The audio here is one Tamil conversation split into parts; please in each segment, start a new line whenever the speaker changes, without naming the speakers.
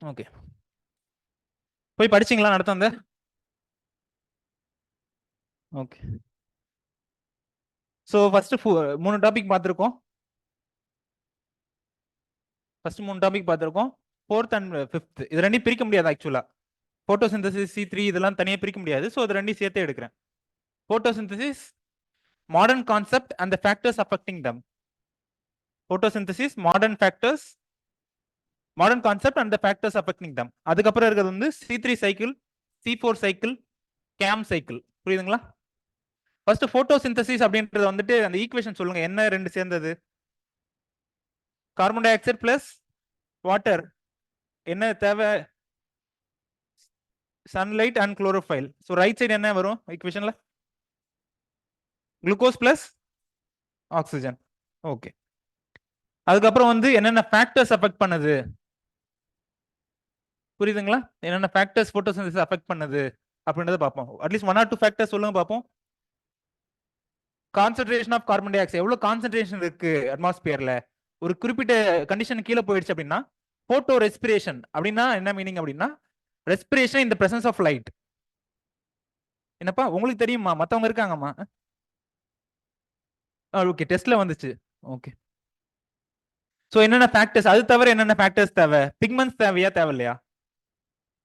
ஓகே, போய் படிச்சீங்களா நடத்த அந்த? ஓகே, ஸோ ஃபர்ஸ்ட் 3 டாபிக் பார்த்துருக்கோம். ஃபர்ஸ்ட் 3 டாபிக் பார்த்துருக்கோம். 4th அண்ட் 5th இது ரெண்டையும் பிரிக்க முடியாது ஆக்சுவலா. போட்டோசிந்தசிஸ் C3 இதெல்லாம் தனியாக பிரிக்க முடியாது. ஸோ இது ரெண்டையும் சேர்த்து எடுக்கிறேன். Photosynthesis modern concept and the factors affecting them. Photosynthesis modern factors, modern concept and the factors affecting them. அதுக்கப்புறம் இருக்கிறது வந்து C3 cycle, C4 cycle, CAM cycle. புரியுதுங்களா? ஃபர்ஸ்ட் போட்டோசிந்தசிஸ் அப்படின்றது வந்துட்டு அந்த ஈக்குவேஷன் சொல்லுங்க, என்ன ரெண்டு சேர்ந்தது? Carbon dioxide plus water, என்ன தேவை? Sunlight and chlorophyll. So right side என்ன வரும் ஈக்குவேஷன்ல? Glucose plus oxygen. ஓகே, அதுக்கப்புறம் வந்து என்னென்ன ஃபேக்டர்ஸ் அஃபெக்ட் பண்ணுது? புரியுதுங்களா? என்னென்ன ஃபேக்டர்ஸ் போட்டோசிந்தசிஸ் அஃபெக்ட் பண்ணுது அப்படின்றத பார்ப்போம். அட்லீஸ்ட் 1 or 2 ஃபேக்டர்ஸ் சொல்லுங்க பார்ப்போம். Concentration of carbon dioxide, எவ்வளவு கான்சென்ட்ரேஷன் இருக்கு அட்மாஸ்பியர்ல? ஒரு குறிப்பிட்ட கண்டிஷன் கீழே போயிடுச்சு அப்படின்னா போட்டோ ரெஸ்பிரேஷன் அப்படின்னா என்ன மீனிங் அப்படின்னா respiration in the presence of light. என்னப்பா உங்களுக்கு தெரியுமா? மத்தவங்க இருக்காங்கம்மா. ஓகே, டெஸ்ட்ல வந்துச்சு. ஓகே, ஸோ என்னென்ன ஃபேக்டர்ஸ், அது தவிர என்னென்ன ஃபேக்டர்ஸ் தேவை? பிக்மெண்ட்ஸ் தேவையா தேவையில்லையா?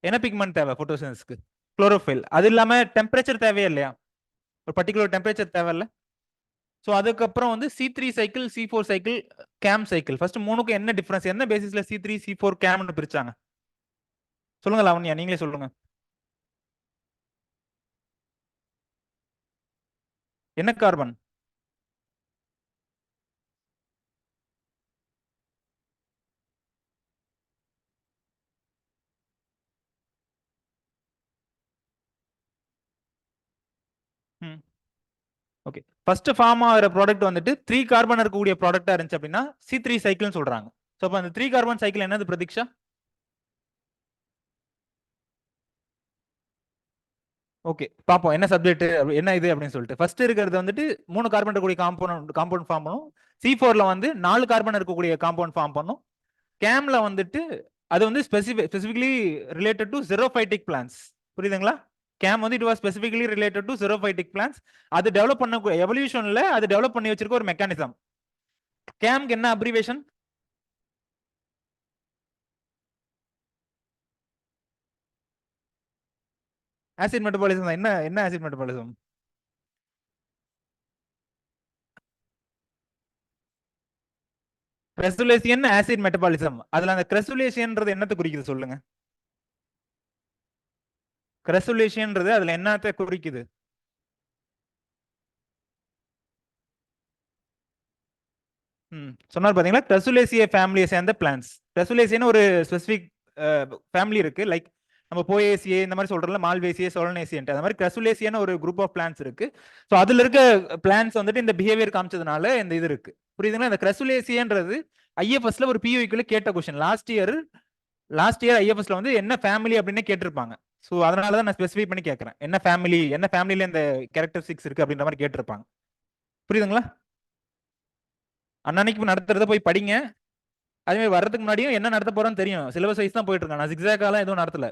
என்ன பிக்மெண்ட் தேவை போட்டோசிந்தசிஸ்க்கு? குளோரோஃபில். அது இல்லாம டெம்பரேச்சர் தேவையா இல்லையா? ஒரு பர்டிகுலர் டெம்பரேச்சர் தேவையில்ல. ஸோ அதுக்கப்புறம் வந்து C3 cycle, C4 cycle, CAM cycle. First மூணுக்கும் என்ன டிஃபரன்ஸ், என்ன பேசிஸ்ல C3 C4 கேம்னு பிரிச்சாங்க? சொல்லுங்க லாவண்யா, நீங்களே சொல்லுங்க. என்ன கார்பன்? ஓகே, ஃபர்ஸ்ட் ஃபார்ம் ஆகிற ப்ராடக்ட் வந்துட்டு 3 கார்பன் இருக்கக்கூடிய ப்ராடக்டா இருந்துச்சு அப்படின்னா C3 சைக்கிள்னு சொல்றாங்க. ஸோ அப்போ அந்த 3 கார்பன் சைக்கிள் என்னது பிரதீக்ஷா? ஓகே, பார்ப்போம் என்ன சப்ஜெக்ட் என்ன இது அப்படின்னு சொல்லிட்டு. ஃபர்ஸ்ட் இருக்கிறது வந்துட்டு 3 கார்பன் இருக்கக்கூடிய காம்பவுண்ட் ஃபார்ம் பண்ணும். C4ல வந்து 4 கார்பன் இருக்கக்கூடிய காம்பவுண்ட் ஃபார்ம் பண்ணும். கேம்ல வந்துட்டு அது வந்து specifically related to xerophytic plants. புரியுதுங்களா? கேம் வந்து it was specifically related to xerophytic plants. அது டெவலப் பண்ண எவல்யூஷன்ல அது டெவலப் பண்ணி வச்சிருக்க ஒரு மெக்கானிசம். கேம்க்கு என்ன அப்ரிவேஷன்? Acid metabolism. என்ன என்ன acid metabolism? Crassulacean acid metabolism. அதுல அந்த கிரெசுலேசியன்றது என்னத்தை குறிக்குது சொல்லுங்க? கிரெசுலேஷன்ன்றது அதுல என்னத்தை குறிக்குது? சொன்னார் பாத்தீங்களா? கிரெசுலேசிய ஃபேமிலியை சேர்ந்த பிளான்ஸ். கிரெசுலேசியன் ஒரு ஸ்பெசிபிக் ஃபேமிலி இருக்கு. லைக் நம்ம போஏசியே இந்த மாதிரி சொல்றோம்ல, மால்வேசியே, சோலனேசியன்ட், அந்த மாதிரி கிரெசுலேசியன் ஒரு குரூப் ஆஃப் பிளான்ஸ் இருக்கு. ஸோ அதுல இருக்க பிளான்ஸ் வந்துட்டு இந்த பிஹேவியர் காமிச்சதுனால இந்த இது இருக்கு. புரியுதுங்களா? இந்த கிரெசுலேசியன்றது ஐஎஃப்எஸ்ல ஒரு பியூக்குள்ள கேட்ட கொஸ்டின். லாஸ்ட் இயர் ஐஎஃப்எஸ்ல வந்து என்ன ஃபேமிலி அப்படின்னு கேட்டிருப்பாங்க. ஸோ அதனால தான் நான் ஸ்பெசிஃபை பண்ணி கேட்கறேன். என்ன ஃபேமிலியில இந்த கேரக்டரிஸ்டிக்ஸ் இருக்கு அப்படின்ற மாதிரி கேட்டிருப்பாங்க. புரியுதுங்களா? அன்னன்னைக்கு நடத்துறத போய் படிங்க. அதே மாதிரி வர்றதுக்கு முன்னாடியும் என்ன நடத்த போறோம்னு தெரியும். சிலபஸ் வைஸ் தான் போயிட்டு இருக்கேன். நான் ஜிக்ஸாக்காலாம் எதுவும் நடத்தல.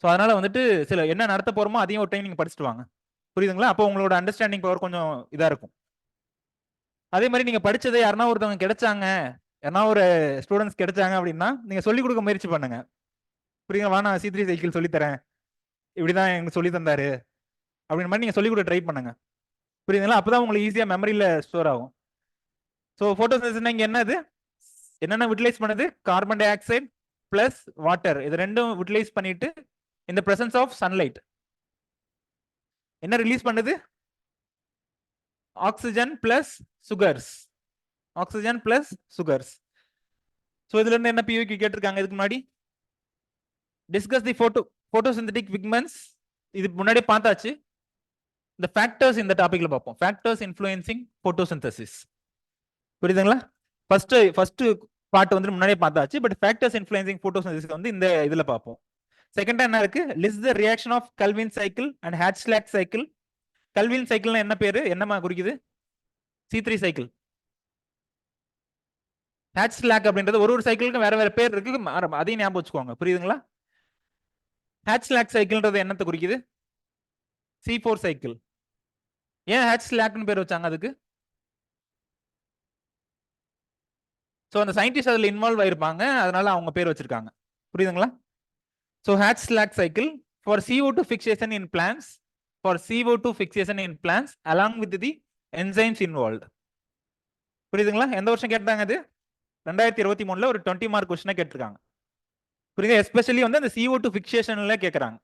ஸோ அதனால வந்துட்டு சில என்ன நடத்த போறோமோ அதையும் ஒரு டைம் நீங்க படிச்சுட்டு வாங்க. புரியுதுங்களா? அப்போ உங்களோட அண்டர்ஸ்டாண்டிங் பவர் கொஞ்சம் இதா இருக்கும். அதே மாதிரி நீங்க படிச்சதை யாருன்னா ஒருத்தவங்க கிடைச்சாங்க, யாருன்னா ஒரு ஸ்டூடெண்ட்ஸ் கிடைச்சாங்க அப்படின்னா நீங்க சொல்லிக் கொடுக்க முயற்சி பண்ணுங்க. புரியுங்க? வா நான் C3 சைக்கிள் சொல்லி தரேன், இப்படிதான் எனக்கு சொல்லி தந்தாரு அப்படின்ற மாதிரி நீங்க சொல்லிக் கொடுக்க ட்ரை பண்ணுங்க. புரியுதுங்களா? அப்பதான் உங்களுக்கு ஈஸியா மெமரியில ஸ்டோர் ஆகும். ஸோ போட்டோசிந்தசிஸ் இங்க என்னது, என்னென்ன யூட்டிலைஸ் பண்ணுது? Carbon dioxide plus water, இது ரெண்டும் யூட்டிலைஸ் பண்ணிட்டு இந்த பிரசன்ஸ் ஆஃப் சன்லைட் என்ன ரிலீஸ் பண்ணுது? Oxygen plus sugars. Oxygen plus sugars. So இதுல இருந்து என்ன பியூக்கு கேட்டிருக்காங்க இதுக்கு முன்னாடி? டிஸ்கஸ் தி போட்டோசிந்தட்டிக் பிக்மெண்ட்ஸ். இது முன்னாடி பார்த்தாச்சு. இந்த ஃபேக்டர்ஸ் இந்த டாபிக்ல பார்ப்போம். Factors influencing photosynthesis. புரியுதுங்களா? ஃபர்ஸ்ட் பார்ட் வந்து முன்னாடியே பார்த்தாச்சு. பட் ஃபேக்டர்ஸ் இன்ஃப்ளூயன்சிங் போட்டோசிந்தசிஸ் வந்து இந்த இதுல பார்ப்போம். செகண்டா என்ன இருக்கு? List the reaction of Calvin cycle and Hatch Slack cycle. Calvin சைக்கிள்னா என்ன பேரு, என்னமா குறிக்குது? C3 cycle. ஹேட்ச்லாக் அப்படின்றது ஒரு சைக்கிளுக்கும் வேற வேற பேர் இருக்கு, அதையும் ஞாபகம் வச்சுக்கோங்க. புரியுதுங்களா? ஹேட்ச்லாக் சைக்கிள்ன்றது என்னத்தை குறிக்குது? C4 cycle. ஏன் ஹேட்ச்லாக்னு பேர் வச்சாங்க அதுக்கு? ஸோ அந்த சயின்டிஸ்ட் அதில் இன்வால்வ் ஆயிருப்பாங்க, அதனால அவங்க பேர் வச்சிருக்காங்க. புரியுதுங்களா? So Hatch Slack cycle for CO2 fixation in plants, for CO2 fixation in plants along with the enzymes involved. புரியுதுங்களா? எந்த வருஷம் கேட்டாங்க அது? 2023ல ஒரு 20 மார்க் கொஸ்டினை கேட்டிருக்காங்க. புரியுது? எஸ்பெஷலி வந்து அந்த CO2 ஃபிக்சேஷன்ல கேட்கறாங்க.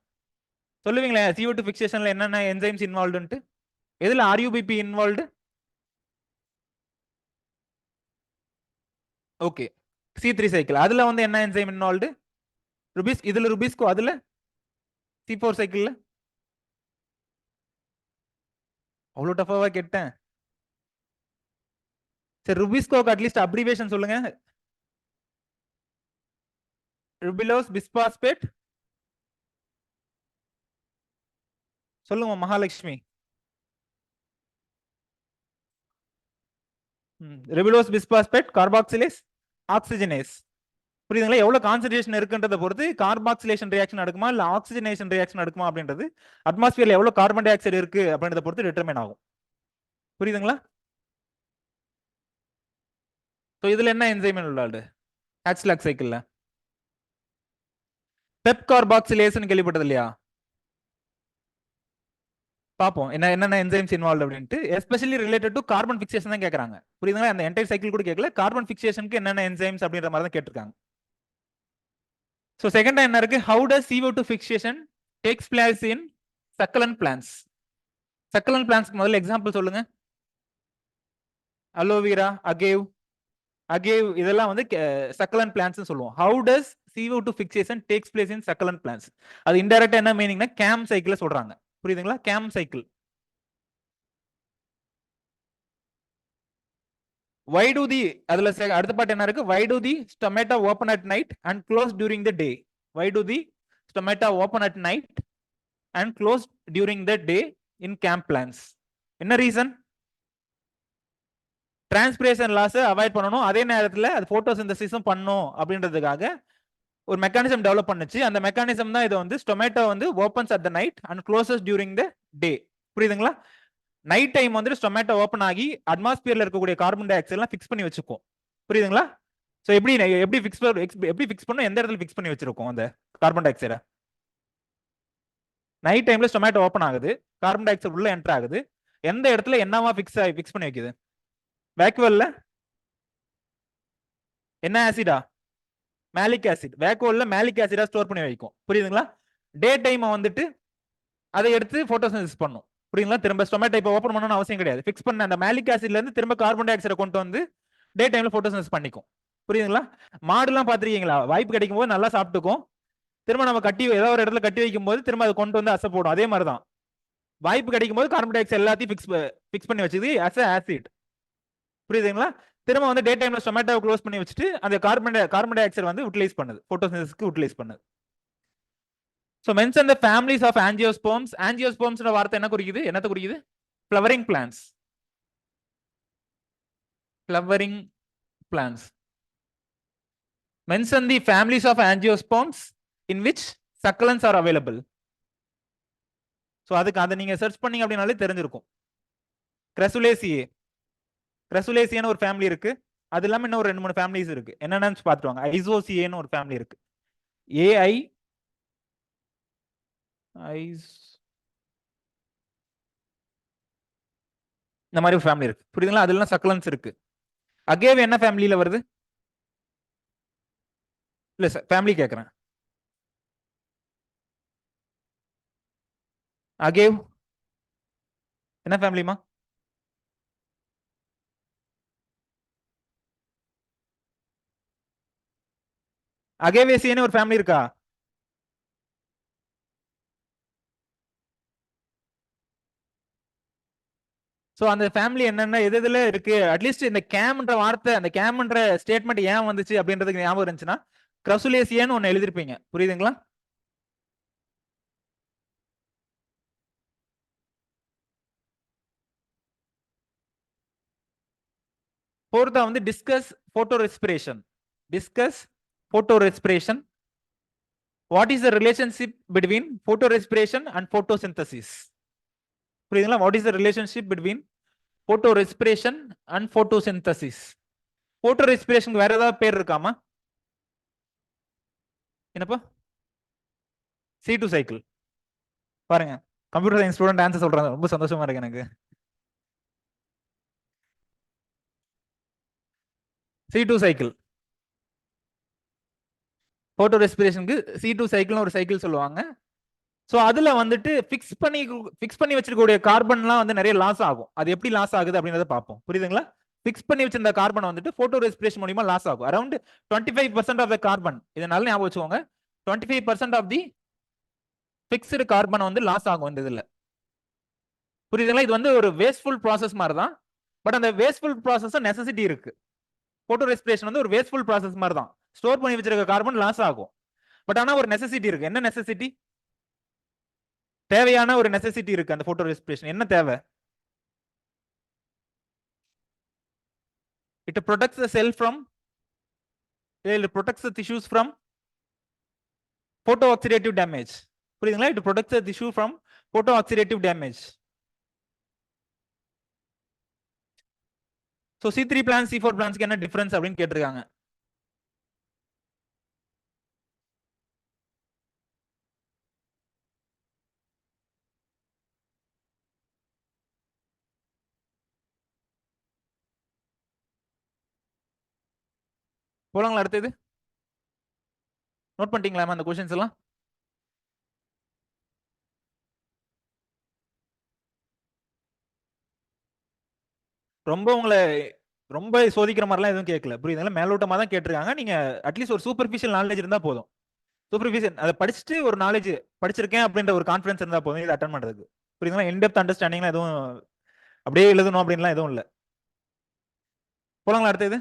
சொல்லுவீங்களா CO2 ஃபிக்சேஷன்ல என்னென்ன என்சைம்ஸ் இன்வால்வ்டுன்ட்டு? எதுல RUBP involved? Okay, C3 cycle. அதுல வந்து என்ன என்சைம் இன்வால்வ்டு? இதுல ருபிஸ்கோ, அதுல C4 சைக்கிள்ல. அவ்வளவு டஃபாவா கேட்டேன்? சரி, ருபிஸ்கோக்கு அட்லீஸ்ட் அப்ரிவேஷன் சொல்லுங்க. Ribulose bisphosphate. சொல்லுங்க Mahalakshmi. Ribulose bisphosphate carboxylase oxygenase. புரியுதுங்களா? எவ்வளவு கான்சன்ட்ரேஷன் இருக்குன்றத பொறுத்து கார்பாக்சிலேஷன் ரியாக்ஷன் நடக்குமா இல்ல ஆக்சிஜனேஷன் ரியாக்ஷன் நடக்குமா அப்படின்றது அட்மாஸ்பியர்ல எவ்வளவு கார்பன் டை ஆக்சைடு இருக்கு அப்படின்றத பொறுத்து டிட்டர்மைன் ஆகும். புரியுதுங்களா? ஸோ இதுல என்ன என்சைம் இன்வால்வ்டு ஹேட்ச்லாக் சைக்கிள்ல? பெப் கார்பாக்சிலேஸ்னு கேள்விப்பட்டது இல்லையா? பார்ப்போம் என்னென்ன என்சைம்ஸ் இன்வால்வ் அப்படின்ட்டு. Especially related to carbon fixation தான் கேட்கறாங்க. புரியுதுங்களா? அந்த என்டையர் சைக்கிள் கூட கேட்கல, கார்பன் ஃபிக்சேஷனுக்கு என்னென்ன என்சைம்ஸ் அப்படின்ற மாதிரி தான் கேட்டிருக்காங்க. ஸோ செகண்டா என்ன இருக்கு? How does CO2 fixation takes place in succulent plants? Succulent பிளான்ஸ்க்கு முதல்ல எக்ஸாம்பிள் சொல்லுங்க. Aloe vera, agave. அகேவ் இதெல்லாம் வந்து சக்கலன் பிளான்ஸ் சொல்லுவோம். How does CO2 fixation takes place in succulent plants? அது இன்டைரக்டா என்ன மீனிங்னா கேம் சைக்கிள் சொல்றாங்க. புரியுதுங்களா? CAM cycle. Why do the அதுல அடுத்த பாட்டு என்ன இருக்கு? Why do the stomata open at night and close during the day? Why do the stomata open at night and close during the day in camp plants? என்ன ரீசன்? டிரான்ஸ்பிரேஷன் லாஸ் அவாய்ட் பண்ணணும், அதே நேரத்தில் அது போட்டோசிந்தசிஸும் பண்ணும் அப்படின்றதுக்காக ஒரு மெக்கானிசம் டெவலப் பண்ணுச்சு. அந்த மெக்கானிசம் தான் இதை வந்து ஸ்டொமேட்டோ வந்து opens at the night and closes during the day. புரியுதுங்களா? நைட் டைம் வந்து ஸ்டொமேட்டோ ஓப்பன் ஆகி அட்மாஸ்பியர்ல இருக்கக்கூடிய கார்பன் டை ஆக்சைடு எல்லாம் ஃபிக்ஸ் பண்ணி வச்சுக்கும். புரியுதுங்களா? ஸோ எப்படி ஃபிக்ஸ் பண்ணும், எந்த இடத்துல ஃபிக்ஸ் பண்ணி வச்சிருக்கோம் அந்த கார்பன் டை ஆக்சைடை? நைட் டைம்ல ஸ்டொமேட்டோ ஓப்பன் ஆகுது, கார்பன் டை ஆக்சைடு உள்ள என்டர் ஆகுது. எந்த இடத்துல என்னவா ஃபிக்ஸ் பண்ணி வைக்குது? வேக்குவல்ல என்ன ஆசிடா? Malic acid. வேக்குவல்ல மேலிக் ஆசிடா ஸ்டோர் பண்ணி வைக்கும். புரியுதுங்களா? டே டைம் வந்துட்டு அதை எடுத்து போட்டோசிந்தசிஸ் பண்ணும். புரியுங்களா? திரும்ப ஸ்டொமேட்டோ இப்போ ஓப்பன் பண்ணணும்னு அவசியம் கிடையாது. ஃபிக்ஸ் பண்ண அந்த மேலிக் ஆசிட்ல இருந்து திரும்ப கார்பன் டை ஆக்சைடை கொண்டு வந்து டே டைம்ல போட்டோசிந்தசிஸ் பண்ணிக்கும். புரியுதுங்களா? மாடுலாம் பாத்திருக்கீங்களா? வாய்ப்பு கிடைக்கும் போது நல்லா சாப்பிட்டுக்கும், திரும்ப நம்ம ஏதோ ஒரு இடத்துல கட்டி வைக்கும் போது திரும்ப அதை கொண்டு வந்து அசை போடும். அதே மாதிரிதான் வாய்ப்பு கிடைக்கும் போது கார்பன் டை ஆக்சைடு எல்லாத்தையும் ஃபிக்ஸ் பண்ணி வச்சுது அஸ் ஆசிட். புரியுதுங்களா? திரும்ப வந்து டே டைம்ல ஸ்டொமேட்டோ க்ளோஸ் பண்ணி வச்சுட்டு அந்த கார்பன் டை ஆக்சைடு வந்து யூட்டிலைஸ் பண்ணுது, போட்டோசிந்தசிஸ்க்கு யூட்டிலைஸ் பண்ணுது. So mention the families of angiosperms. Angiosperms வார்த்தை என்ன குறிக்குது? என்னத்தை குறிக்குது? Flowering plants. Flowering plants. Mention the families of angiosperms in which succulents are available. So அதுக்கு அதை நீங்க சர்ச் பண்ணீங்க அப்படினாலே தெரிஞ்சிருக்கும். Crassulaceae. Crassulaceae ஒரு ஃபேமிலி இருக்கு. அது இல்லாம இன்னும் ஒரு 2-3 ஃபேமிலிஸ் இருக்கு. என்னென்னு பார்த்துவாங்க. Isoceae ஒரு ஃபேமிலி இருக்கு. AI இந்த மாதிரி ஃபேமிலி இருக்கு. புரியுதுங்களா? அதெல்லாம் சக்கலன்ஸ் இருக்கு. அகேவ் என்ன ஃபேமிலியில வருது? இல்ல சார், ஃபேமிலி கேட்கறேன். அகேவ் என்ன ஃபேமிலிமா? அகேவேசியன்னு ஒரு ஃபேமிலி இருக்கா? சோ அந்த ஃபேமிலி என்னென்ன எது எதுல இருக்கு? அட்லீஸ்ட் இந்த கேம்ன்ற வார்த்தை, அந்த கேம்ன்ற ஸ்டேட்மெண்ட் ஏன் வந்துச்சு அப்படின்றதுக்கு ஞாபகம் இருந்துச்சுன்னா கிரசுலேசியன்னு ஒன்னு எழுதிருப்பீங்க. புரியுதுங்களா? ஃபோர்த்தா வந்து discuss photo respiration. Discuss photo respiration. What is the relationship between photo respiration and photosynthesis? புரியுதுங்களா? What is the relationship between photo respiration and photosynthesis? Photo ரெஸ்பிரேஷனுக்கு வேற ஏதாவது பேர் இருக்காமா? என்னப்பா? C2 cycle. பாருங்க, கம்ப்யூட்டர் சயின்ஸ் ஸ்டூடெண்ட் ஆன்சர் சொல்றாங்க, ரொம்ப சந்தோஷமா இருக்கு எனக்கு. C2 cycle. போட்டோ ரெஸ்பிரேஷனுக்கு C2 சைக்கிள்னு ஒரு சைக்கிள் சொல்லுவாங்க. ஸோ அதுல வந்துட்டு ஃபிக்ஸ் பண்ணி வச்சிருக்கக்கூடிய கார்பன்லாம் வந்து நிறைய லாஸ் ஆகும். அது எப்படி லாஸ் ஆகுது அப்படின்றத பார்ப்போம். புரியுதுங்களா? ஃபிக்ஸ் பண்ணி வச்சிருந்த கார்பன் வந்துட்டு போட்டோ ரெஸ்பிரேஷன் மூலமா லாஸ் ஆகும். அரௌண்ட் 25% ஆஃப் த கார்பன், இதை நல்லா ஞாபகம் வச்சுக்கோங்க, 25% ஆஃப் தி ஃபிக்ஸ்டு கார்பன் வந்து லாஸ் ஆகும் இந்த இதுல. புரியுதுங்களா? இது வந்து ஒரு வேஸ்ட்ஃபுல் ப்ராசஸ் மாதிரி தான். பட் அந்த வேஸ்ட்ஃபுல் ப்ராசஸ் நெசசிட்டி இருக்கு. போட்டோ ரெஸ்பிரேஷன் வந்து ஒரு வேஸ்ட்ஃபுல் ப்ராசஸ் மாதிரி தான். ஸ்டோர் பண்ணி வச்சிருக்க கார்பன் லாஸ் ஆகும். பட் ஆனா ஒரு நெசசிட்டி இருக்கு. என்ன நெசசிட்டி? தேவையான ஒரு நெசசிட்டி இருக்கு அந்த போட்டோ ரெஸ்பிரேஷன். என்ன தேவை? It protects the cell from, it protects the tissues from photooxidative damage. புரியுதுங்களா? It protects the tissue from photooxidative damage. So C3 plants C4 plants என்ன டிஃபரன்ஸ் அப்படின்னு கேட்டிருக்காங்க. போலாங்களா? அடுத்தது நோட் பண்ணிட்டீங்களா அந்த क्वेश्चंस எல்லாம்? ரொம்ப உங்களை ரொம்ப சோதிக்கிற மாதிரிலாம் எதுவும் கேட்கல. புரியுதுங்களா? மேலோட்டமா தான் கேட்டிருக்காங்க. நீங்க அட்லீஸ்ட் ஒரு சூப்பர்ஃபிஷியல் நாலேஜ் இருந்தா போதும். சூப்பர்ஃபிஷியல் அதை படிச்சுட்டு ஒரு நாலேஜ் படிச்சிருக்கேன் அப்படின்ற ஒரு கான்ஃபிடன்ஸ் இருந்தா போதும் இதை அட்டன் பண்றதுக்கு. புரியுதுங்களா? இன்டெப்த் அண்டர்ஸ்டாண்டிங்லாம் எதுவும் அப்படியே எழுதணும் அப்படின்லாம் எதுவும் இல்லை. போலாங்களா? அடுத்தது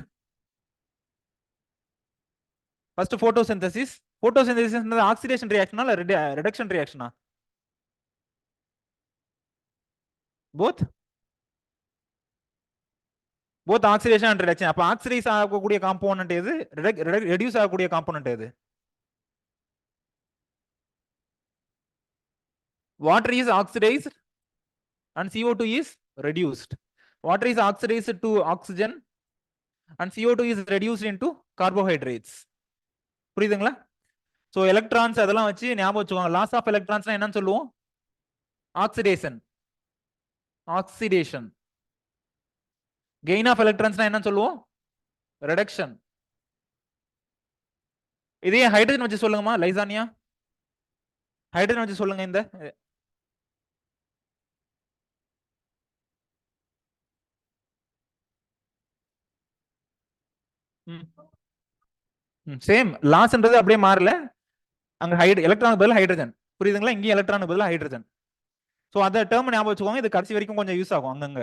ஃபர்ஸ்ட் போட்டோசிந்தசிஸ். போட்டோசிந்தசிஸ் ஆக்சிடேஷன் ரியாக்ஷனா இல்ல ரிடக்ஷன் ரியாக்ஷனா? Both both oxidation and reduction. அப்ப ஆக்சிடைஸ் ஆகக்கூடிய காம்போனன்ட் எது? ரெடியூஸ் ஆகக்கூடிய காம்போனன்ட் எது? Water is oxidized and CO2 is reduced. Water is oxidized to oxygen and CO2 is reduced into carbohydrates. புரியுதுங்களா? சோ எலக்ட்ரான்ஸ் அதெல்லாம் வச்சு ஞாபகம் வச்சுக்கோங்க. லாஸ் ஆஃப் எலக்ட்ரான்ஸ்னா என்னன்னு சொல்லுவோம்? ஆக்சிடேஷன். ஆக்சிடேஷன். கெயின் ஆஃப் எலக்ட்ரான்ஸ்னா என்னன்னு சொல்லுவோம்? ரிடக்ஷன். இதே ஹைட்ரஜன் வச்சு சொல்லுங்கம்மா லைசானியா. ஹைட்ரஜன் வச்சு சொல்லுங்க. இந்த சேம் லாஸ்ன்றது அப்படியே மாறல. அங்க எலக்ட்ரானுக்கு பதிலா ஹைட்ரஜன். புரியுதுங்களா? இங்கேயும் எலக்ட்ரானுக்கு பதிலா ஹைட்ரஜன். சோ அந்த டேர்ம் ஞாபகம் வச்சுக்கோங்க. இது கடைசி வரைக்கும் கொஞ்சம் யூஸ் ஆகும் அங்கங்க.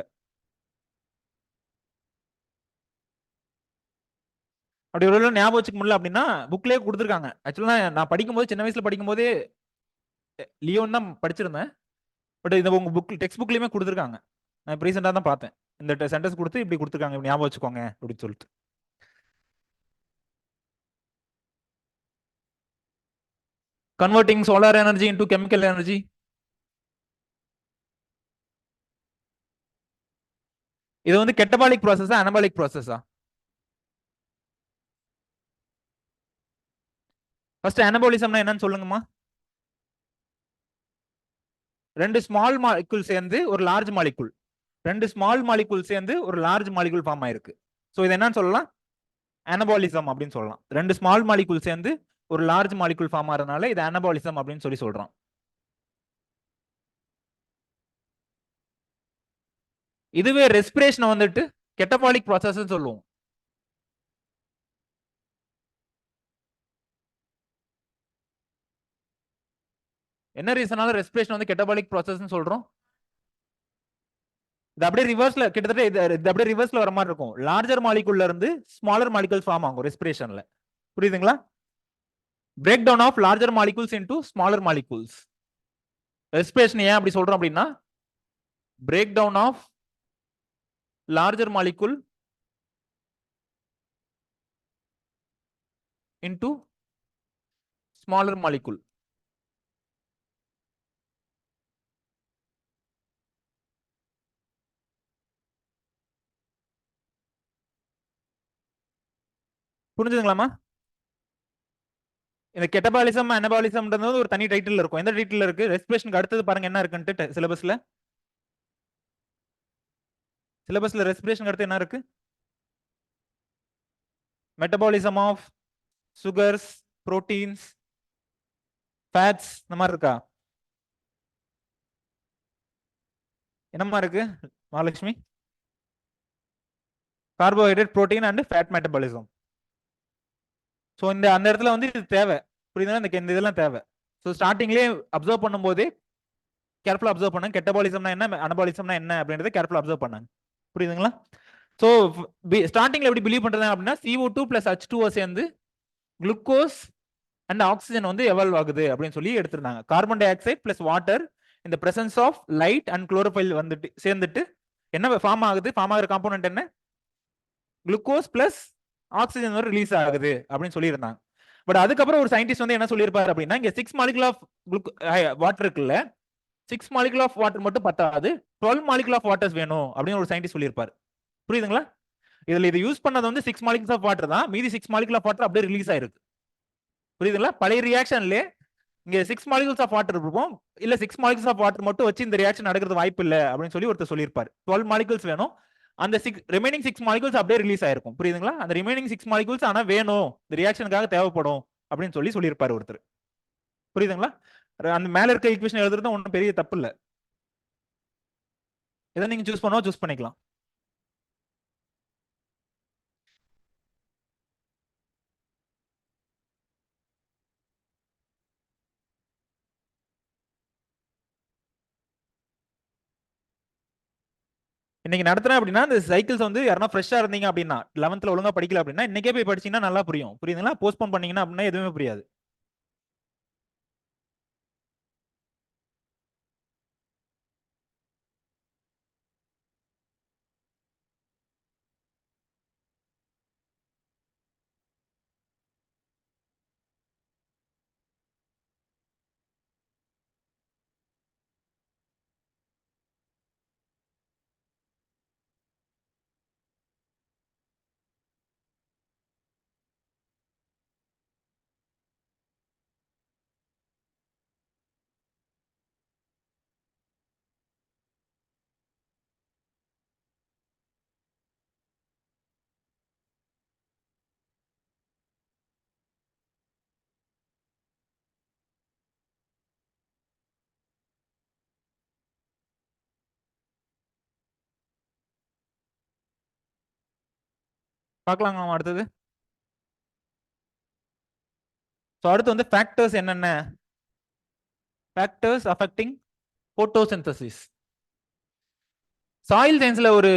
அப்படி ஒரு ஞாபகம் வச்சுக்க முடியல அப்படின்னா புக்லயே கொடுத்துருக்காங்க. ஆக்சுவலா நான் படிக்கும்போது சின்ன வயசுல படிக்கும் போதே லியோன் தான் படிச்சிருந்தேன். பட் இந்த உங்க புக் டெக்ஸ்ட் புக்லயுமே கொடுத்துருக்காங்க. நான் இப்போ ரீசெண்டாக தான் பார்த்தேன். இந்த சென்டென்ஸ் கொடுத்து இப்படி கொடுத்துருக்காங்க, இப்படி ஞாபகம் வச்சுக்கோங்க அப்படின்னு சொல்லிட்டு. Converting solar energy into chemical energy. இது வந்து கெட்டபாலிக் ப்ராசஸா அனபாலிக் ப்ராசஸா? ஃபர்ஸ்ட் அனபாலிசம்னா என்னன்னு சொல்லுங்கம்மா. ரெண்டு ஸ்மால் மாலிகுல் சேர்ந்து ஒரு லார்ஜ் மாலிகுல், ரெண்டு ஸ்மால் மாலிகுல் சேர்ந்து ஒரு லார்ஜ் மாலிகுல் ஃபார்ம் ஆயிருக்கு. ஸோ இது என்னன்னு சொல்லலாம்? அனபாலிசம் அப்படின்னு சொல்லலாம். ரெண்டு ஸ்மால் மாலிகுல் சேர்ந்து ஒரு லார்ஜ் மாலிகுல் ஃபார்ம் ஆகிறதுனால இது அனபாலிசம் அப்படின்னு சொல்லி சொல்றோம். இதுவே ரெஸ்பிரேஷன் வந்துட்டு கெட்டபாலிக் ப்ராசஸ் சொல்லுவோம். என்ன ரீசனால ரெஸ்பிரேஷன் வந்து கெட்டபாலிக் ப்ராசஸ்னு சொல்றோம்? இது அப்படியே ரிவர்ஸ்ல கிட்டத்தட்ட இது அப்படியே ரிவர்ஸ்ல வர மாதிரி இருக்கும். லார்ஜர் மாலிகுல்ல இருந்து ஸ்மாலர் மாலிகுல்ஸ் ஃபார்ம் ஆகும் ரெஸ்பிரேஷன்ல. புரியுதுங்களா? Break down of larger molecules into smaller molecules. Respiration ஏன் அப்படி சொல்றோம் அப்படின்னா, break down of larger molecule into smaller molecule. புரிஞ்சுதுங்களாமா? இந்த கெட்டபாலிசம் அனபாலிசம்ன்றது ஒரு தனி டைட்டில் இருக்கும். எந்த டைட்டில் இருக்கு? ரெஸ்பிரேஷனுக்கு அடுத்தது பாருங்க என்ன இருக்குன்ட்டு சிலபஸ்ல. சிலபஸ்ல ரெஸ்பிரேஷனுக்கு அடுத்து என்ன இருக்கு? Metabolism of sugars, proteins, fats, இந்த மாதிரி இருக்கா? என்னமா இருக்கு Mahalakshmi? Carbohydrate, protein and fat metabolism. So அந்த இடத்துல வந்து இது தேவை. புரியுதுங்களா? இந்த இதெல்லாம் தேவை. ஸோ ஸ்டார்டிங்லேயே அப்சர்வ் பண்ணும்போதே கேர்ஃபுல்லா அப்சர்வ் பண்ணாங்க. கெட்டபாலிசம்னா என்ன, அனபாலிசம்னா என்ன அப்படின்றத கேர்ஃபுல்லா அப்சர்வ் பண்ணாங்க. புரியுதுங்களா? ஸோ ஸ்டார்டிங்ல எப்படி பிலீவ் பண்றது அப்படின்னா CO2 பிளஸ் H2O சேர்ந்து குளுக்கோஸ் அண்ட் ஆக்சிஜன் வந்து எவால்வ் ஆகுது அப்படின்னு சொல்லி எடுத்திருந்தாங்க. Carbon dioxide plus water இந்த பிரசன்ஸ் ஆஃப் லைட் அண்ட் குளோரோஃபைல் வந்துட்டு சேர்ந்துட்டு என்ன ஃபார்ம் ஆகுது? ஃபார்ம் ஆகிற காம்போனன்ட் என்ன? குளுக்கோஸ் பிளஸ் ஆக்சிஜன் வந்து ரிலீஸ் ஆகுது அப்படின்னு சொல்லியிருந்தாங்க. பட் அதுக்கப்புறம் ஒரு சயின்டிஸ்ட் வந்து என்ன சொல்லியிருப்பாரு அப்படின்னா, இங்க 6 மாலிகுல் ஆஃப் வாட்டர் இருக்குல்ல, 6 மாலிகுல் ஆஃப் வாட்டர் மட்டும் பத்தாது, 12 மாலிகுல் ஆஃப் வாட்டர்ஸ் வேணும் அப்படின்னு ஒரு சயின்டிஸ்ட் சொல்லியிருப்பாரு. புரியுதுங்களா? இதுல இது யூஸ் பண்ணது வந்து 6 மாலிகுல்ஸ் ஆஃப் வாட்டர் தான். மீதி 6 மாலிகுல் ஆஃப் வாட்டர் அப்படியே ரிலீஸ் ஆயிருக்கு. புரியுதுங்களா? பழைய ரியாக்ஷன்ல இங்க 6 மாலிகுல்ஸ் ஆஃப் வாட்டர் இருக்கும், இல்ல 6 மாலிகுல்ஸ் ஆஃப் வாட்டர் மட்டும் வச்சு இந்த ரியாக்ஷன் நடக்கிறது வாய்ப்பு இல்ல அப்படின்னு சொல்லி ஒருத்தர் சொல்லியிருப்பாரு. 12 மாலிகுல்ஸ் வேணும், அந்த ரிமைனிங் 6 மாலிகுல்ஸ் அப்படியே ரிலீஸ் ஆயிருக்கும். புரியுதுங்களா? அந்த ரிமைனிங் 6 மாலிகுல்ஸ் ஆனா வேணும், இந்த ரியாக்ஷனுக்காக தேவைப்படும் அப்படின்னு சொல்லி சொல்லியிருப்பாரு ஒருத்தர். புரியுதுங்களா? அந்த மேல இருக்க ஈக்குவேஷன் எழுதுறது ஒன்றும் பெரிய தப்பு இல்ல. எதை நீங்க சூஸ் பண்ணோ சூஸ் பண்ணிக்கலாம். இன்னைக்கு நடத்துறேன் அப்படின்னா இந்த சைக்கிள்ஸ் வந்து யாரா ஃப்ரெஷ்ஷா இருந்தீங்க அப்படின்னா 11th ஒழுங்கா படிக்கல அப்படின்னா இன்னைக்கே போய் படிச்சீங்கன்னா நல்லா புரியும். புரியுதுங்களா? போஸ்ட்போன் பண்ணீங்கன்னா அப்படின்னா எதுவுமே புரியாது. பார்க்கலாங்களா அடுத்தது? ஸோ அடுத்து வந்து ஃபேக்டர்ஸ் என்னென்ன? Factors affecting photosynthesis. சாயில் சயின்ஸ்ல ஒரு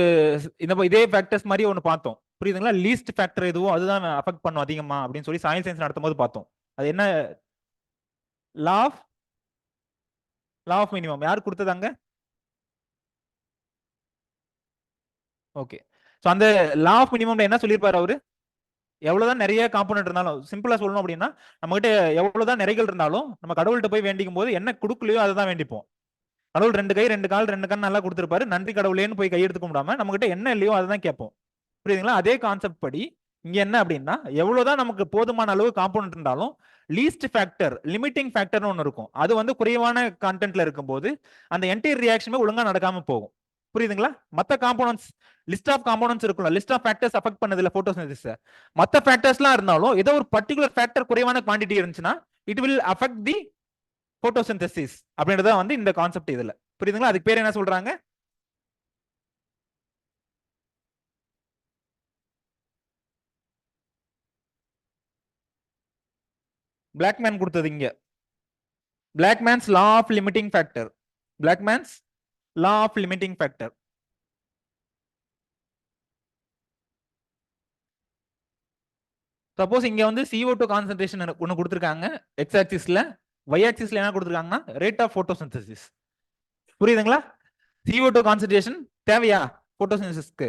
இதே ஃபேக்டர்ஸ் மாதிரி ஒன்று பார்த்தோம். புரியுதுங்களா? லீஸ்ட் ஃபேக்டர் எதுவும் அதுதான் அஃபெக்ட் பண்ணும் அதிகமா அப்படின்னு சொல்லி சாயில் சயின்ஸ் நடத்தும் போது பார்த்தோம். அது என்ன? Law of minimum. யார் கொடுத்ததாங்க? ஓகே. ஸோ அந்த லா ஆஃப் மினிமம்ல என்ன சொல்லியிருப்பாரு அவரு? எவ்வளவுதான் நிறைய காம்போனன்ட் இருந்தாலும், சிம்பிளா சொல்லணும் அப்படின்னா நம்ம கிட்ட எவ்வளவுதான் நிறைகள் இருந்தாலும் நம்ம கடவுள்கிட்ட போய் வேண்டிக்கும் போது என்ன கொடுக்கலையோ அதை தான் வேண்டிப்போம். கடவுள் 2 கை 2 கால் 2 கண் நல்லா கொடுத்திருப்பாரு, நன்றி கடவுளேன்னு போய் கையெடுத்து கும்பிடாம நம்ம கிட்ட என்ன இல்லையோ அதை தான் கேட்போம். புரியுதுங்களா? அதே கான்செப்ட் படி இங்க என்ன அப்படின்னா எவ்வளவுதான் நமக்கு போதுமான அளவு காம்போனன்ட் இருந்தாலும் லீஸ்ட் ஃபேக்டர், லிமிட்டிங் ஃபேக்டர்னு ஒன்று இருக்கும். அது வந்து குறைவான கான்டென்ட்ல இருக்கும்போது அந்த என்டையர் ரியாக்ஷனுமே ஒழுங்கா நடக்காம போகும். புரியுதுங்களா? மத்த காம்போனன்ட்ஸ் லிஸ்ட் ஆஃப் காம்போனன்ட்ஸ் இருக்கும்ல, லிஸ்ட் ஆஃப் ஃபேக்டர்ஸ் அஃபெக்ட் பண்ணதுல போட்டோசிந்தசிஸ் மத்த ஃபேக்டர்ஸ்லாம் இருந்தாலும் ஏதோ ஒரு பர்டிகுலர் ஃபேக்டர் குறைவான குவாண்டிட்டி இருந்துச்சுன்னா it will affect the photosynthesis அப்படின்றத வந்து இந்த கான்செப்ட் இதுல. புரியுதுங்களா? அதுக்கு பேர் என்ன சொல்றாங்க? பிளாக்மேன் கொடுத்தது இங்க. Blackman's law of limiting factor. Blackman's law of limiting factor. Suppose இங்க வந்து CO2 கான்சென்ட்ரேஷன் ஒன்னு கொடுத்திருக்காங்க எக்ஸ் ஆக்சிஸ்ல, y ஆக்சிஸ்ல என்ன கொடுத்திருக்காங்கன்னா ரேட் ஆஃப் போட்டோசிந்தசிஸ். புரியுதுங்களா? CO2 கான்சென்ட்ரேஷன் தேவையா போட்டோசிந்தசிஸ்க்கு?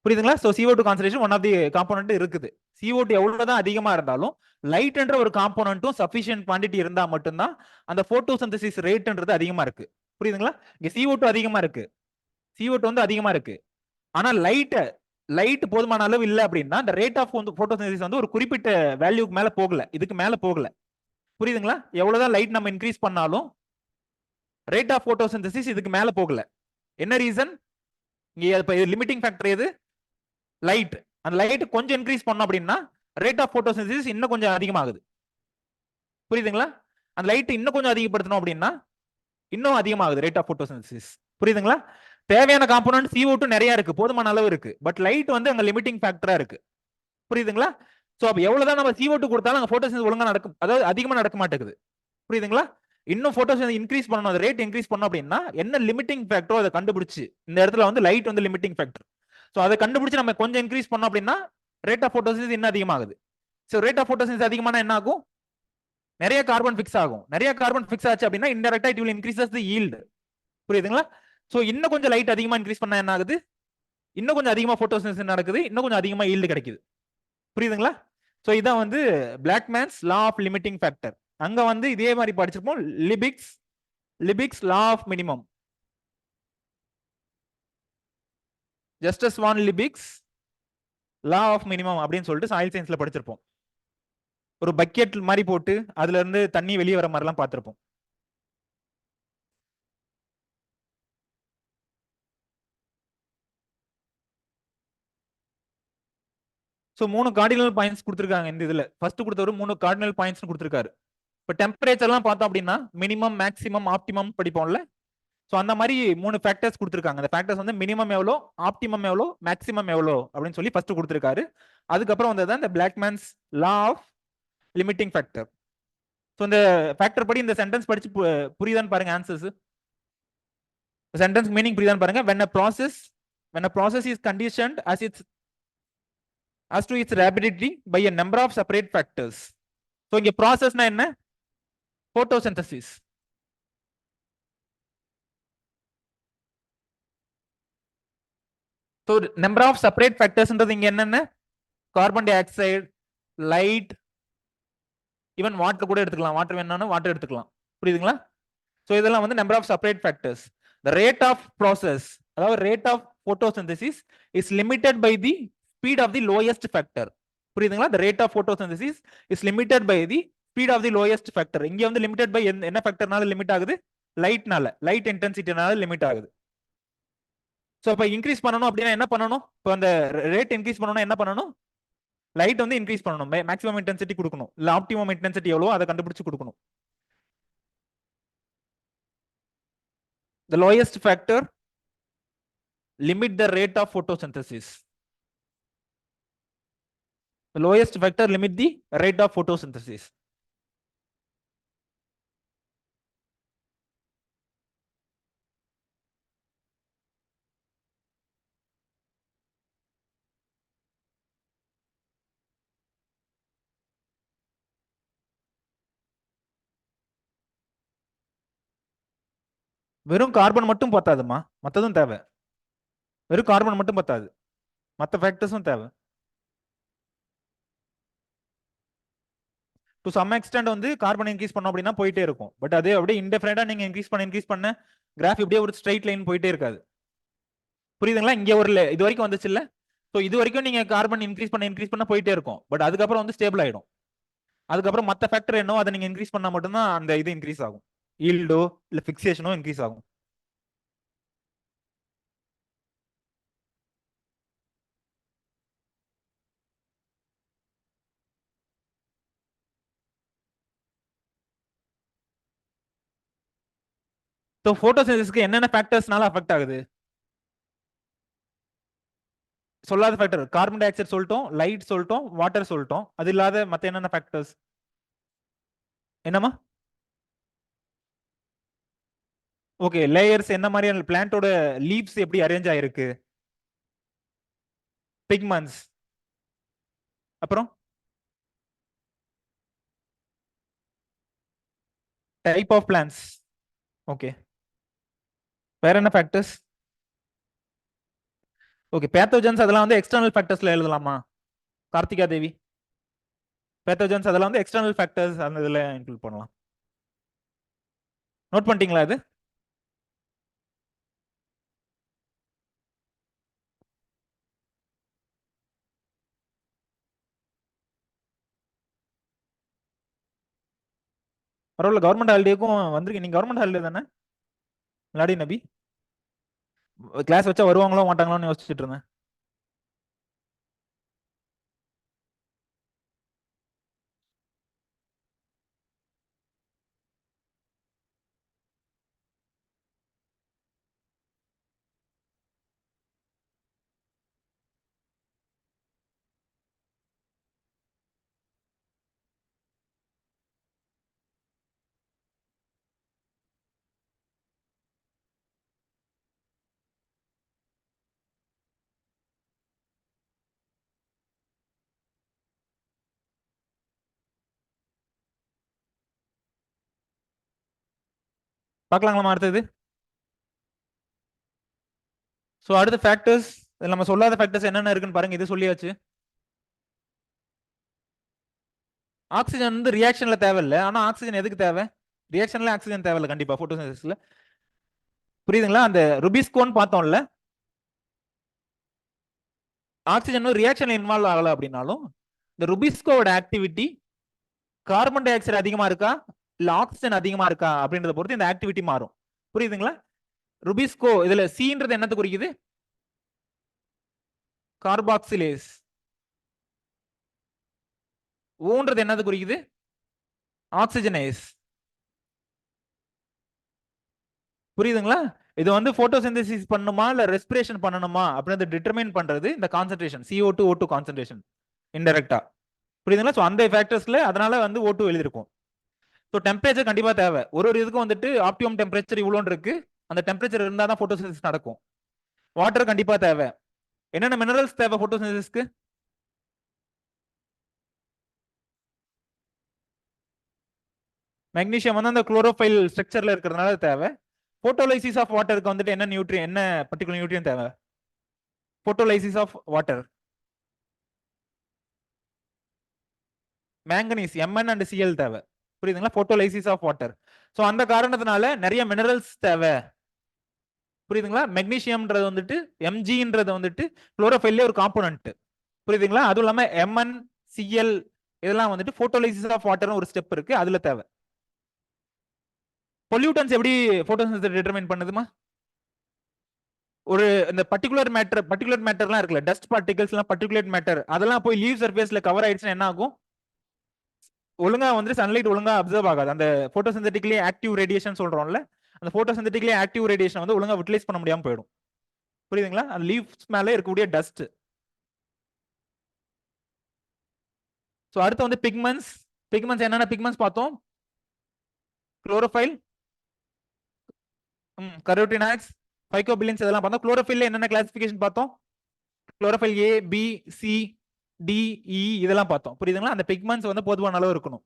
புரியுதுங்களா? So CO2 concentration one of the component இருக்குது. CO2 எவ்வளவுதான் அதிகமா இருந்தாலும் லைட்ன்ற ஒரு காம்போனன்ட்டும் சஃபிஷியன்ட் குவாண்டிட்டி இருந்தா மட்டும்தான் அந்த போட்டோசிந்தசிஸ் ரேட்ன்றது அதிகமா இருக்கு. புரியுதுங்களா? இங்க CO2 அதிகமா இருக்கு. CO2 வந்து அதிகமா இருக்கு. ஆனா லைட் போதுமான அளவு இல்ல அப்படின்னா அந்த ரேட் ஆஃப் போட்டோசிந்தசிஸ் வந்து ஒரு குறிப்பிட்ட வேல்யூக்கு மேல போகல. இதுக்கு மேல போகல. புரியுதுங்களா? எவ்வளவுதான் லைட் நம்ம இன்க்ரீஸ் பண்ணாலும் ரேட் ஆஃப் போட்டோசிந்தசிஸ் இதுக்கு மேல போகல. என்ன ரீசன்? இங்க லிமிட்டிங் ஃபேக்டர் எது? லைட். அந்த லைட் கொஞ்சம் இன்க்ரீஸ் பண்ணோம் அப்படின்னா ரேட் ஆஃப் போட்டோசிந்தசிஸ் இன்னும் கொஞ்சம் அதிகமாகுது. புரியுதுங்களா? அந்த லைட் இன்னும் கொஞ்சம் அதிகப்படுத்தணும் அப்படின்னா இன்னும் அதிகமாகுது ரேட் ஆஃப் போட்டோசிந்தசிஸ். புரியுதுங்களா? தேவையான காம்போனன்ட் CO2 நிறைய இருக்கு, போதுமான அளவு இருக்கு. பட் லைட் வந்து அங்க லிமிட்டிங் ஃபேக்டரா இருக்கு. புரியுதுங்களா? சோ அப்ப எவ்வளவுதான் நம்ம CO2 கொடுத்தாலும் அங்க போட்டோசிந்தசிஸ் ஒழுங்கா நடக்கும், அதாவது அதிகமா நடக்க மாட்டேங்குது. புரியுதுங்களா? இன்னும் போட்டோசிந்தசிஸ் இன்க்ரீஸ் பண்ணணும், அந்த ரேட் இன்க்ரீஸ் பண்ணணும் அப்படின்னா என்ன லிமிட்டிங் ஃபேக்டரோ அதை கண்டுபிடிச்சு, இந்த இடத்துல வந்து லைட் வந்து லிமிட்டிங் ஃபேக்டர். சோ அதை கண்டுபிடிச்சு நம்ம கொஞ்சம் இன்க்ரீஸ் பண்ணோம் அப்படின்னா ரேட் ஆஃப் போட்டோசிந்தசிஸ் இன்னும் அதிகமாகுது. சோ ரேட் ஆஃப் போட்டோசிந்தசிஸ் அதிகமான என்ன ஆகும்? நிறைய கார்பன் ஃபிக்ஸ் ஆகும். நிறைய கார்பன் ஃபிக்ஸ் ஆச்சு அப்படின்னா இன்டெரக்டா it will increases the yield. புரியுதுங்களா? சோ இன்னும் கொஞ்சம் லைட் அதிகமா இன்க்ரீஸ் பண்ணா என்ன ஆகுது? இன்னும் கொஞ்சம் அதிகமா போட்டோசிந்தசிஸ் நடக்குது, இன்னும் கொஞ்சம் அதிகமா ஈல்டு கிடைக்குது. புரியுதுங்களா? சோ இதான் வந்து Blackman's law of limiting factor. அங்க வந்து இதே மாதிரி படிச்சிருப்போம், Liebig's law of minimum. Justus von Liebig's law of minimum அப்படின்னு சொல்லிட்டு சாயில் சயின்ஸ்ல படிச்சிருப்போம். ஒரு பக்கெட் மாதிரி போட்டு அதுல இருந்து தண்ணி வெளியே வர மாதிரிலாம் பார்த்திருப்போம். ஸோ 3 கார்டினல் பாயிண்ட்ஸ் கொடுத்துருக்காங்க இந்த இதுல. ஃபர்ஸ்ட் கொடுத்தவர் 3 கார்டினல் பாயிண்ட்ஸ் கொடுத்துருக்காரு. இப்போ டெம்பரேச்சர்லாம் பார்த்தோம் அப்படின்னா மினிமம், மேக்ஸிமம், ஆப்டிமம் படிப்போம்ல. ஸோ அந்த மாதிரி 3 ஃபேக்டர்ஸ் கொடுத்துருக்காங்க. அந்த ஃபேக்டர்ஸ் வந்து மினிமம் எவ்வளோ, ஆப்டிமம் எவ்வளோ, மேக்ஸிமம் எவ்வளோ அப்படின்னு சொல்லி ஃபர்ஸ்ட் கொடுத்துருக்காரு. அதுக்கப்புறம் வந்தது இந்த Blackman's law of limiting factor. So இந்த ஃபேக்டர் படி இந்த சென்டென்ஸ் படிச்சு புரியுதான்னு பாருங்க ஆன்சர்ஸ். சென்டென்ஸ் மீனிங் புரியுதான்னு பாருங்க. when a process is conditioned as to its rapidity by a number of separate factors. So இங்க ப்ராசஸ்னா என்ன? Photosynthesis. So number of separate ஃபேக்டர்ஸ்ன்றது இங்க என்னென்ன? Carbon dioxide, light, even water கூட எடுத்துக்கலாம். வாட்டர் வேணும்னா வாட்டர் எடுத்துக்கலாம். புரியுதுங்களா? ஸோ இதெல்லாம் வந்து number of separate factors. The rate of process, அதாவது rate of photosynthesis is limited by the speed of the lowest factor. புரியுதுங்களா? The rate of photosynthesis is limited by the speed of the lowest factor. இங்க வந்து லிமிட்டட் பை என்ன ஃபேக்டர்னால லிமிட் ஆகுது? லைட்னால, லைட் இன்டென்சிட்டினால லிமிட் ஆகுது. ஸோ இப்போ இன்க்ரீஸ் பண்ணணும் அப்படின்னா என்ன பண்ணணும்? இப்போ அந்த ரேட் இன்க்ரீஸ் பண்ணணும் என்ன பண்ணணும்? லைட் வந்து இன்க்ரீஸ் பண்ணணும், மேக்ஸிமம் இன்டென்சிட்டி கொடுக்கணும், இல்ல ஆப்டிமம் இன்டென்சிட்டி எவ்வளோ அதை கண்டுபிடிச்சு கொடுக்கணும். The lowest factor limit the rate of photosynthesis. The lowest factor limit the rate of photosynthesis. வெறும் கார்பன் மட்டும் பத்தாதுமா, மத்ததும் தேவை. வெறும் கார்பன் மட்டும் பத்தாது, மத்த ஃபேக்டர்ஸும் தேவை. டு சம் எக்ஸ்டென்ட் வந்து கார்பன் இன்க்ரீஸ் பண்ணோம் அப்படின்னா போயிட்டே இருக்கும். பட் அதே அப்படியே இன்டெஃபினைட்டா நீங்க இன்க்ரீஸ் பண்ண கிராஃப் இப்படியே ஒரு ஸ்ட்ரைட் லைன் போயிட்டே இருக்காது. புரியுதுங்களா? இங்க ஒரு இது வரைக்கும் வந்துச்சு இல்ல? ஸோ இது வரைக்கும் நீங்க கார்பன் இன்க்ரீஸ் பண்ண போயிட்டே இருக்கும். பட் அதுக்கப்புறம் வந்து ஸ்டேபிள் ஆயிடும். அதுக்கப்புறம் மத்த ஃபேக்டர் என்னோ அதை நீங்க இன்க்ரீஸ் பண்ணா மட்டும்தான் அந்த இது இன்க்ரீஸ் ஆகும். ஈல்டோ இல்ல ஃபிக்சேஷனோ இன்க்ரீஸ் ஆகும். ஸோ போட்டோசிந்தசிஸ்க்கு என்னென்ன ஃபேக்டர்ஸ்னால அஃபெக்ட் ஆகுது? சொல்லாத ஃபேக்டர் கார்பன் டை ஆக்சைடு சொல்லிட்டோம், லைட் சொல்லிட்டோம், வாட்டர் சொல்லிட்டோம். அது இல்லாத மத்த என்னென்ன ஃபேக்டர்ஸ்? என்னமா? ஓகே, லேயர்ஸ் என்ன மாதிரியான பிளான்ட்டோட லீவ்ஸ் எப்படி அரேஞ்ச் ஆயிருக்கு, பிக்மெண்ட்ஸ், அப்புறம் டைப் ஆஃப் பிளான்ட்ஸ். ஓகே, வேற என்ன ஃபேக்டர்ஸ்? ஓகே, பேத்தோஜன்ஸ் அதெல்லாம் வந்து எக்ஸ்டர்னல் ஃபேக்டர்ஸ்ல எழுதலாமா கார்த்திகா தேவி? பேத்தோஜன்ஸ் அதெல்லாம் வந்து எக்ஸ்டர்னல் ஃபேக்டர்ஸ் அந்த இதுல இன்க்ளூட் பண்ணலாம். நோட் பண்ணிட்டீங்களா இது? பரவாயில்ல, கவர்மெண்ட் ஹாலிடேக்கும் வந்திருக்கீங்க. நீங்க கவர்மெண்ட் ஹாலிடே தானே மிலாடி நபி? கிளாஸ் வச்சா வருவாங்களோ மாட்டாங்களோன்னு யோசிச்சுட்டு இருந்தேன். பார்க்கலாங்களா அடுத்தது? ஸோ அடுத்த ஃபேக்டர்ஸ், நம்ம சொல்லாத ஃபேக்டர்ஸ் என்னென்ன இருக்குன்னு பாருங்க. இது சொல்லியாச்சு. ஆக்சிஜன் வந்து ரியாக்ஷன்ல தேவையில்லை. ஆனா ஆக்சிஜன் எதுக்கு தேவை? ரியாக்ஷன்ல ஆக்சிஜன் தேவையில்லை கண்டிப்பா போட்டோசிந்தசிஸ்ல. புரியுதுங்களா? அந்த ருபிஸ்கோன்னு பார்த்தோம்ல, ஆக்சிஜன் ரியாக்ஷன்ல இன்வால்வ் ஆகல அப்படின்னாலும் இந்த ருபிஸ்கோவோட ஆக்டிவிட்டி கார்பன் டை ஆக்சைடு அதிகமா இருக்கா இல்ல ஆக்சிஜன் அதிகமா இருக்கா அப்படின்றத பொறுத்து இந்த ஆக்டிவிட்டி மாறும். புரியுதுங்களா? ருபிஸ்கோ இதுல சீன்றது என்னத்தை குறிக்குது? கார்பாக்சிலேஸ். ஓன்றது என்னது குறிக்குது? ஆக்சிஜனேஸ். புரியுதுங்களா? இது வந்து போட்டோசிந்தசிஸ் பண்ணுமா இல்ல ரெஸ்பிரேஷன் பண்ணணுமா அப்படின்றத டிட்டர்மைன் பண்றது இந்த கான்சென்ட்ரேஷன் CO2 O2 கான்சென்ட்ரேஷன் இன்டைரக்டா. புரியுதுங்களா? ஸோ அந்த ஃபேக்டர்ஸ்ல அதனால வந்து O2 எழுதிருக்கும். ஸோ டெம்பரேச்சர் கண்டிப்பா தேவை. ஒரு இதுக்கும் வந்துட்டு ஆப்டிமம் டெம்பரேச்சர் இவ்வளோன்னு இருக்கு. அந்த டெம்பரேச்சர் இருந்தால் தான் போட்டோசிந்தசிஸ் நடக்கும். வாட்டர் கண்டிப்பா தேவை. என்னென்ன மினரல்ஸ் தேவை போட்டோசிந்தசிஸ்க்கு? மெக்னீசியம் வந்து அந்த குளோரோஃபைல் ஸ்ட்ரக்சர்ல இருக்கிறதுனால தேவை. போட்டோலைசிஸ் ஆஃப் வாட்டருக்கு வந்துட்டு என்ன நியூட்ரியன், என்ன பர்டிகுலர் நியூட்ரியன் தேவை? Photolysis of water manganese Mn and Cl தேவை. புரியுதுங்களா? போட்டோலைசிஸ் ஆஃப் வாட்டர். ஸோ அந்த காரணத்தினால நிறைய மினரல்ஸ் தேவை. புரியுதுங்களா? மெக்னீசியம்ன்றது வந்துட்டு Mgன்றது வந்துட்டு குளோரோஃபைல்ல ஒரு காம்போனன்ட். புரியுதுங்களா? அதுவும் இல்லாம Mn Cl இதெல்லாம் வந்துட்டு போட்டோலைசிஸ் ஆஃப் வாட்டர் ஒரு ஸ்டெப் இருக்கு, அதுல தேவை. பொல்யூட்டன்ஸ் எப்படி போட்டோசிந்தசிஸ் டிட்டர்மைன் பண்ணுதுமா? ஒரு இந்த பர்டிகுலர் மேட்டர்லாம் இருக்குல்ல, டஸ்ட் பார்ட்டிகல்ஸ் எல்லாம் பர்டிகுலர் மேட்டர், அதெல்லாம் போய் லீவ் சர்ஃபேஸ்ல கவர் ஆயிடுச்சுன்னா என்ன ஆகும்? ஒழுங்கா வந்து சன்லைட் ஒழுங்கா அப்சர்வ் ஆகாது. அந்த போட்டோசிந்தட்டிக்லி ஆக்டிவ் ரேடியேஷன் சொல்றோம்ல, அந்த போட்டோசிந்தட்டிக்லி ஆக்டிவ் ரேடியேஷன் வந்து ஒழுங்கா யூட்டிலைஸ் பண்ண முடியாம போயிடும். புரியுதுங்களா? அந்த லீவ்ஸ் மேல இருக்கக்கூடிய டஸ்ட். ஸோ அடுத்து வந்து பிக்மெண்ட்ஸ். பிக்மெண்ட்ஸ் என்னென்ன பிக்மெண்ட்ஸ் பார்த்தோம்? குளோரோஃபைல், கரோட்டினாய்ட்ஸ், பைக்கோபிலின்ஸ் இதெல்லாம் பார்த்தோம். குளோரோஃபைல்ல என்னென்ன கிளாசிஃபிகேஷன் பார்த்தோம்? குளோரோஃபைல் A, B, C, D, E இதெல்லாம் பார்த்தோம். புரியுதுங்களா? அந்த பிக்மெண்ட்ஸ் வந்து போதுமான அளவு இருக்கணும்.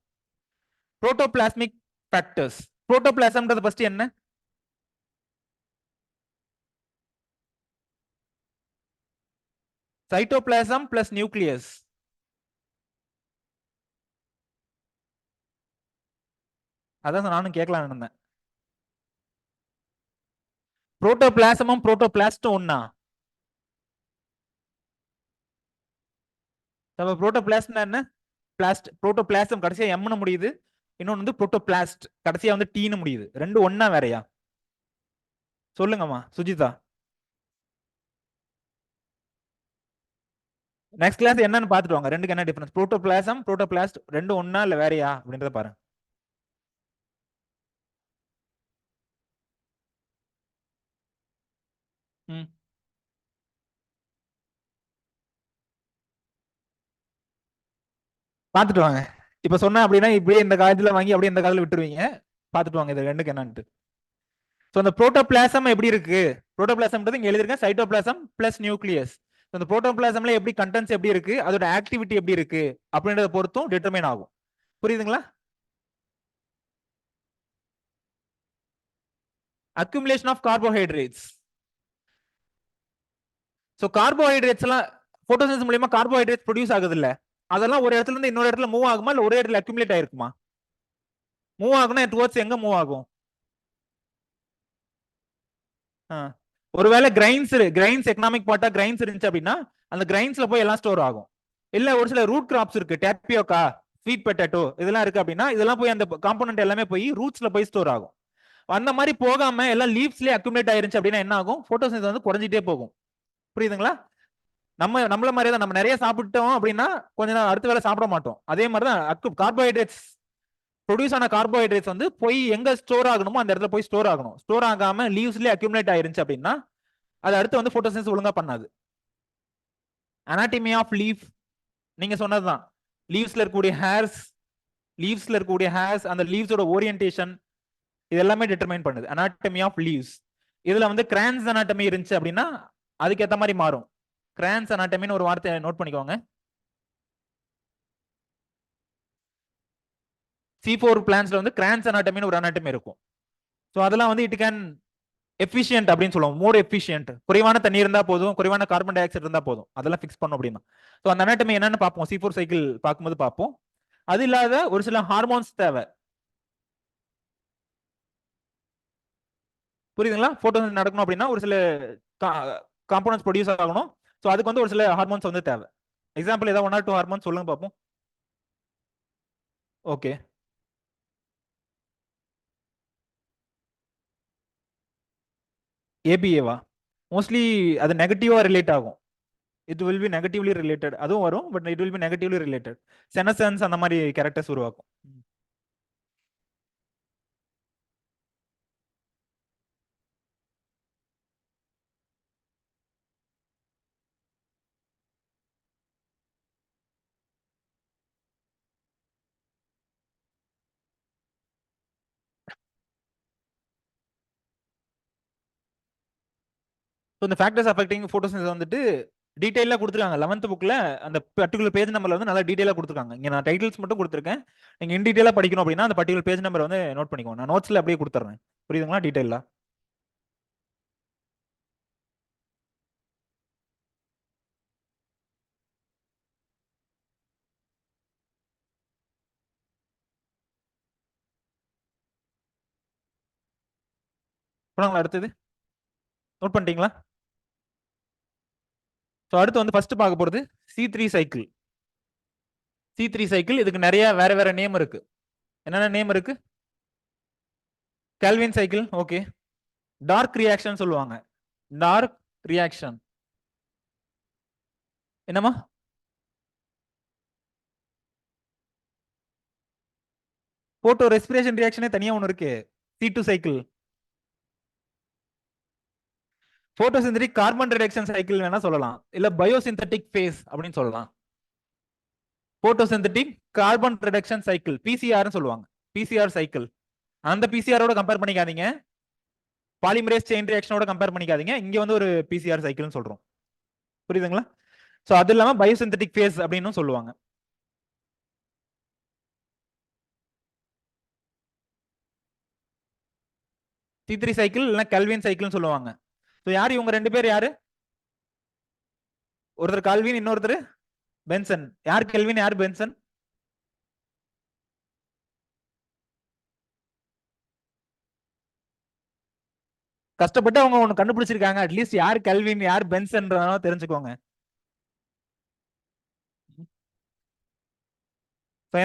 Protoplasmic factors. புரோட்டோபிளாசம்ன்றது ஃபர்ஸ்ட் என்ன? Cytoplasm plus nucleus. அதான் நானும் கேட்கலாம் இருந்தேன். புரோட்டோபிளாசமும் புரோட்டோபிளாஸ்டும் ஒண்ணா? புரோட்டோபிளாஸ்ட்னா என்ன? பிளாஸ்ட். புரோட்டோபிளாசம் கடைசியா எம்னு முடியுது. இன்னொன்னு வந்து புரோட்டோபிளாஸ்ட் கடைசியா வந்து டீன்னு முடியுது. ரெண்டு ஒண்ணா வேறயா? சொல்லுங்கம்மா சுஜிதா. நெக்ஸ்ட் கிளாஸ் என்னன்னு பாத்துட்டு வாங்க. ரெண்டுக்கு என்ன டிஃபரன்ஸ்? புரோட்டோபிளாசம் புரோட்டோபிளாஸ்ட் ரெண்டு ஒண்ணா இல்ல வேறயா அப்படின்றத பாருங்க. பாத்துட்டு வாங்க. இப்ப சொன்ன அப்படின்னா இப்படியே இந்த காலத்துல வாங்கி அப்படியே இந்த காலத்துல விட்டுருவீங்க. பாத்துட்டு வாங்க இது ரெண்டுக்கு என்னன்ட்டு. ஸோ அந்த புரோட்டோபிளாசம் எப்படி இருக்கு? புரோட்டோபிளாசம்ன்றது இங்க எழுதிருக்கேன், சைட்டோபிளாசம் பிளஸ் நியூக்ளியஸ். அந்த புரோட்டோபிளாசம்ல எப்படி கண்டென்ட்ஸ் எப்படி இருக்கு, அதோட ஆக்டிவிட்டி எப்படி இருக்கு அப்படின்றத பொறுத்தும் டிட்டர்மைன் ஆகும். புரியுதுங்களா? Accumulation of carbohydrates. So carbohydrates எல்லாம் போட்டோசிந்தசிஸ் மூலமா கார்போஹைட்ரேட்ஸ் ப்ரொடியூஸ் ஆகுது இல்ல? அதெல்லாம் ஒரு இடத்துல இருந்து இன்னொரு இடத்துல மூவ் ஆகுமா இல்ல ஒரே இடத்துல அக்யூமுலேட் ஆயிருக்குமா? மூவ் ஆகுனா டுவர்ட்ஸ் எங்க மூவ் ஆகும்? ஒருவேளை கிரைன்ஸ் எக்கனாமிக் பார்ட்டா கிரைன்ஸ் இருந்துச்சு அப்படின்னா அந்த கிரைன்ஸ்ல போய் எல்லாம் ஸ்டோர் ஆகும். இல்ல ஒரு சில ரூட் கிராப்ஸ் இருக்கு, டேப்பியோக்கா, ஸ்வீட் பொட்டேட்டோ இதெல்லாம் இருக்கு அப்படின்னா இதெல்லாம் போய் அந்த காம்போனன்ட் எல்லாமே போய் ரூட்ஸ்ல போய் ஸ்டோர் ஆகும். அந்த மாதிரி போகாம எல்லாம் லீவ்ஸ்லயே அக்யூமுலேட் ஆயிருச்சு அப்படின்னா என்ன ஆகும்? போட்டோசிந்தசிஸ் வந்து குறைஞ்சிட்டே போகும். புரியுதுங்களா? நம்மள மாதிரியே தான், நம்ம நிறைய சாப்பிட்டோம் அப்படின்னா கொஞ்ச நாள் அடுத்த வேலை சாப்பிட மாட்டோம். அதே மாதிரி தான் கார்போஹைட்ரேட்ஸ் ப்ரொடியூஸ் ஆன கார்போஹைட்ரேட்ஸ் வந்து போய் எங்க ஸ்டோர் ஆகணுமோ அந்த இடத்துல போய் ஸ்டோர் ஆகணும். ஸ்டோர் ஆகாம லீவ்ஸ்லயே அக்யூமுலேட் ஆயிருச்சு அப்படின்னா அது அடுத்து வந்து போட்டோசிந்தசிஸ் ஒழுங்கா பண்ணாது. அனாட்டமி ஆஃப் லீஃப் நீங்க சொன்னதுதான். லீவ்ஸ்ல இருக்கக்கூடிய ஹேர்ஸ் அந்த லீவ்ஸோட ஓரியன்டேஷன் இது எல்லாமே டிட்டர்மைன் பண்ணுது. Anatomy of leaves. இதுல வந்து கிரான்ஸ் அனாட்டமி இருந்துச்சு அப்படின்னா அதுக்கு ஏத்த மாதிரி மாறும். கிரான்ஸ் அனாட்டமின்னு ஒரு வார்த்தை நோட் பண்ணிக்கோங்க. C4 பிளான்ஸ்ல வந்து கிரான்ஸ் அனாட்டமின்னு ஒரு அனாட்டமி இருக்கும். ஸோ அதெல்லாம் வந்து இட் கேன் எஃபிஷியன்ட் அப்படின்னு சொல்லுவோம். More efficient. குறைவான தண்ணி இருந்தா போதும், குறைவான கார்பன் டை ஆக்சைடு இருந்தா போதும், அதெல்லாம் ஃபிக்ஸ் பண்ணும் அப்படின்னா. ஸோ அந்த அனாட்டமி என்னன்னு பார்ப்போம். C4 சைக்கிள் பார்க்கும்போது பார்ப்போம். அது இல்லாத ஒரு சில ஹார்மோன்ஸ் தேவை. புரியுதுங்களா? போட்டோசிந்தசிஸ் நடக்கணும் அப்படின்னா ஒரு சில காம்போனன்ட்ஸ் ப்ரொடியூஸ் ஆகணும். ஸோ அதுக்கு வந்து ஒரு சில ஹார்மோன்ஸ் வந்து தேவை. எக்ஸாம்பிள் ஏதாவது 1 or 2 ஹார்மோன்ஸ் சொல்லுங்க பார்ப்போம். ஓகே. ஏபிஏவா? மோஸ்ட்லி அது நெகட்டிவா ரிலேட் ஆகும். It will be negatively related. அதுவும் வரும், but it will be negatively related. செனசன்ஸ் அந்த மாதிரி கேரக்டர்ஸ் உருவாக்கும். ஸோ இந்த ஃபேக்டர்ஸ் அஃபெக்டிங் போட்டோசிந்தசிஸ் வந்துட்டு டீடைலா கொடுத்துருக்காங்க 11th புக்ல. அந்த பர்டிகுலர் பேஜ் நம்பர்ல வந்து நல்லா டீடைலா கொடுத்துருக்காங்க. இங்க நான் டைட்டில்ஸ் மட்டும் கொடுத்துருக்கேன். நீங்க இன் டீடைலா படிக்கணும் அப்படின்னா அந்த பர்டிகுலர் பேஜ் நம்பர் வந்து நோட் பண்ணிக்கோங்க. நான் நோட்ஸ்ல அப்படியே கொடுத்துறேன். புரியுதுங்களா? டீடைலா. போனாங்களா? அடுத்தது நோட் பண்ணிட்டீங்களா? ஸோ அடுத்து வந்து ஃபர்ஸ்ட் பார்க்க போறது C3 சைக்கிள். C3 சைக்கிள் இதுக்கு நிறைய வேற வேற நேம் இருக்கு. என்னென்ன நேம் இருக்கு? Kelvin cycle. Okay. Dark reaction சொல்லுவாங்க. டார்க் ரியாக்ஷன் என்னமா? போட்டோ ரெஸ்பிரேஷன் ரியாக்ஷனே தனியா ஒன்று இருக்கு. C2 cycle. Photosynthetic carbon reduction cycle வேணா சொல்லலாம், இல்ல பயோசிந்தட்டிக் ஃபேஸ் அப்படின்னு சொல்லலாம். Photosynthetic carbon reduction cycle PCR சொல்லுவாங்க. PCR cycle. அந்த பிசிஆரோட கம்பேர் பண்ணிக்காதீங்க, பாலிமரேஸ் செயின் ரியாக்ஷனோட கம்பேர் பண்ணிக்காதீங்க. இங்க வந்து ஒரு பிசிஆர் சைக்கிள்னு சொல்றோம். புரியுதுங்களா? சோ அது இல்லாம பயோசிந்தட்டிக் ஃபேஸ் அப்படின்னு சொல்லுவாங்க. C3 சைக்கிள் இல்ல கெல்வின் சைக்கிள்னு சொல்லுவாங்க. சோ யார் இவங்க ரெண்டு பேர்? யாரு? ஒருத்தர் கால்வின், இன்னொருத்தர் பென்சன். யார் கெல்வின், யார் பென்சன்? கஷ்டப்பட்டு அவங்க ஒண்ணு கண்டுபிடிச்சிருக்காங்க. அட்லீஸ்ட் யார் கெல்வின் யார் பென்சன் தெரிஞ்சுக்கோங்க.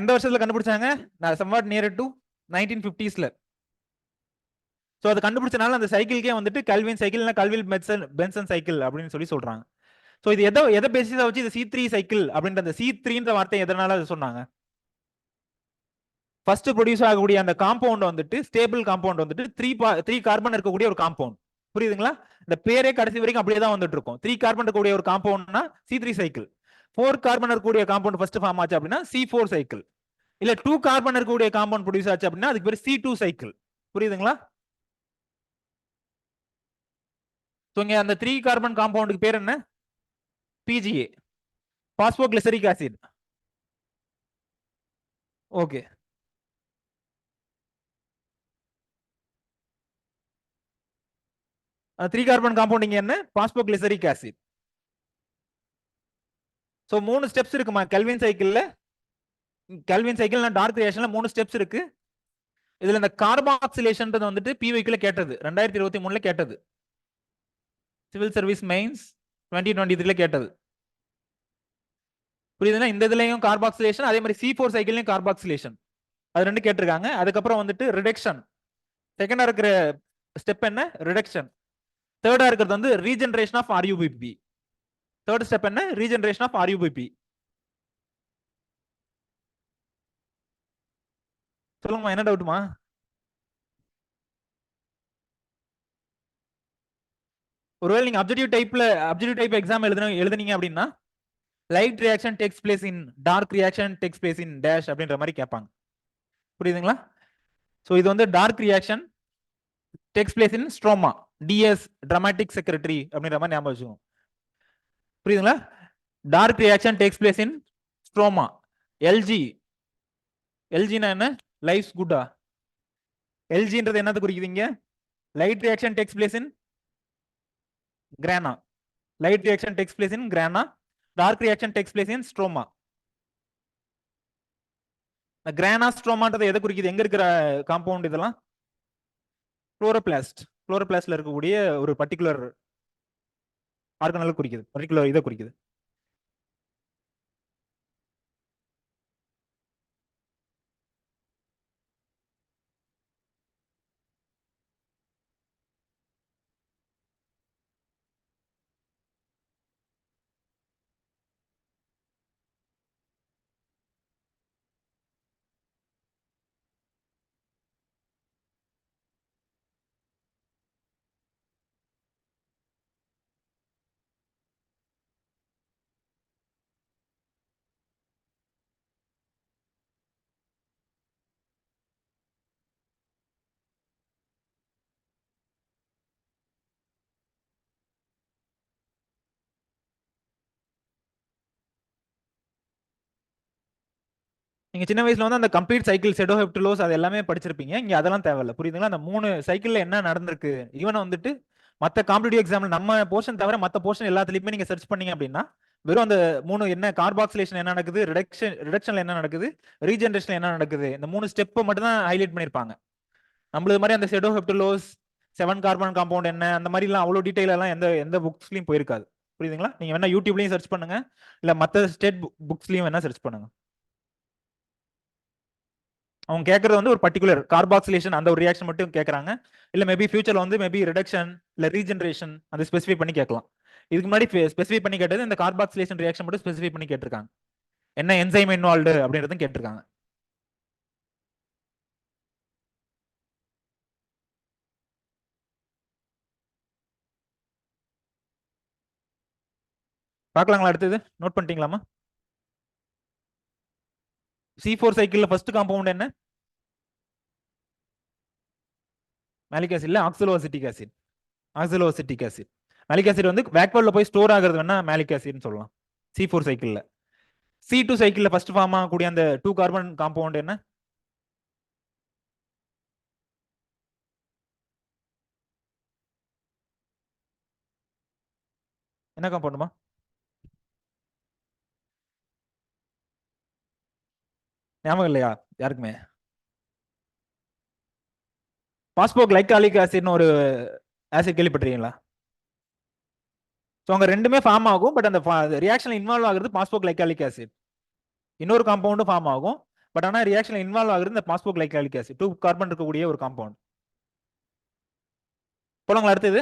எந்த வருஷத்துல கண்டுபிடிச்சாங்க? Somewhat near to 1950s. So அது கண்டுபிடிச்சனால அந்த சைக்கிள்க்கே வந்துட்டு கல்வின் சைக்கிள் இல்ல கல்வில் பென்சன் சைக்கிள் அப்படின்னு சொல்லி சொல்றாங்க. சோ இது எதை பேசிஸா வச்சு இது C3 சைக்கிள் அப்படின்ற அந்த C3ன்ற வார்த்தை எதனால சொன்னாங்க? ஃபர்ஸ்ட் ப்ரொடியூஸ் ஆகக்கூடிய அந்த காம்பவுண்ட் வந்துட்டு ஸ்டேபிள் காம்பவுண்ட் வந்துட்டு 3 கார்பன் இருக்கக்கூடிய ஒரு காம்பவுண்ட். புரியுதுங்களா? இந்த பேரே கடைசி வரைக்கும் அப்படியே தான் வந்துட்டு இருக்கும். 3 கார்பன் இருக்கக்கூடிய ஒரு காம்பவுண்ட்னா C3 சைக்கிள். 4 கார்பன் இருக்கக்கூடிய காம்பவுண்ட் ஃபர்ஸ்ட் ஃபார்ம் ஆச்சு அப்படின்னா C4 சைக்கிள். இல்ல 2 கார்பன் இருக்கக்கூடிய காம்பவுண்ட் ப்ரொடியூஸ் ஆச்சு அப்படின்னா அதுக்கு பேர் C2 சைக்கிள். புரியுதுங்களா? இங்க அந்த 3 கார்பன் காம்பவுண்டுக்கு பேர் என்ன? PGA, பாஸ்போகிளிசரிக் acid. Okay. 3 carbon compound இங்க என்ன? பாஸ்போகிளிசரிக் ஆசிட். ஸோ 3 ஸ்டெப்ஸ் இருக்குமா கெல்வின் சைக்கிள்ல. கெல்வின் சைக்கிள் டார்க் ரியாக்ஷன்ல 3 ஸ்டெப்ஸ் இருக்கு. இதுல இந்த கார்பாக்சிலேஷன்ன்றது வந்துட்டு பிவைக்குள்ள கேட்டது 2023ல கேட்டது, சிவில் சர்வீஸ் மெயின்ஸ் 2023ல கேட்டது. புரியுதுன்னா, இந்த இதுலயும் கார்பாக்சிலேஷன், அதே மாதிரி C4 சைக்கிள்லயும் கார்பாக்சிலேஷன், அது ரெண்டு கேட்டிருக்காங்க. அதுக்கப்புறம் வந்துட்டு ரிடக்ஷன், செகண்டா இருக்கிற ஸ்டெப் என்ன, ரிடக்ஷன். தேர்டா இருக்கிறது வந்து regeneration of RuBP. Third step என்ன, ரீஜெனரேஷன் ஆஃப் ஆர்யூபிபி. சொல்லுங்கம்மா, என்ன டவுட்டுமா? ஒருவேளை நீங்க அப்ஜெக்டிவ் டைப் எக்ஸாம் எழுதுனீங்க அப்படின்னா, light reaction takes place in dark reaction takes place in dash அப்படின்ற மாதிரி கேட்பாங்க. புரியுதுங்களா? ஸோ இது வந்து dark reaction takes place in stroma, DS dramatic secretary அப்படின்ற மாதிரி ஞாபகம் வச்சுக்கோங்க. புரியுதுங்களா? Dark reaction takes place in stroma. LG, எல்ஜினா என்ன, லைஃப்ஸ் குட்டா. எல்ஜின்றது என்னது குறிக்குதுங்க, light reaction takes place in grana. Light reaction takes place in grana, dark reaction takes place in stroma. Grana ஸ்ட்ரோமான்றது எதை குறிக்குது, எங்க இருக்கிற காம்பவுண்ட் இதெல்லாம், குளோரோபிளாஸ்ட். குளோரோபிளாஸ்ட்ல இருக்கக்கூடிய ஒரு பர்டிகுலர் ஆர்கனல் குறிக்குது, பர்டிகுலர் இதை குறிக்குது. நீங்க சின்ன வயசுல வந்து அந்த கம்ப்ளீட் சைக்கிள் செடோ ஹெப்டுலோஸ் அது எல்லாமே படிச்சிருப்பீங்க. இங்க அதெல்லாம் தேவையில்ல. புரியுதுங்களா? அந்த 3 சைக்கிள்ல என்ன நடந்திருக்கு, ஈவன் வந்துட்டு மத்த காம்படிட்டிவ் எக்ஸாம்ல நம்ம போர்ஷன் தவிர மத்த போர்ஷன் எல்லாத்துலயுமே நீங்க சர்ச் பண்ணீங்க அப்படின்னா, வெறும் அந்த 3 என்ன கார்பாக்சிலேஷன் என்ன நடக்குது, ரிடக்ஷன்ல என்ன நடக்குது, ரீஜெனரேஷன்ல என்ன நடக்குது, இந்த 3 ஸ்டெப் மட்டும் தான் ஹைலைட் பண்ணிருப்பாங்க. நம்மளது மாதிரி அந்த செடோ ஹெப்டுலோஸ் 7 கார்பன் காம்பவுண்ட் என்ன, அந்த மாதிரி எல்லாம் அவ்வளவு டீடைல் எல்லாம் எந்த எந்த புக்ஸ்லயும் போயிருக்காது. புரியுதுங்களா? நீங்க வேணா யூடியூப்லயும் சர்ச் பண்ணுங்க, இல்ல மத்த ஸ்டேட் புக்ஸ்லயும் வேணா சர்ச் பண்ணுங்க. அவங்க கேட்கறது வந்து ஒரு பர்டிகுலர் கார்பாக்சிலேஷன் அந்த ஒரு ரியாக்ஷன் மட்டும் கேட்கறாங்க. இல்ல மேபி ஃபியூச்சர்ல வந்து மேபி ரிடக்ஷன் இல்ல ரீஜெனரேஷன் அதை ஸ்பெசிஃபை பண்ணி கேட்கலாம். இதுக்கு முன்னாடி ஸ்பெசிஃபை பண்ணி கேட்டது இந்த கார்பாக்சிலேஷன் ரியாக்ஷன் மட்டும் ஸ்பெசிஃபை பண்ணி கேட்டிருக்காங்க. என்ன என்சைம் இன்வால்வ்டு அப்படின்றதும் கேட்டிருக்காங்க. பார்க்கலாங்களா? அடுத்தது நோட் பண்ணிட்டீங்களாமா? C4 சைக்கிள்ல ஃபர்ஸ்ட் காம்பவுண்ட் என்ன, மேலிக் ஆசிட் இல்ல, ஆக்சலோஅசிட்டிக் ஆசிட். ஆக்சலோஅசிட்டிக் ஆசிட். மேலிக் ஆசிட் வந்து வேக்வல்ல போய் ஸ்டோர் ஆகிறது வேணா மேலிக் ஆசிட்னு சொல்லலாம் C4 சைக்கிள்ல. C2 சைக்கிள்ல ஃபர்ஸ்ட் ஃபார்ம் ஆகக்கூடிய அந்த 2 கார்பன் காம்பவுண்ட் என்ன, என்ன காம்பவுண்டுமா? ஞாபகம் இல்லையா யாருக்குமே? பாஸ்போ கிளைகாலிக் ஆசிட்னு ஒரு ஆசிட் கேள்விப்பட்டிருக்கீங்களா? ஸோ அங்கே ரெண்டுமே ஃபார்ம் ஆகும், பட் அந்த ரியாக்ஷன் இன்வால்வ் ஆகுறது பாஸ்போ கிளைகாலிக் ஆசிட். இன்னொரு காம்பவுண்டும் ஃபார்ம் ஆகும், பட் ஆனால் ரியாக்ஷன் இன்வால்வ் ஆகுறது இந்த பாஸ்போ கிளைகாலிக் ஆசிட், 2 கார்பன் இருக்கக்கூடிய ஒரு காம்பவுண்ட். போலாங்களா அடுத்தது?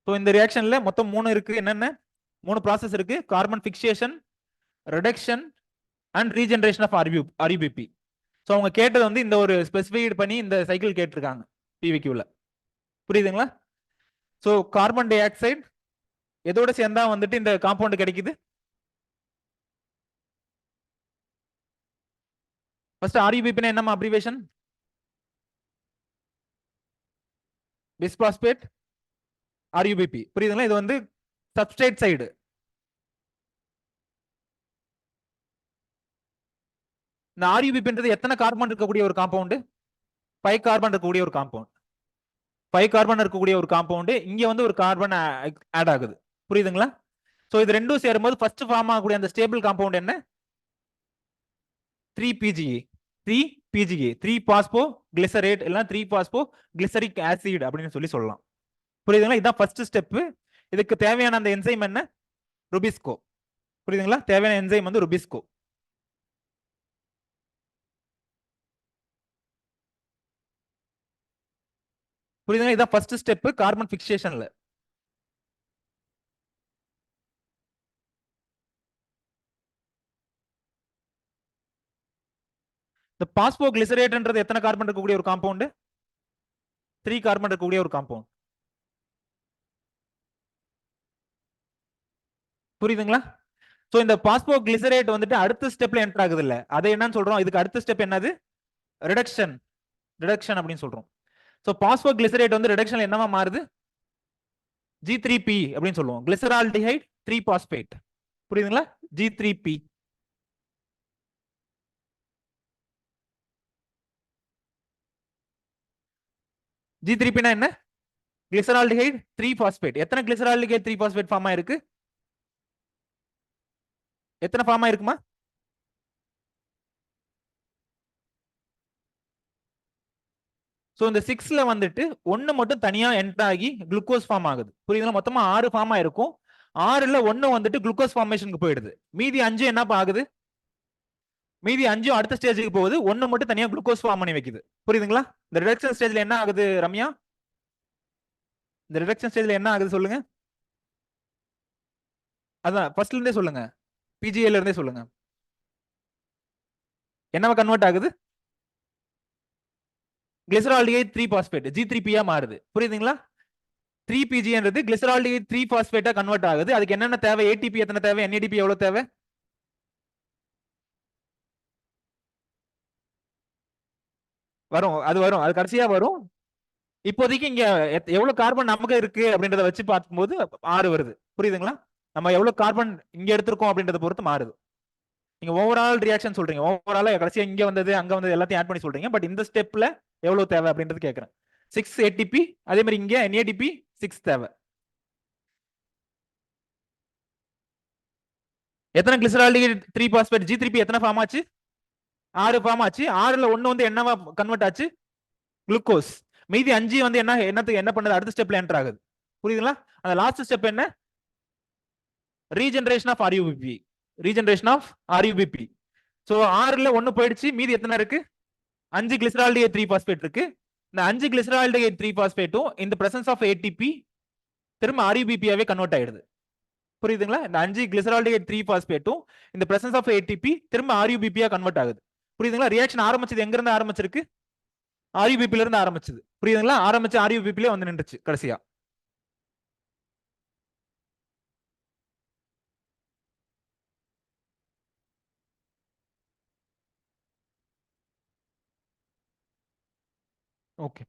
ஸோ இந்த ரியாக்ஷன்ல மொத்தம் 3 இருக்கு. என்னென்ன 3 ப்ராசஸ் இருக்கு, carbon fixation, reduction and regeneration of RuBP. So அவங்க கேட்டது வந்து இந்த ஒரு ஸ்பெசிஃபைட் பண்ணி இந்த சைக்கிள் கேட்டிருக்காங்க பிவிக்யூல. புரியுதுங்களா? ஸோ கார்பன் டை ஆக்சைடு எதோட சேர்ந்தா வந்துட்டு இந்த காம்பவுண்ட் கிடைக்குது, ஃபர்ஸ்ட் ஆர்யூபிபினா என்னமா அப்ரிவேஷன், பிஸ்பாஸ்பேட் ஆர்யூபிபி. புரியுதுங்களா? இது வந்து சப்ஸ்ட்ரேட் சைடு. இந்த ஆர்யூபிபின்றது எத்தனை கார்பன் இருக்கக்கூடிய ஒரு காம்பவுண்ட், 5 கார்பன் இருக்கக்கூடிய ஒரு காம்பவுண்ட். 5 கார்பன் இருக்கக்கூடிய ஒரு காம்பவுண்ட் இங்க வந்து ஒரு கார்பன் ஆட் ஆகுது. புரியுதுங்களா? சோ இது ரெண்டும் சேரும்போது ஃபர்ஸ்ட் ஃபார்ம் ஆகக்கூடிய அந்த ஸ்டேபிள் காம்பவுண்ட் என்ன? 3PGA. 3PGA 3 பாஸ்போ கிளிசரேட் இல்ல 3 பாஸ்போ கிளிசரிக் ஆசிட் அப்படின்னு சொல்லலாம். புரியுதுங்களா? இதான் ஃபர்ஸ்ட் ஸ்டெப். இதுக்கு தேவையான அந்த என்சைம் என்ன? ருபிஸ்கோ. புரியுதுங்களா? தேவையான என்சைம் வந்து ருபிஸ்கோ. புரியுதுங்களா? இதான் ஃபர்ஸ்ட் ஸ்டெப் கார்பன் பிக்சேஷன்ல. இந்த பாஸ்போ கிளிசரேட்ன்றது எத்தனை கார்பன் இருக்கக்கூடிய ஒரு காம்பவுண்ட்? 3 கார்பன் இருக்கக்கூடிய ஒரு காம்பவுண்ட். புரியுதுங்களா? சோ இந்த பாஸ்போ கிளிசரேட் வந்துட்டு அடுத்த ஸ்டெப்ல என்டர் ஆகுது இல்ல, அதை என்னன்னு சொல்றோம்? இதுக்கு அடுத்த ஸ்டெப் என்னது? ரிடக்ஷன். ரிடக்ஷன் அப்படின்னு சொல்றோம். சோ பாஸ்போ கிளிசரேட் வந்து ரிடக்ஷன்ல என்னவா மாறுது? G3P அப்படின்னு சொல்லுவோம். Glyceraldehyde 3 phosphate. புரியுதுங்களா? G3P. G3P னா என்ன? Glyceraldehyde 3 phosphate. எத்தனை கிளிசரால்டிஹைட் 3 பாஸ்பேட் ஃபார்ம் ஆயிருக்கு? எத்தனை ஃபார்ம் ஆயிருக்குமா? சோ இந்த 6ல வந்துட்டு ஒன்னு மட்டும் தனியா என்டர் ஆகி குளுக்கோஸ் ஃபார்ம் ஆகுது. புரியுதுங்களா? மொத்தமா 6 ஃபார்ம் ஆயிருக்கும். 6ல ஒன்னு வந்துட்டு குளுக்கோஸ் ஃபார்மேஷனுக்கு போயிடுது. மீதி 5 என்ன ஆகுது? மீதி 5 அடுத்த ஸ்டேஜுக்கு போகுது. ஒன்னு மட்டும் தனியா குளுக்கோஸ் ஃபார்ம் பண்ணி வைக்குது. புரியுதுங்களா? இந்த ரிடக்ஷன் ஸ்டேஜ்ல என்ன ஆகுது ரம்யா? இந்த ரிடக்ஷன் ஸ்டேஜ்ல என்ன ஆகுது சொல்லுங்க? அதான் ஃபர்ஸ்ட்ல இருந்தே சொல்லுங்க. பிஜிஏல இருந்தே சொல்லுங்க. என்னவா கன்வெர்ட் ஆகுது? கிளிசரால்டிஹைட் 3 பாஸ்பேட் G3P ஆ மாறுது. புரியுதுங்களா? 3PGன்றது கிளிசரால்டிஹைட் 3 பாஸ்பேட்டா கன்வெர்ட் ஆகுது. அதுக்கு என்னென்ன தேவை? ATP எத்தனை தேவை? NADP எவ்வளவு தேவை? வரும். அது வரும். அது கடைசியா வரும். இப்போதைக்கு இங்க எவ்வளவு கார்பன் நமக்கு இருக்கு அப்படின்றத வச்சு பார்க்கும்போது 6 வருது. புரியுதுங்களா? நம்ம எவ்வளவு கார்பன் இங்க எடுத்திருக்கோம் அப்படின்றத பொறுத்து மாறுது. நீங்க ஓவரால் ரியாக்ஷன் சொல்றீங்க. ஓவராலா கடைசியா இங்க வந்தது அங்க வந்தது எல்லாத்தையும் ஆட் பண்ணி சொல்றீங்க. பட் இந்த ஸ்டெப்ல எவ்வளவு தேவை அப்படின்றது கேக்குறேன். 6 ATP, அதே மாதிரி இங்க NADP 6 தேவை. எத்தனை கிளிசரால்டிஹைட் 3 பாஸ்பேட் G3P எத்தனை ஃபார்ம் ஆச்சு? 6 ஃபார்ம் ஆச்சு. 6ல ஒன்னு வந்து என்னவா கன்வெர்ட் ஆச்சு? குளுக்கோஸ். மீதி 5 வந்து என்னத்துக்கு என்ன பண்ணுது? அடுத்த ஸ்டெப்ல என்டர் ஆகுது. புரியுதுங்களா? அந்த லாஸ்ட் ஸ்டெப் என்ன? Regeneration of RUBP. Regeneration of RUBP. So 6ல ஒன்னு போயிடுச்சு. மீதி எத்தனை இருக்கு? 5 கிளிசரால்டிஹைட் 3 பாஸ்பேட் இருக்கு. இந்த 5 கிளிசரால்டிஹைட் 3 பாஸ்பேட்டும் இந்த பிரசன்ஸ் ஆஃப் ATP திரும்ப RUBP ஆவே கன்வெர்ட் ஆயிடுது. புரியுதுங்களா? இந்த 5 கிளிசரால்டிஹைட் 3 பாஸ்பேட்டும் இந்த பிரசன்ஸ் ஆஃப் ATP திரும்ப RUBP ஆ கன்வெர்ட் ஆகுது. புரியுதுங்களா? ரியாக்ஷன் ஆரம்பிச்சது எங்க இருந்து ஆரம்பிச்சிருக்கு? RUBP ல இருந்து ஆரம்பிச்சது. புரியுதுங்களா? ஆரம்பிச்சு RUBP ல வந்து நின்றுச்சு கடைசியா. ஓகே.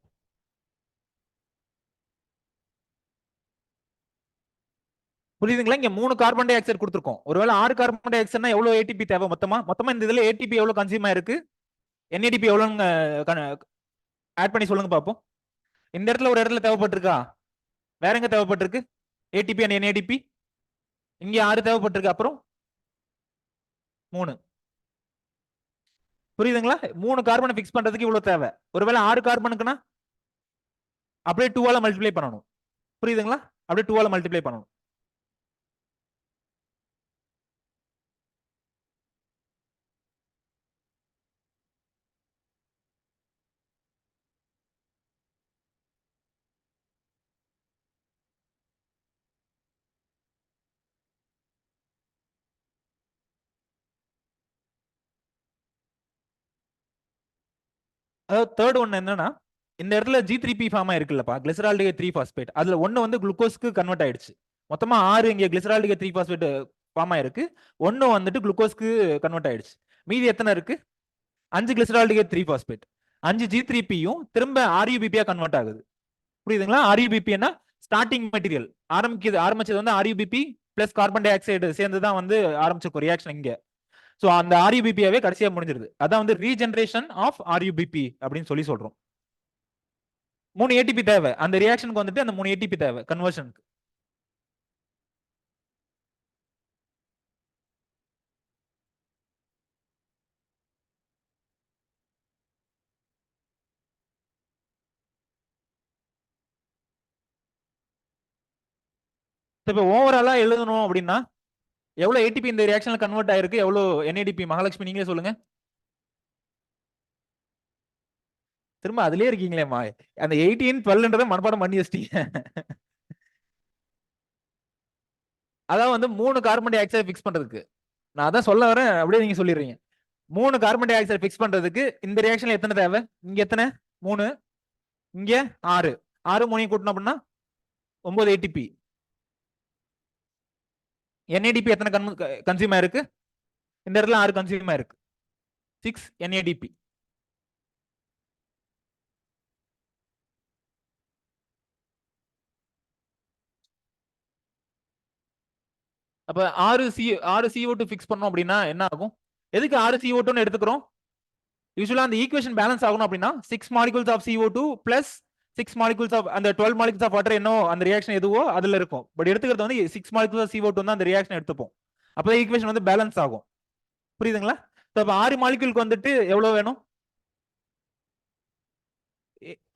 புரியுதுங்களா? இங்க 3 கார்பன் டை ஆக்சைடு கொடுத்திருக்கோம். ஒருவேளை 6 கார்பன் டை ஆக்சைடுனா எவ்வளவு ATP தேவை மொத்தமா? மொத்தமா இந்த இதுல ATP எவ்வளவு கன்சியூம் ஆயிருக்கு? NADP எவ்வளவுங்க ஆட் பண்ணி சொல்லுங்க பாப்போம். இந்த இடத்துல ஒரு இடத்துல தேவைப்பட்டிருக்கா? வேற எங்க தேவைப்பட்டிருக்கு? ATP and NADP. இங்க 6 தேவைப்பட்டிருக்கு. அப்புறம் 3. புரியுதுங்களா? 3 கார்பனை ஃபிக்ஸ் பண்றதுக்கு இவ்வளவு தேவை. ஒருவேளை 6 கார்பனுக்குனா அப்படியே 2 ஆல மல்டிப்ளை பண்ணணும். புரியுதுங்களா? அப்படியே 2 ஆல மல்டிப்ளை பண்ணணும். அதாவது தேர்ட் ஒன் என்னன்னா, இந்த இடத்துல G3P ஃபார்ம் ஆயிருக்குல்லப்பா, கிளிசரால்டிஹைட் 3 பாஸ்பேட். அதுல ஒன்னு வந்து குளுக்கோஸ்க்கு கன்வெர்ட் ஆயிடுச்சு. மொத்தமா 6 இங்க கிளிசரால்டிஹைட் 3 பாஸ்பேட் ஃபார்ம் ஆயிருக்கு. ஒன்னு வந்துட்டு குளுக்கோஸ்க்கு கன்வெர்ட் ஆயிடுச்சு. மீதி எத்தனை இருக்கு? 5 கிளிசரால்டிஹைட் 3 பாஸ்பேட். 5 G3Pயும் திரும்ப RUBP ஆ கன்வெர்ட் ஆகுது. புரியுதுங்களா? RUBP னா ஸ்டார்டிங் மெட்டீரியல். ஆரம்பிச்சது வந்து RUBP plus carbon di oxide சேர்ந்து தான் வந்து ஆரம்பிச்சிருக்கும் ரியாக்ஷன் இங்க. சோ அந்த RUBP ஆவே கடைசியா முடிஞ்சிருது. அதான் வந்து ரீஜெனரேஷன் ஆஃப் RUBP அப்படின்னு சொல்லி சொல்றோம். 3 ஏடிபி தேவை அந்த ரியாக்ஷனுக்கு வந்துட்டு, அந்த 3 ஏடிபி தேவை கன்வர்ஷனுக்கு. இப்போ ஓவராலா எழுதணும் அப்படின்னா எவ்வளவு ஏடிபி இந்த ரியாக்ஷன்ல கன்வெர்ட் ஆயிருக்கு, எவ்வளவு என்ஏடிபி? மகாலட்சுமி நீங்களே சொல்லுங்க. திரும்ப அதுலயே இருக்கீங்களேம்மா. அந்த 18 12 மனப்பாடம் பண்ணி வச்சிட்டீங்க. அதான் வந்து 3 கார்பன் டை ஆக்சைடு ஃபிக்ஸ் பண்றதுக்கு. நான் அதான் சொல்ல வரேன், அப்படியே நீங்க சொல்லிடுறீங்க. 3 கார்பன் டை ஆக்சைடு ஃபிக்ஸ் பண்றதுக்கு இந்த ரியாக்ஷன்ல எத்தனை தேவை? இங்க எத்தனை? 3, இங்க 6. 6 3 கூட்டணும் அப்படின்னா 9 ஏடிபி. என்ஏடிபி எத்தனை கன்சியூம் ஆயிருக்கு? இந்த இடத்துல 6 கன்சியூம் ஆயிருக்கு. 6 என்ஏடிபி. அப்ப 6 CO2 ஃபிக்ஸ் பண்ணோம் அப்படின்னா என்ன ஆகும்? எதுக்கு 6 CO2 எடுத்துக்கிறோம்? யூஸ்வலா அந்த ஈக்குவேஷன் பேலன்ஸ் ஆகணும் அப்படின்னா 6 molecules of CO2 plus 6 molecules of அந்த 12 மாலிகுல்ஸ் ஆஃப் வாட்டர் என்ன அந்த ரியாக்ஷன் எதுவோ அதுல இருக்கும். பட் எடுத்துக்கிறது வந்து 6 மாலிகுல்ஸ் ஆஃப் CO2 தான் அந்த ரியாக்ஷன் எடுத்துப்போம். அப்பதான் ஈக்குவேஷன் வந்து பேலன்ஸ் ஆகும். புரியுதுங்களா? அப்ப 6 மாலிகுலுக்கு வந்துட்டு எவ்வளவு வேணும்?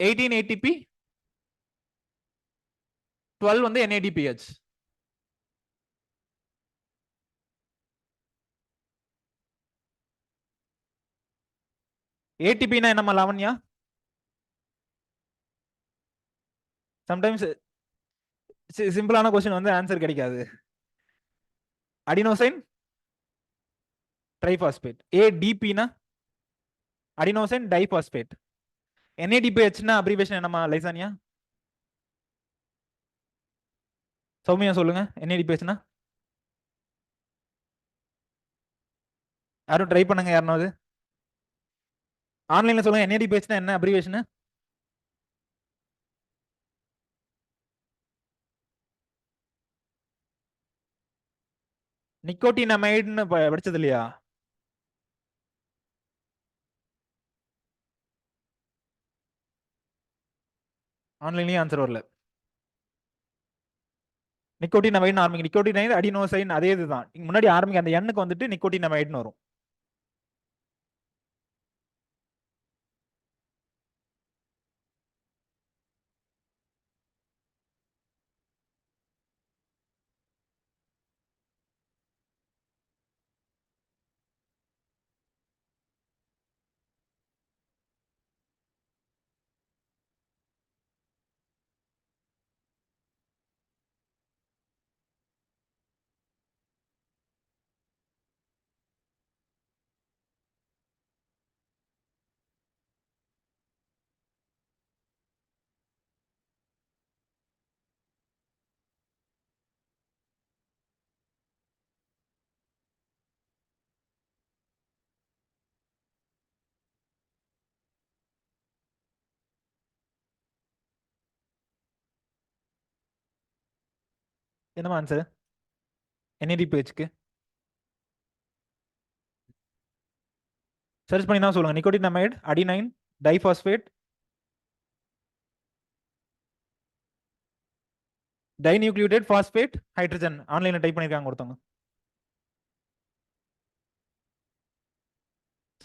18 ATP, 12 வந்து NADPH. ஏடிபினா என்னமா லாவண்யா? சம்டைம்ஸ் சிம்பிளான கொஸ்டின் வந்து ஆன்சர் கிடைக்காது. Adenosine triphosphate. ஏடிபினா அடினோசைன் டைபாஸ்பேட். NADPHனா அப்ரிவேஷன் என்னமா லைசானியா? சௌமியா சொல்லுங்க. NADPHனா யாரும் ட்ரை பண்ணுங்க யாருனாவது. ஆன்லைன்ல சொல்லுங்க. NADPHனா என்ன அப்ரிவேஷன்? நிக்கோட்டினமைடுன்னு படிச்சது இல்லையா? ஆன்லைன்லயும் ஆன்சர் வரல. நிக்கோட்டினமைடுன்னு ஆரம்பிங்க. நிக்கோட்டினைடு அடினோசைன் அதே இதுதான். முன்னாடி ஆரம்பிங்க அந்த எண்ணுக்கு வந்துட்டு நிக்கோட்டினமைடுன்னு வரும். என்னமா ஆன்சர் NADPHக்கு? சர்ச் பண்ணி தான் சொல்லுங்க. Nicotinamide adenine diphosphate dinucleotide phosphate hydrogen. ஆன்லைன்ல டைப் பண்ணிருக்காங்க ஒருத்தவங்க.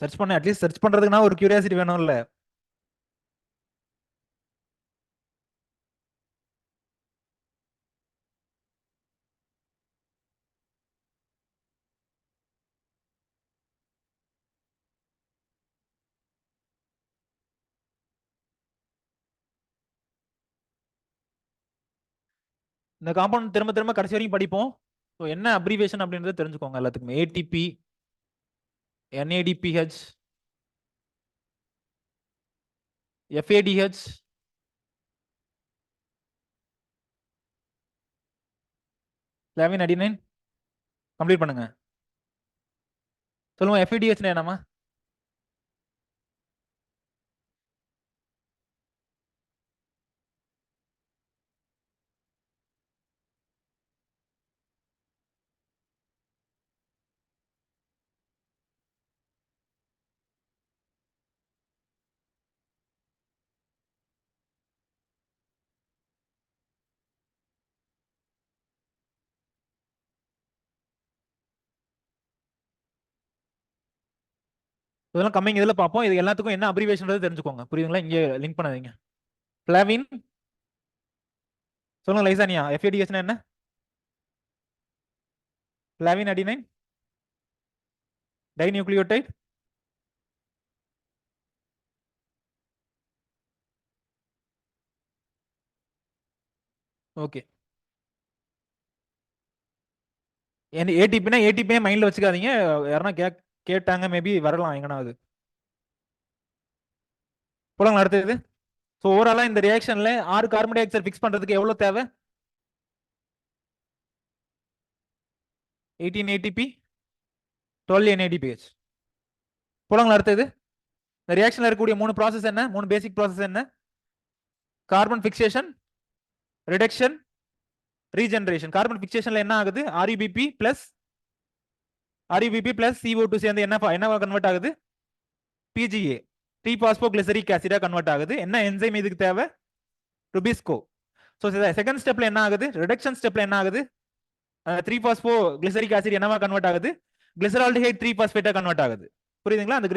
சர்ச் பண்ண அட்லீஸ்ட் சர்ச் பண்றதுக்குனா ஒரு கியூரியாசிட்டி வேணும்ல. இந்த காம்பவுண்ட் திரும்ப திரும்ப கடைசி வரைக்கும் படிப்போம். ஸோ என்ன அப்ரிவேஷன் அப்படின்றத தெரிஞ்சுக்கோங்க எல்லாத்துக்குமே. ATP, NADPH, FADH, flavin adenine. Complete பண்ணுங்க. சொல்லுங்க FADH என்னமா? இதெல்லாம் கம்மிங் இதுல பார்ப்போம். இது எல்லாத்துக்கும் என்ன அப்ரிவேஷன் தெரிஞ்சுக்கோங்க. புரியுதுங்களா? இங்க லிங்க் பண்ணாதீங்க. ஃபிளாவின் சொல்லுங்க லைசானியா. எஃப்ஏடிஎஸ்னா என்ன? ஃபிளாவின் அடினைன் டைநியூக்ளியோடைட். ஓகே. ஏடிபினா ஏடிபியே மைண்ட்ல வச்சுக்காதீங்க. யாரா கேட்டாங்க மேபி வரலாம் எங்கனாவது. போலாங்களா அடுத்தது? ஸோ ஓவராலா இந்த ரியாக்ஷன்ல 6 கார்பன் டை ஆக்சைடு ஃபிக்ஸ் பண்றதுக்கு எவ்வளவு தேவை? 18 ஏடிபி 12 NADPH. போலாங்களா அடுத்தது? இந்த ரியாக்ஷன்ல இருக்கக்கூடிய 3 ப்ராசஸ் என்ன? 3 பேசிக் ப்ராசஸ் என்ன? Carbon fixation, reduction, regeneration. Carbon ஃபிக்சேஷன்ல என்ன ஆகுது? RUBP பிளஸ் CO2 சேர்ந்து என்ன கன்வெர்ட் ஆகுது? PGA, ட்ரீ பாஸ்போகிளிசரிக் ஆசிடா கன்வெர்ட் ஆகுது. என்ன என்சைம் இதுக்கு தேவை? ருபிஸ்கோ. ஸோ செகண்ட் ஸ்டெப்ல என்ன ஆகுது? ரிடக்ஷன் ஸ்டெப்ல என்ன ஆகுது? 3 பாஸ்போ கிளிசரிக் ஆசிட் என்னவா கன்வெர்ட் ஆகுது? கிளிசரால்டிஹைட் 3 பாஸ்பேட்டா கன்வெர்ட் ஆகுது. புரியுதுங்களா? அந்த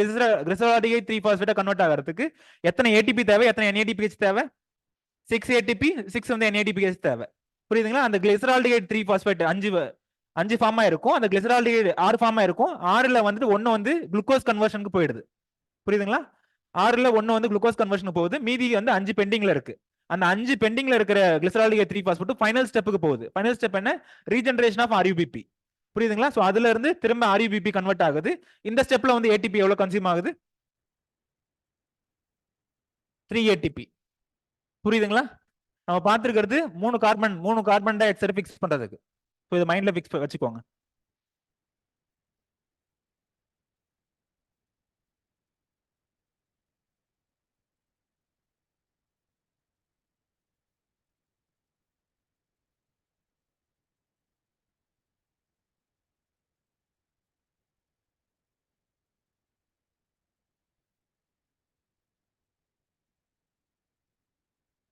கிளிசரால்டிஹைட் 3 பாஸ்பேட்டா கன்வெர்ட் ஆகிறதுக்கு எத்தனை ஏடிபி தேவை? எத்தனை NADPH தேவை? 6 ATP, 6 வந்து NADPH தேவை. புரியுதுங்களா? அந்த கிளிசரால்டிஹைட் 3 பாஸ்பேட் 5 ஃபார்மா இருக்கும். அந்த கிளிசரால்டிஹைட் 6 ஃபார்மா இருக்கும். 6ல வந்துட்டு 1 வந்து குளுக்கோஸ் கன்வர்ஷனுக்கு போயிடுது. புரியுதுங்களா? 6ல 1 வந்து குளுக்கோஸ் கன்வர்ஷனுக்கு போகுது. மீதி வந்து 5 பெண்டிங்ல இருக்கு. அந்த 5 பெண்டிங்ல இருக்கிற கிளிசரால்டிஹைட் 3 பாஸ்பேட் ஃபைனல் ஸ்டெப்புக்கு போகுது. ஃபைனல் ஸ்டெப் என்ன? Regeneration of RUBP. புரியுதுங்களா? சோ அதுல இருந்து திரும்ப RUBP கன்வெர்ட் ஆகுது. இந்த ஸ்டெப்ல வந்து ATP எவ்வளவு கன்சியூம் ஆகுது? 3 ATP. புரியுதுங்களா? நம்ம பார்த்திருக்கிறது 3 கார்பன் டை ஆக்சைடு ஃபிக்ஸ் பண்றதுக்கு. ஸோ இதை மைண்ட்ல ஃபிக்ஸ் வச்சுக்கோங்க.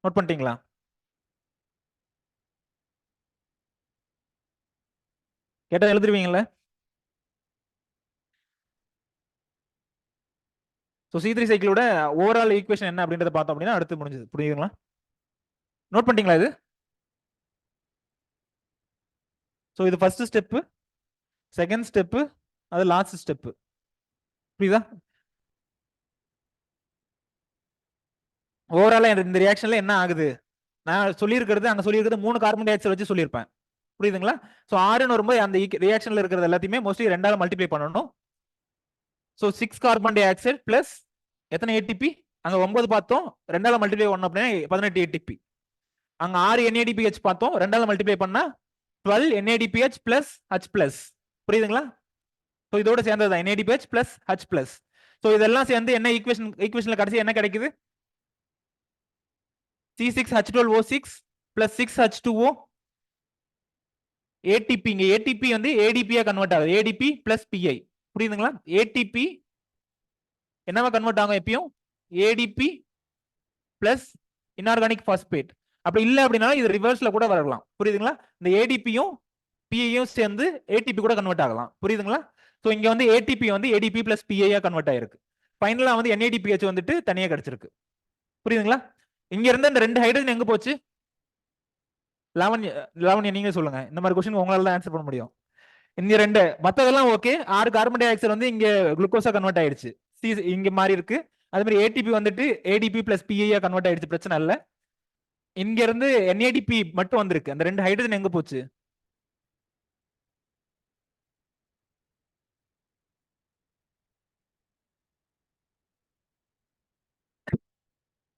நோட் பண்ணிட்டீங்களா? கேட்டா எழுதுருவீங்களா? ஸோ C3 சைக்கிளோட ஓவரால் ஈக்குவேஷன் என்ன அப்படின்றத பார்த்தோம் அப்படின்னா அடுத்து முடிஞ்சது. புரியுதுங்களா? நோட் பண்ணிட்டீங்களா இது? ஸோ இது ஃபர்ஸ்ட் ஸ்டெப், செகண்ட் ஸ்டெப், அது லாஸ்ட் ஸ்டெப். புரியுதா? ஓவராலா இந்த ரியாக்ஷன்ல என்ன ஆகுது? நான் சொல்லியிருக்கிறது அங்க சொல்லியிருக்கிறது 3 கார்பன் டை ஆக்சைடு வச்சு சொல்லியிருப்பேன். புரியுதுங்களா? ஸோ 6ன்னு வரும்போது அந்த ரியாக்ஷன்ல இருக்கிறது எல்லாத்தையுமே மோஸ்ட்லி 2ஆல மல்டிப்ளை பண்ணணும். So 6 carbon dioxide plus எத்தனை ATP? அங்க 9 பார்த்தோம். 2ஆல மல்டிப்ளை பண்ணோம் அப்படின்னா 18 ATP. அங்க 6 NADPH பார்த்தோம். 2ஆல மல்டிப்ளை பண்ணா 12 NADPH பிளஸ் H பிளஸ். புரியுதுங்களா? ஸோ இதோட சேர்ந்தது தான் NADPH plus H plus. So இதெல்லாம் சேர்ந்து என்ன ஈக்குவேஷன்ல கடைசி என்ன கிடைக்குது? C6H12O6 plus 6H2O ATP. இங்க ATP வந்து ADP கன்வெர்ட் ஆகுது. ADP plus PI. புரியுதுங்களா? ATP என்னவா கன்வெர்ட் ஆகும் எப்பயும்? ADP plus inorganic phosphate. அப்படி இல்லை அப்படின்னா இது ரிவர்ஸ்ல கூட வரலாம். புரியுதுங்களா? இந்த ADPயும் PIயும் சேர்ந்து ATP கூட கன்வெர்ட் ஆகலாம். புரியுதுங்களா? ஸோ இங்க வந்து ATP வந்து ADP பிளஸ் PI கன்வெர்ட் ஆயிருக்கு. ஃபைனலா வந்து NADPH வந்துட்டு தனியா கிடைச்சிருக்கு. புரியுதுங்களா? இங்க இருந்து இந்த 2 ஹைட்ரஜன் எங்க போச்சு? லாவண்யா நீங்க சொல்லுங்க. இந்த மாதிரி கொஸ்டின் உங்களால தான் ஆன்சர் பண்ண முடியும். இந்த 2 மத்ததெல்லாம் ஓகே. 6 கார்பன் டை ஆக்சைடு வந்து இங்க குளுக்கோஸா கன்வெர்ட் ஆயிடுச்சு. இங்க மாறி இருக்கு. அதே மாதிரி ATP வந்துட்டு ADP பிளஸ் PI கன்வெர்ட் ஆயிடுச்சு. பிரச்சனை இல்ல. இங்க இருந்து NADP மட்டும் வந்திருக்கு. அந்த 2 ஹைட்ரஜன் எங்க போச்சு?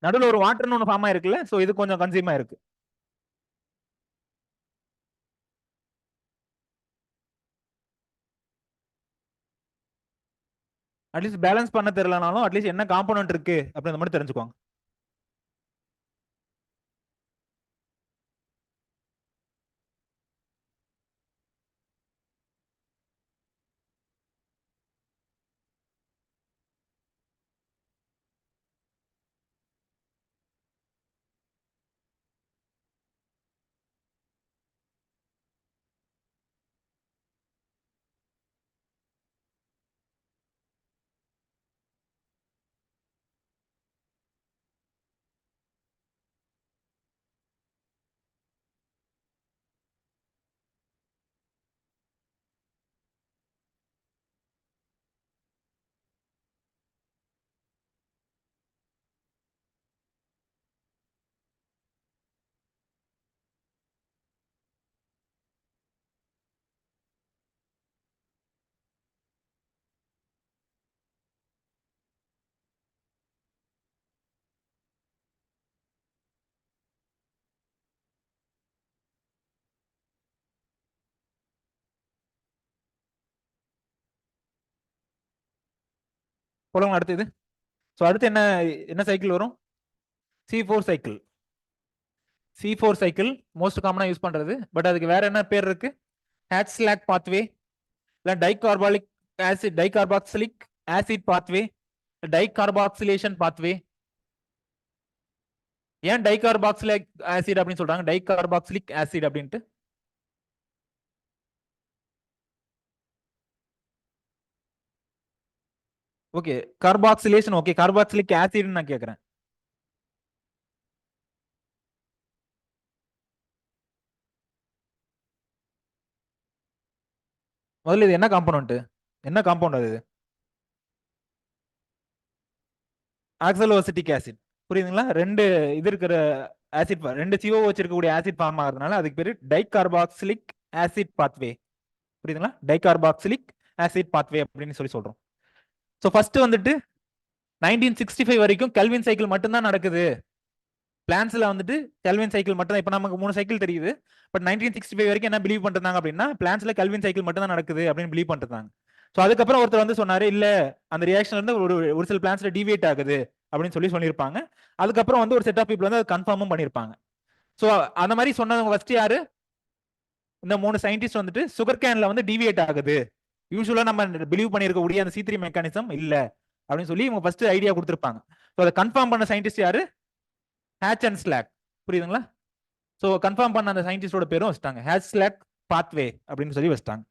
நடுவுல ஒரு வாட்டர்னு ஒன்று ஃபார்ம் ஆயிருக்குல்ல. சோ இது கொஞ்சம் கன்சியூம் ஆயிருக்கு. அட்லீஸ்ட் பேலன்ஸ் பண்ண தெரியலனாலும் அட்லீஸ்ட் என்ன காம்பனன்ட் இருக்கு அப்படின்ற மாதிரி தெரிஞ்சுக்கோங்க. போலங்களா அடுத்து இது. ஸோ அடுத்து என்ன என்ன சைக்கிள் வரும்? C4 cycle. C4 cycle most காமனா யூஸ் பண்றது. பட் அதுக்கு வேற என்ன பேர் இருக்கு? ஹேட்ஸ்லாக் பாத்வே, இல்ல dicarboxylic acid, dicarboxylic acid pathway, dicarboxylation pathway. ஏன் டைகார்பாக்சிலிக் ஆசிட் அப்படின்னு சொல்றாங்க? டைகார்பாக்சிலிக் ஆசிட் அப்படின்ட்டு. Okay, carboxylation okay, carboxylic acid நான் கேக்குறேன். முதல்ல இது என்ன காம்பவுண்ட்? என்ன காம்பவுண்ட் அது? Oxaloacetic acid. புரியுதுங்களா? ரெண்டு இது இருக்கிற ஆசிட், ரெண்டு CO வச்சிருக்கக்கூடிய ஆசிட் ஃபார்ம் ஆகுறதுனால அதுக்கு பேரு டைகார்பாக்சிலிக் ஆசிட் பாத்வே. புரியுதுங்களா? டைகார்பாக்சிலிக் ஆசிட் பாத்வே அப்படின்னு சொல்லி சொல்றோம். ஸோ ஃபர்ஸ்ட் வந்துட்டு 1965 வரைக்கும் கெல்வின் சைக்கிள் மட்டும்தான் நடக்குது. பிளான்ஸ்ல வந்துட்டு கெல்வின் சைக்கிள் மட்டும் தான். இப்போ நமக்கு 3 சைக்கிள் தெரியுது. பட் 1965 வரைக்கும் என்ன பிலீவ் பண்ணிருந்தாங்க அப்படின்னா, பிளான்ஸ்ல கெல்வின் சைக்கிள் மட்டும் தான் நடக்குது அப்படின்னு பிலீவ் பண்ணிருந்தாங்க. ஸோ அதுக்கப்புறம் ஒருத்தர் வந்து சொன்னாரு, இல்ல அந்த ரியாக்ஷன்ல இருந்து ஒரு சில பிளான்ஸ்ல டிவியேட் ஆகுது அப்படின்னு சொல்லியிருப்பாங்க. அதுக்கப்புறம் வந்து ஒரு செட் ஆஃப் பீப்புள் வந்து அதை கன்ஃபார்மும் பண்ணியிருப்பாங்க. ஸோ அந்த மாதிரி சொன்னவங்க ஃபர்ஸ்ட் யாரு? இந்த 3 சயின்டிஸ்ட் வந்துட்டு சுகர் கேன்ல வந்து டிவியேட் ஆகுது, யூஸ்வலா நம்ம பிலீவ் பண்ணிருக்கக்கூடிய அந்த C3 மெக்கானிசம் இல்ல அப்படின்னு சொல்லி இவங்க ஃபர்ஸ்ட் ஐடியா கொடுத்திருப்பாங்க. ஸோ அதை கன்ஃபார்ம் பண்ண சயின்டிஸ்ட் யாரு? Hatch and slack. புரியுதுங்களா? ஸோ கன்ஃபார்ம் பண்ண அந்த சயின்டிஸ்டோட பேரும் வச்சிட்டாங்க, ஹேட்ச்லாக் பாத்வே அப்படின்னு சொல்லி வச்சிட்டாங்க.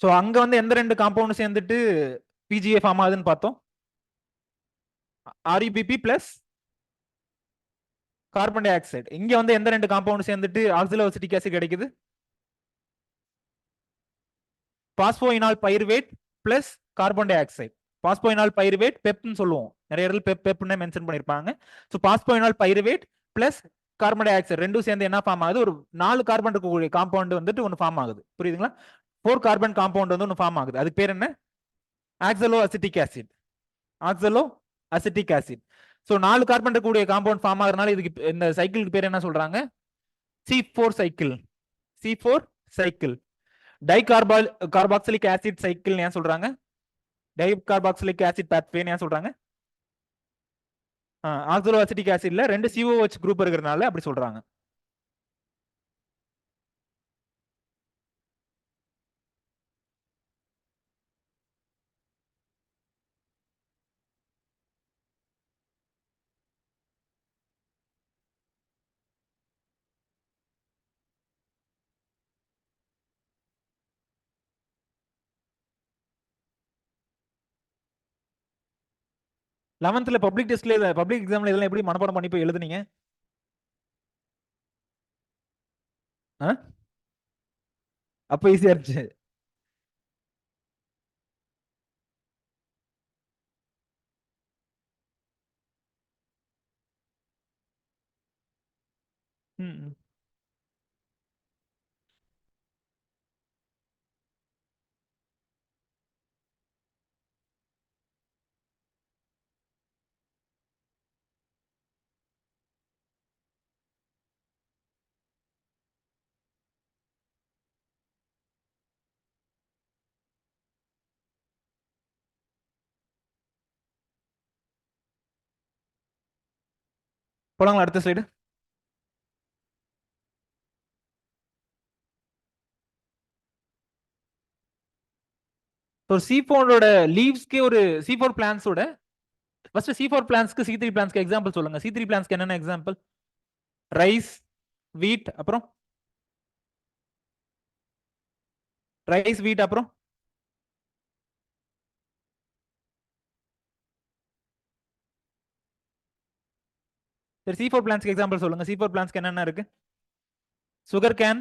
ஸோ அங்க வந்து எந்த ரெண்டு காம்பவுண்ட் சேர்ந்துட்டு PGA ஃபார்ம் ஆகுதுன்னு பார்த்தோம்? REBP plus carbon dioxide. இங்க வந்து எந்த ரெண்டு காம்பவுண்ட் சேர்ந்துட்டு ஆக்சிலோசிட்டிக் ஆசிட் கிடைக்குது? Phosphoenol pyruvate plus carbon dioxide. Phosphoenol pyruvate பெப்னு சொல்லுவோம், நிறைய இடத்துல பெப்னு மென்ஷன் பண்ணிருப்பாங்க. So phosphoenol pyruvate plus carbon dioxide ரெண்டும் சேர்ந்து என்ன ஃபார்ம் ஆகுது? ஒரு 4 கார்பன் இருக்கக்கூடிய காம்பவுண்ட் வந்துட்டு ஒன்று ஃபார்ம் ஆகுது. புரியுதுங்களா? 4 கார்பன் காம்பவுண்ட் வந்து ஒன்று ஃபார்ம் ஆகுது. அதுக்கு பேர் என்ன? Oxalo acetic acid. Oxalo acetic acid. So 4 carbon இருக்கக்கூடிய காம்பவுண்ட் ஃபார்ம் ஆகுறதுனால இதுக்கு இந்த சைக்கிளுக்கு பேர் என்ன சொல்றாங்க? C4 cycle. C4 cycle. Carboxylic acid cycle ஏன் சொல்றாங்க? டைகார்பாக்சிலிக் ஆசிட் பாத்வேன்னு ஏன் சொல்றாங்க? ஆக்சலோ அசிட்டிக் ஆசிட்ல 2 COH குரூப் இருக்கிறதுனால அப்படி சொல்றாங்க. லெவன்த்ல பப்ளிக் டெஸ்ட்ல, பப்ளிக் எக்ஸாம்ல இதெல்லாம் எப்படி மனப்பாடம் பண்ணி போய் எழுதுனீங்க? அப்ப ஈஸியா இருந்துச்சு. ம். போலாங்களா அடுத்த ஸ்லைடு? ஒரு C4ஓட லீவ்ஸ்க்கே ஒரு C4 பிளான்ஸோட first C4 பிளான்ஸ்க்கு C3 பிளான்ஸ்க்கு example சொல்லுங்க. C3 பிளான்ஸ்க்கு என்னென்ன எக்ஸாம்பிள்? ரைஸ், வீட், அப்புறம் ரைஸ், வீட், அப்புறம் சரி C4 பிளான்ஸ்க்கு எக்ஸாம்பிள் சொல்லுங்க. C4 பிளான்ஸ்க்கு என்னென்ன இருக்கு? சுகர் கேன்,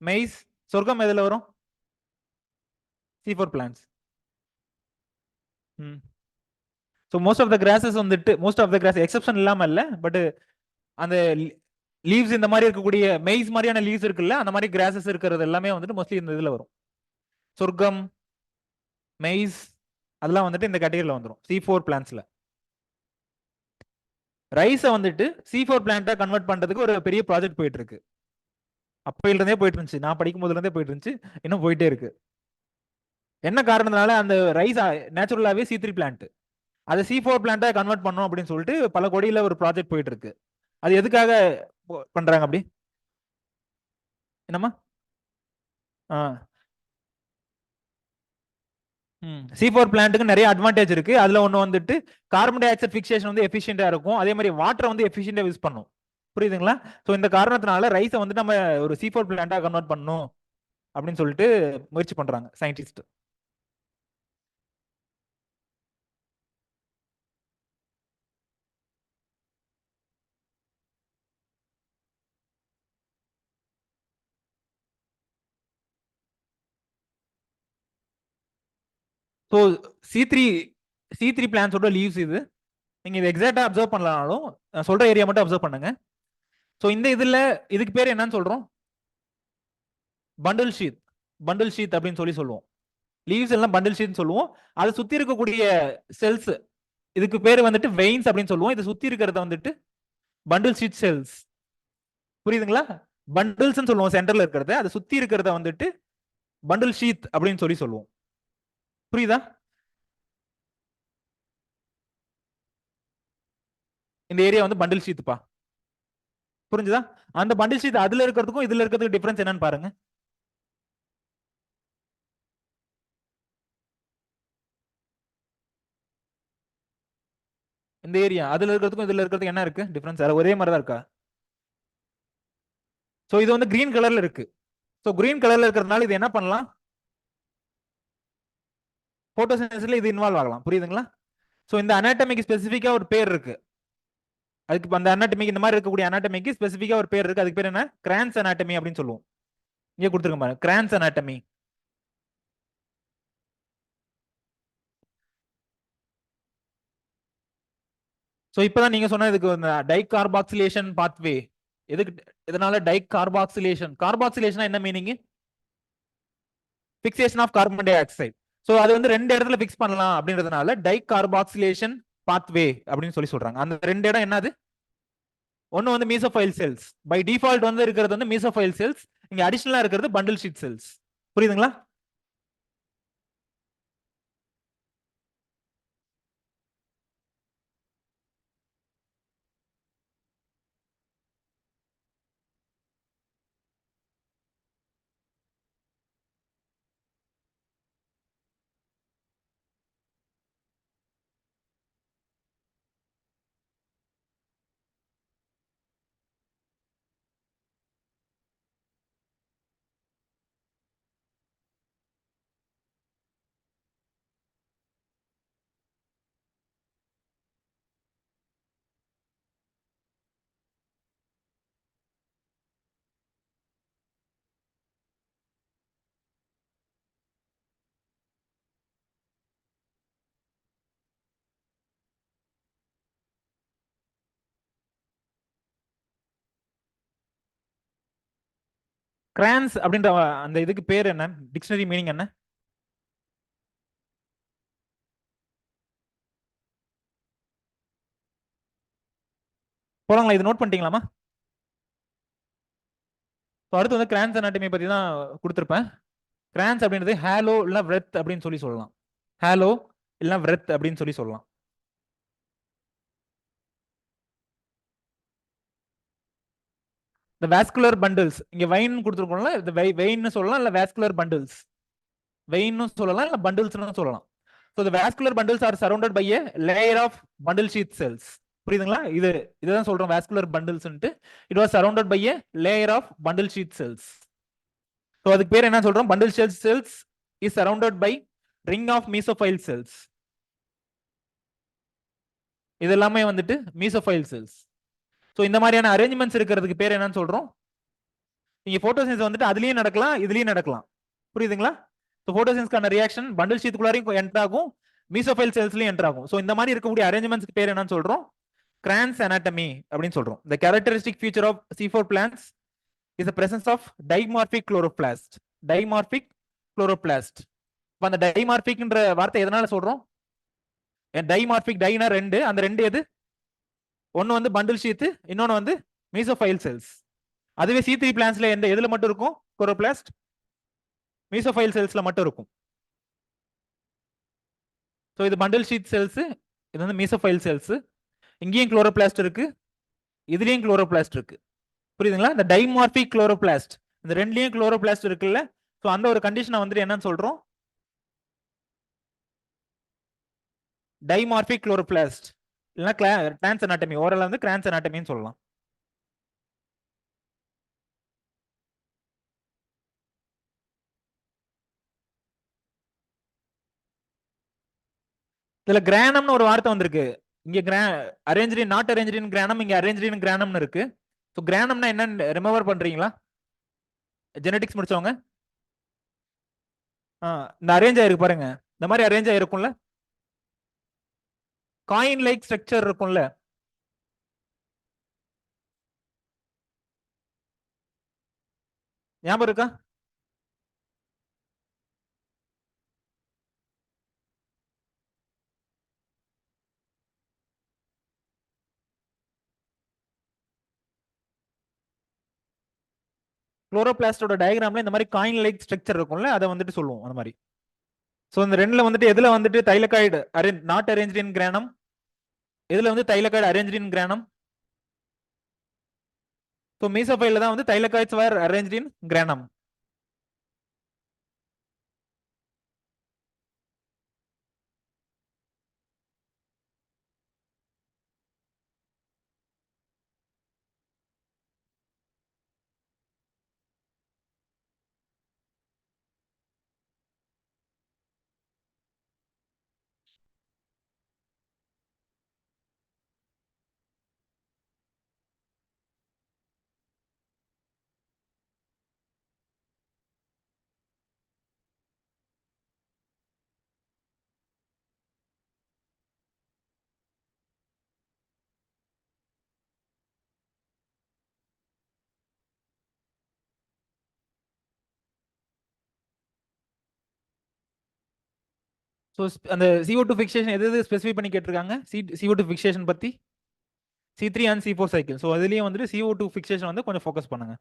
மெய்ஸ், சொர்க்கம் எதுல வரும்? C4 plants. So most of the grasses வந்துட்டு, most of the grass exception இல்லாம இல்ல, பட் அந்த லீவ்ஸ் இந்த மாதிரி இருக்கக்கூடிய மெய்ஸ் மாதிரியான லீவ்ஸ் இருக்குல்ல, அந்த மாதிரி கிராசஸ் இருக்கிறது எல்லாமே வந்துட்டு மோஸ்ட்லி இந்த இதுல வரும். சொர்க்கம், மெய்ஸ், அதெல்லாம் வந்துட்டு இந்த கேட்டகரியில் வந்துடும் C4 பிளான்ஸ்ல. ரைஸை வந்துட்டு C4 பிளான்ட்டா கன்வெர்ட் பண்றதுக்கு ஒரு பெரிய ப்ராஜெக்ட் போயிட்டு இருக்கு. அப்பையில இருந்தே போயிட்டு இருந்துச்சு, நான் படிக்கும் போதுல இருந்தே போயிட்டு இருந்துச்சு, இன்னும் போயிட்டே இருக்கு. என்ன காரணத்தினால அந்த ரைஸ் நேச்சுரலாவே C3 பிளான்ட், அதை C4 பிளான்ட்டா கன்வெர்ட் பண்ணணும் அப்படின்னு சொல்லிட்டு பல கோடியில ஒரு ப்ராஜெக்ட் போயிட்டு இருக்கு. அது எதுக்காக பண்றாங்க அப்படி? என்னம்மா? C4 பிளான்ட்டுக்கு நிறைய அட்வான்டேஜ் இருக்கு. அதுல ஒண்ணு வந்துட்டு கார்பன் டை ஆக்சைடு ஃபிக்சேஷன் வந்து எஃபிஷியன்டா இருக்கும். அதே மாதிரி வாட்டர் வந்து எஃபிஷியன்டா யூஸ் பண்ணும். புரியுதுங்களா? ஸோ இந்த காரணத்தினால ரைஸை வந்து நம்ம ஒரு C4 பிளான்ட்டா கன்வெர்ட் பண்ணணும் அப்படின்னு சொல்லிட்டு முயற்சி பண்றாங்க scientist. So C3 C3 பிளான்ஸோட leaves இது. நீங்க இதை எக்ஸாக்டா அப்சர்வ் பண்ணலனாலும் நான் சொல்ற ஏரியா மட்டும் அப்சர்வ் பண்ணுங்க. ஸோ இந்த இதுல இதுக்கு பேர் என்னன்னு சொல்றோம்? Bundle sheath. பண்டில் ஷீத் அப்படின்னு சொல்லி சொல்லுவோம். லீவ்ஸ் எல்லாம் பண்டில் ஷீட் சொல்லுவோம். அதை சுத்தி இருக்கக்கூடிய செல்ஸ், இதுக்கு பேர் வந்துட்டு வெயின்ஸ் அப்படின்னு சொல்லுவோம். இதை சுத்தி இருக்கிறத வந்துட்டு பண்டில் ஷீட் செல்ஸ். புரியுதுங்களா? பண்டில்ஸ் சொல்லுவோம் சென்டர்ல இருக்கிறத, அதை சுத்தி இருக்கிறத வந்துட்டு பண்டில் ஷீத் அப்படின்னு சொல்லி சொல்லுவோம். புரியுதா? இந்த ஏரியா வந்து பண்டில் ஷீத்ப்பா. புரிஞ்சுதா? அந்த பண்டில் ஷீட் அதுல இருக்கிறதுக்கும் இதுல இருக்கிறதுக்கு டிஃபரன்ஸ் என்னன்னு பாருங்க. இந்த ஏரியா அதுல இருக்கிறதுக்கும் இதுல இருக்கிறதுக்கு என்ன இருக்கு டிஃபரன்ஸ்? ஒரே மாதிரி தான் இருக்கா? சோ இது வந்து கிரீன் கலர்ல இருக்கு. சோ கிரீன் கலர்ல இருக்கிறதுனால இது என்ன பண்ணலாம்? போட்டோசிந்தசிஸ்ல இது இன்வால்வ் ஆகலாம். புரியுதுங்களா? சோ இந்த அனாட்டமிக்கு ஸ்பெசிஃபிக்கா ஒரு பேர் இருக்கு. அதுக்கு அந்த அனாட்டமிக்கு, இந்த மாதிரி இருக்கக்கூடிய அனாட்டமிக்கு ஸ்பெசிஃபிக்கா ஒரு பேர் இருக்கு. அதுக்கு பேர் என்ன? கிரான்ஸ் அனாட்டமி அப்படின்னு சொல்லுவோம். இங்க கொடுத்துருக்க பாருங்க, கிரான்ஸ் அனாட்டமி. சோ இப்பதான் நீங்க சொன்னதுக்கு டைகார்பாக்சிலேஷன் பாத்வே. எதுக்கு, இதனால டைகார்பாக்சிலேஷன், கார்பாக்சிலேஷன் என்ன meaning? Fixation of carbon dioxide. So அது வந்து ரெண்டு இடத்துல பிக்ஸ் பண்ணலாம் அப்படின்றதுனால டைகார்பாக்சிலேஷன் பாத்வே அப்படின்னு சொல்லி சொல்றாங்க. அந்த ரெண்டு இடம் என்னது? ஒன்னு வந்து மீசோஃபைல் செல்ஸ். பை டிஃபால்ட் வந்து இருக்கிறது வந்து மீசோஃபைல் செல்ஸ். இங்க அடிஷனலா இருக்கிறது பண்டில் ஷீட் செல்ஸ். புரியுதுங்களா? கிரான்ஸ் அப்படின்ற அந்த இதுக்கு பேர் என்ன? டிக்ஷனரி மீனிங் என்ன? போலாங்களா? இது நோட் பண்ணிட்டீங்களாமா? அடுத்து வந்து கிரான்ஸ் அனாட்டமி பத்தி தான் கொடுத்துருப்பேன். கிரான்ஸ் அப்படின்றது ஹேலோ இல்ல விரெத் அப்படின்னு சொல்லி சொல்லலாம். ஹேலோ இல்ல விரெத் அப்படின்னு சொல்லி சொல்லலாம். இந்த வாஸ்குலர் பண்டில்ஸ், இங்க வெயின் கொடுத்துருக்கோம்ல, இந்த வெயின்னு சொல்லலாம் இல்ல வாஸ்குலர் பண்டில்ஸ். வெயின்னு சொல்லலாம் இல்ல பண்டில்ஸ்னு சொல்லலாம். So the vascular bundles are surrounded by a layer of bundle sheath cells. புரியுதுங்களா? இதுதான் சொல்றோம் vascular bundles ன்ட்டு. It was surrounded by a layer of bundle sheath cells. So அதுக்கு பேர் என்ன சொல்றோம்? Bundle sheath cells is surrounded by ring of mesophile cells. இது எல்லாமே வந்துட்டு mesophile cells. So இந்த மாதிரியான அரேஞ்ச்மெண்ட்ஸ் இருக்கிறதுக்கு பேர் என்னன்னு சொல்றோம்? நீங்க போட்டோசிந்தசிஸ் வந்துட்டு அதுலயும் நடக்கலாம், இதுலயும் நடக்கலாம். புரியுதுங்களா? ஸோ போட்டோசிந்தசிஸ்க்கான ரியாக்ஷன் பண்டில் ஷீத்துக்குள்ளாரையும் என்டர் ஆகும், மீசோஃபைல் செல்ஸ்லயும் என்டர் ஆகும். ஸோ இந்த மாதிரி இருக்கக்கூடிய அரேஞ்ச்மெண்ட்ஸ்க்கு பேர் என்னன்னு சொல்றோம்? கிரான்ஸ் அனாட்டமி அப்படின்னு சொல்றோம். The characteristic feature of C4 plants is the presence of dimorphic chloroplast. Dimorphic chloroplast. இப்போ அந்த டைமார்பிக்ன்ற வார்த்தை எதனால சொல்றோம்? டைமார்பிக் டைனா ரெண்டு, அந்த ரெண்டு எது? ஒன்னு வந்து பண்டில் ஷீத், இன்னொன்னு வந்து மீசோஃபைல் செல்ஸ். அதுவே சி த்ரீ பிளான்ஸ்ல எந்த எதுல மட்டும் இருக்கும் குளோரோபிளாஸ்ட்? மீசோஃபைல் செல்ஸ்ல மட்டும் இருக்கும். ஸோ இது பண்டில் ஷீத் செல்ஸ், இது வந்து மீசோஃபைல் செல்ஸ். இங்கேயும் குளோரோபிளாஸ்ட் இருக்கு, இதுலயும் குளோரோபிளாஸ்ட் இருக்கு. புரியுதுங்களா? இந்த டைமார்பிக் குளோரோபிளாஸ்ட், இந்த ரெண்டுலயும் குளோரோபிளாஸ்ட் இருக்குல்ல. ஸோ அந்த ஒரு கண்டிஷனை வந்துட்டு என்னன்னு சொல்றோம்? டைமார்பிக் குளோரோபிளாஸ்ட், இல்லைன்னா கிரான்ஸ் அனாட்டமி, ஓரளவு வந்து கிரான்ஸ் அனாட்டமின்னு சொல்லலாம். இதுல கிரானம்னு ஒரு வார்த்தை வந்திருக்கு. இங்க அரேஞ்சின் நாட் அரேஞ்சின் கிரானம், இங்க அரேஞ்சின் கிரானம்னு இருக்கு. ஸோ கிரானம்னா என்னன்னு ரிமெம்பர் பண்றீங்களா? ஜெனடிக்ஸ் முடிச்சவங்க இந்த அரேஞ்ச் ஆயிருக்கு பாருங்க, இந்த மாதிரி அரேஞ்ச் ஆயிருக்கும்ல, காயின் லைக் ஸ்ட்ரக்சர் இருக்கும்ல. ஞாபகம் இருக்கா? குளோரோபிளாஸ்டோட டயக்ராம்ல இந்த மாதிரி காயின் லைக் ஸ்ட்ரக்சர் இருக்கும்ல, அதை வந்துட்டு சொல்லுவோம் அந்த மாதிரி. ஸோ இந்த ரெண்டுல வந்துட்டு எதுல வந்துட்டு தைலகாய்டு நாட் அரேஞ்ச் இன் கிரானம், எதுல வந்து தைலகாய்டு அரேஞ்ச் இன் கிரானம்? ஸோ மீசோஃபைல தான் வந்து தைலகாய்ட்ஸ் வேர் அரேஞ்ச் இன் கிரானம். ஸோ அந்த CO2 ஃபிக்சேஷன் எது எது ஸ்பெசிஃபை பண்ணி கேட்டிருக்காங்க? CO2 ஃபிக்சேஷன் பத்தி C3 and C4 cycle. So அதுலயும் வந்துட்டு CO2 ஃபிக்சேஷன் வந்து கொஞ்சம் ஃபோக்கஸ் பண்ணுங்க.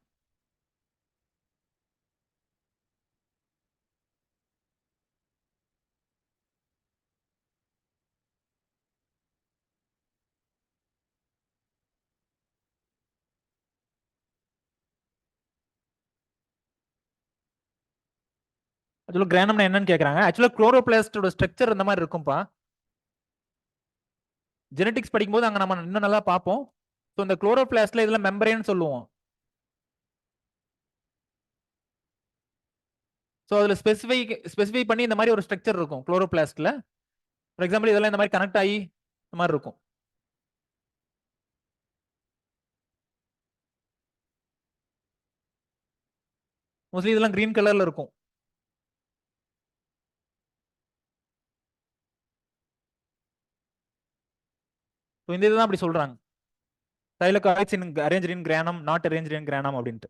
ஆக்சுவலா கிரானம்னா என்னன்னு கேக்குறாங்க. ஆக்சுவலா குளோரோபிளாஸ்டோட ஸ்ட்ரக்சர் இந்த மாதிரி இருக்கும்பா. ஜெனடிக்ஸ் படிக்கும்போது அங்க நம்ம இன்னும் நல்லா பார்ப்போம். ஸோ இந்த குளோரோபிளாஸ்ட்ல இதுல மெம்பரேன்னு சொல்லுவோம். ஸோ அதுல ஸ்பெசிஃபை பண்ணி இந்த மாதிரி ஒரு ஸ்ட்ரக்சர் இருக்கும் குளோரோபிளாஸ்ட்ல. ஃபார் எக்ஸாம்பிள் இதெல்லாம் இந்த மாதிரி கனெக்ட் ஆகி இந்த மாதிரி இருக்கும். மோஸ்ட்லி இதெல்லாம் கிரீன் கலர்ல இருக்கும். ஸோ இந்த இதுதான் அப்படி சொல்றாங்க, thylakoids in arrange in granum, not arrange in granum அப்படின்ட்டு.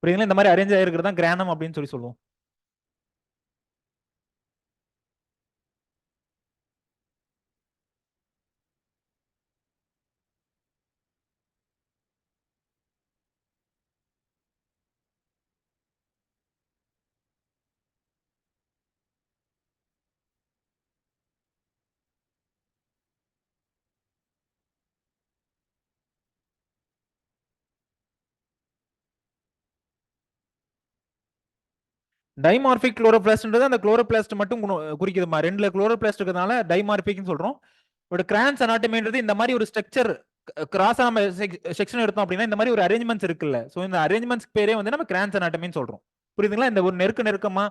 புரியுதுங்களா? இந்த மாதிரி அரேஞ்ச் ஆயிருக்கிறது தான் கிரானம் அப்படின்னு சொல்லி சொல்லுவோம். டைமார்பிக் குளோரோபிளாஸ்ட்ன்றது அந்த குளோரோபிளாஸ்ட் மட்டும் குறிக்குதுமா. ரெண்டுல குளோரோபிளாஸ்ட் இருக்கிறதுனால டைமார்பிக்னு சொல்றோம். பட் கிரான்ஸ் அனாட்டமின்றது இந்த மாதிரி ஒரு ஸ்ட்ரக்சர் கிராஸா நம்ம செக்ஷன் எடுத்தோம் அப்படின்னா இந்த மாதிரி ஒரு அரேஞ்ச்மெண்ட்ஸ் இருக்குல்ல. ஸோ இந்த அரேஞ்ச்மெண்ட்ஸ் பேரே வந்து நம்ம கிரான்ஸ் அனாட்டமின்னு சொல்றோம். புரியுதுங்களா? இந்த ஒரு நெருக்கமா.